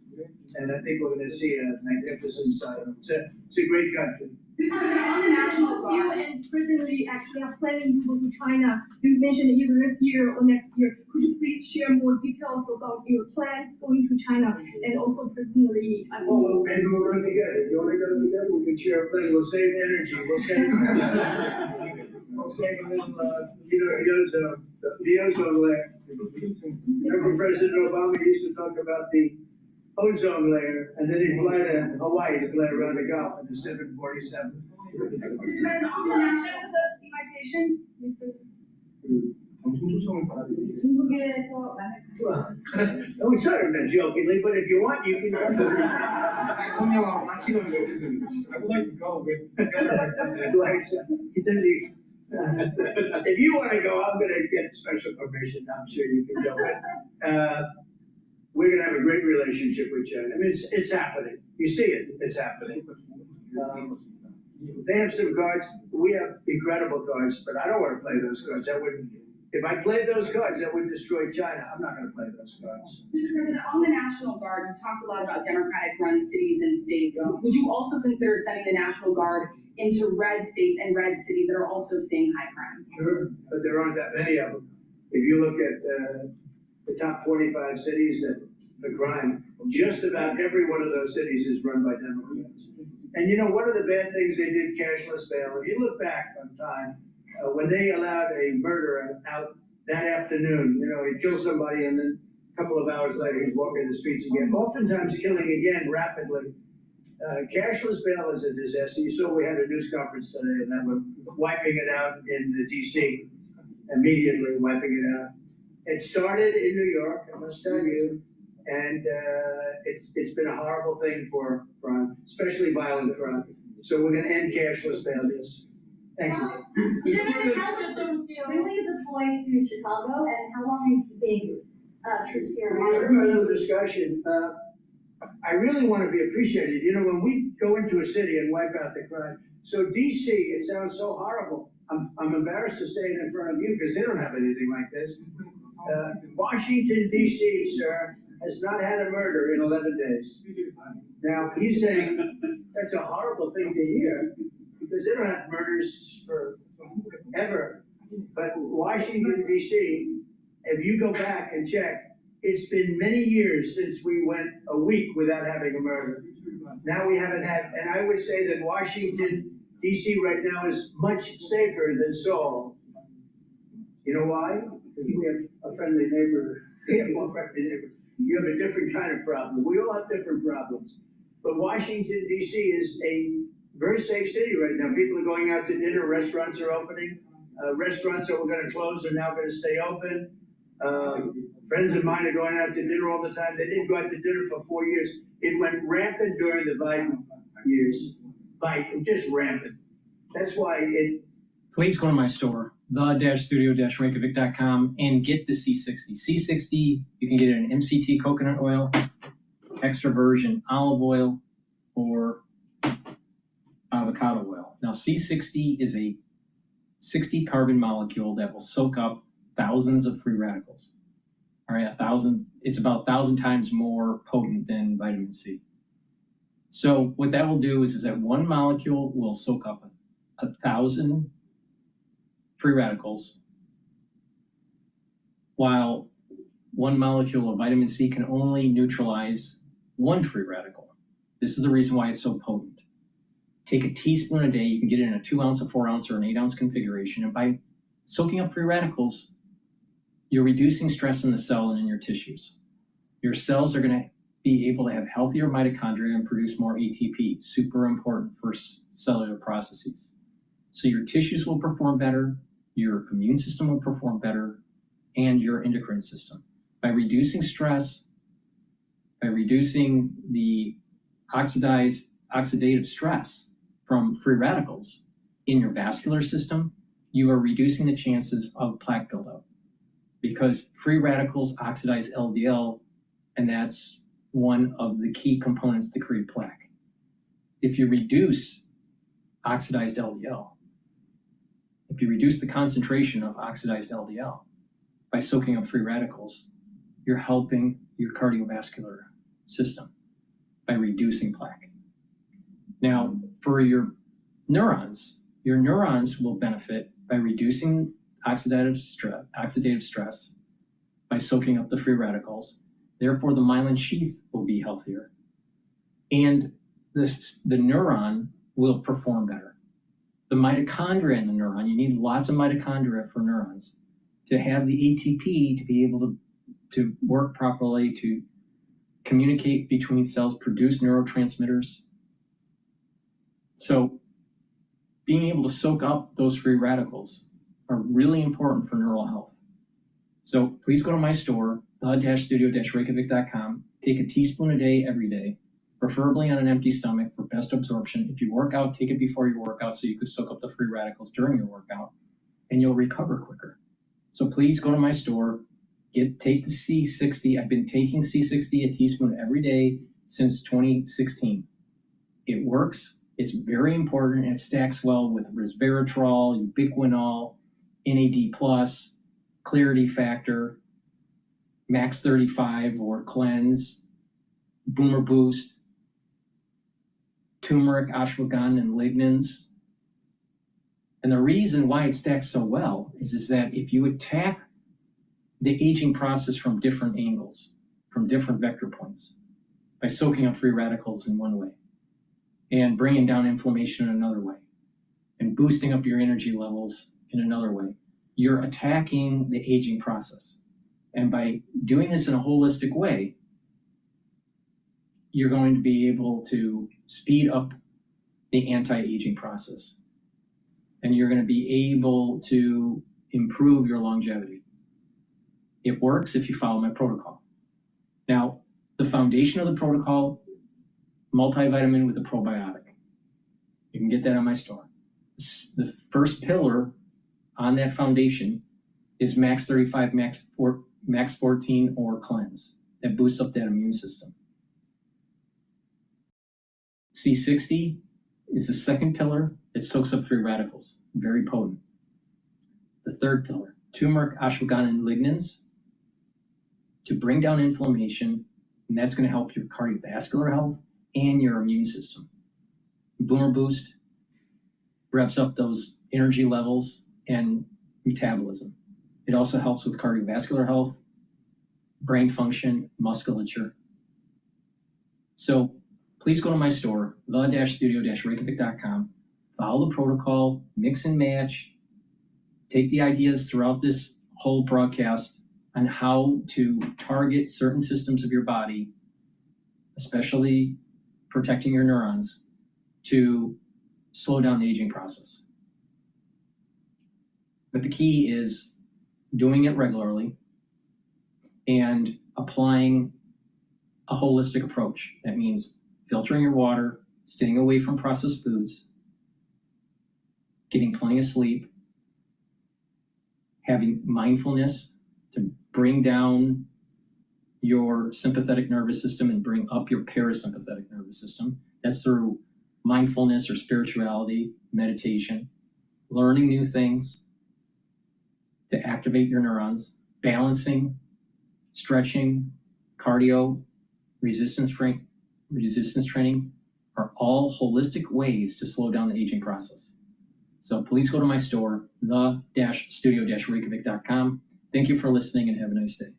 And I think we're going to see a magnificent side. It's a great country. On the national view, and presently actually are planning to go to China. You mentioned either this year or next year. Could you please share more details about your plans going to China and also presently? Oh, maybe we'll run together. If you want to go together, we can share a plane. We'll save energy. We'll save a little, the ozone layer. Remember President Obama used to talk about the ozone layer, and then he'd fly to Hawaii to play around the Gulf in the 747. Well, we sort of meant jokingly, but if you want, you can go. I would like to go with. If you want to go, I'm going to get special permission. I'm sure you can go. But, we're going to have a great relationship with China. I mean, it's happening. You see it. It's happening. They have some cards. We have incredible cards, but I don't want to play those cards. I wouldn't. If I played those cards, that would destroy China. I'm not going to play those cards. Mr. President, on the National Guard, you talked a lot about Democratic-run cities and states. Would you also consider sending the National Guard into red states and red cities that are also seeing high crime? Sure, but there aren't that many of them. If you look at the top 25 cities that for crime, just about every one of those cities is run by Democrats. And you know, one of the bad things they did, cashless bail, if you look back on time, when they allowed a murderer out that afternoon, you know, he'd kill somebody and then a couple of hours later he's walking the streets again, oftentimes killing again rapidly. Cashless bail is a disaster. You saw we had a news conference today and that was wiping it out in the DC, immediately wiping it out. It started in New York, I must tell you, and it's been a horrible thing for crime, especially violent crime. So we're going to end cashless bail. Yes. Thank you. When will you deploy to Chicago, and how long are you keeping troops here? That's another discussion. I really want to be appreciated. You know, when we go into a city and wipe out the crime, so DC, it sounds so horrible. I'm embarrassed to say it in front of you because they don't have anything like this. Washington, D.C., sir, has not had a murder in 11 days. Now, he's saying that's a horrible thing to hear because they don't have murders for ever. But Washington, D.C., if you go back and check, it's been many years since we went a week without having a murder. Now we haven't had, and I would say that Washington, D.C. right now is much safer than Seoul. You know why? Because we have a friendly neighbor. We have more friendly neighbors. You have a different kind of problem. We all have different problems. But Washington, D.C. is a very safe city right now. People are going out to dinner. Restaurants are opening. Restaurants that were going to close are now going to stay open. Friends of mine are going out to dinner all the time. They didn't go out to dinner for 4 years. It went rampant during the Biden years. Just rampant. That's why it. Please go to my store, the-studio-reykjavik.com, and get the C60. C60, you can get it in MCT coconut oil, extra virgin olive oil, or avocado oil. Now, C60 is a 60 carbon molecule that will soak up thousands of free radicals. All right, it's about 1,000 times more potent than vitamin C. So what that will do is that one molecule will soak up 1,000 free radicals, while one molecule of vitamin C can only neutralize one free radical. This is the reason why it's so potent. Take a teaspoon a day, you can get it in a 2 ounce, a 4 ounce, or an 8 ounce configuration, and by soaking up free radicals, you're reducing stress in the cell and in your tissues. Your cells are going to be able to have healthier mitochondria and produce more ATP, super important for cellular processes. So your tissues will perform better, your immune system will perform better, and your endocrine system. By reducing stress, by reducing the oxidative stress from free radicals in your vascular system, you are reducing the chances of plaque buildup. Because free radicals oxidize LDL, and that's one of the key components to create plaque. If you reduce oxidized LDL, if you reduce the concentration of oxidized LDL by soaking up free radicals, you're helping your cardiovascular system by reducing plaque. Now, for your neurons will benefit by reducing oxidative stress by soaking up the free radicals. Therefore, the myelin sheath will be healthier, and the neuron will perform better. The mitochondria in the neuron, you need lots of mitochondria for neurons to have the ATP to be able to work properly, to communicate between cells, produce neurotransmitters. So being able to soak up those free radicals are really important for neural health. So please go to my store, the-studio-reykjavik.com. Take a teaspoon a day every day, preferably on an empty stomach for best absorption. If you work out, take it before your workout so you can soak up the free radicals during your workout, and you'll recover quicker. So please go to my store, take the C60. I've been taking C60 a teaspoon every day since 2016. It works. It's very important, and it stacks well with resveratrol, ubiquinol, NAD+, clarity factor, max 35 or cleanse, boomer boost, turmeric, ashwagandha, and lignans. And the reason why it stacks so well is that if you attack the aging process from different angles, from different vector points, by soaking up free radicals in one way, and bringing down inflammation in another way, and boosting up your energy levels in another way, you're attacking the aging process. And by doing this in a holistic way, you're going to be able to speed up the anti-aging process. And you're going to be able to improve your longevity. It works if you follow my protocol. Now, the foundation of the protocol, multivitamin with a probiotic. You can get that on my store. The first pillar on that foundation is max 35, max 14, or cleanse. That boosts up that immune system. C60 is the second pillar. It soaks up free radicals, very potent. The third pillar, turmeric, ashwagandha, and lignans to bring down inflammation, and that's going to help your cardiovascular health and your immune system. Boomer boost revs up those energy levels and metabolism. It also helps with cardiovascular health, brain function, musculature. So please go to my store, the-studio-reykjavik.com, follow the protocol, mix and match, take the ideas throughout this whole broadcast on how to target certain systems of your body, especially protecting your neurons, to slow down the aging process. But the key is doing it regularly and applying a holistic approach. That means filtering your water, staying away from processed foods, getting plenty of sleep, having mindfulness to bring down your sympathetic nervous system and bring up your parasympathetic nervous system. That's through mindfulness or spirituality, meditation, learning new things to activate your neurons, balancing, stretching, cardio, resistance training are all holistic ways to slow down the aging process. So please go to my store, the-studio-reykjavik.com. Thank you for listening and have a nice day.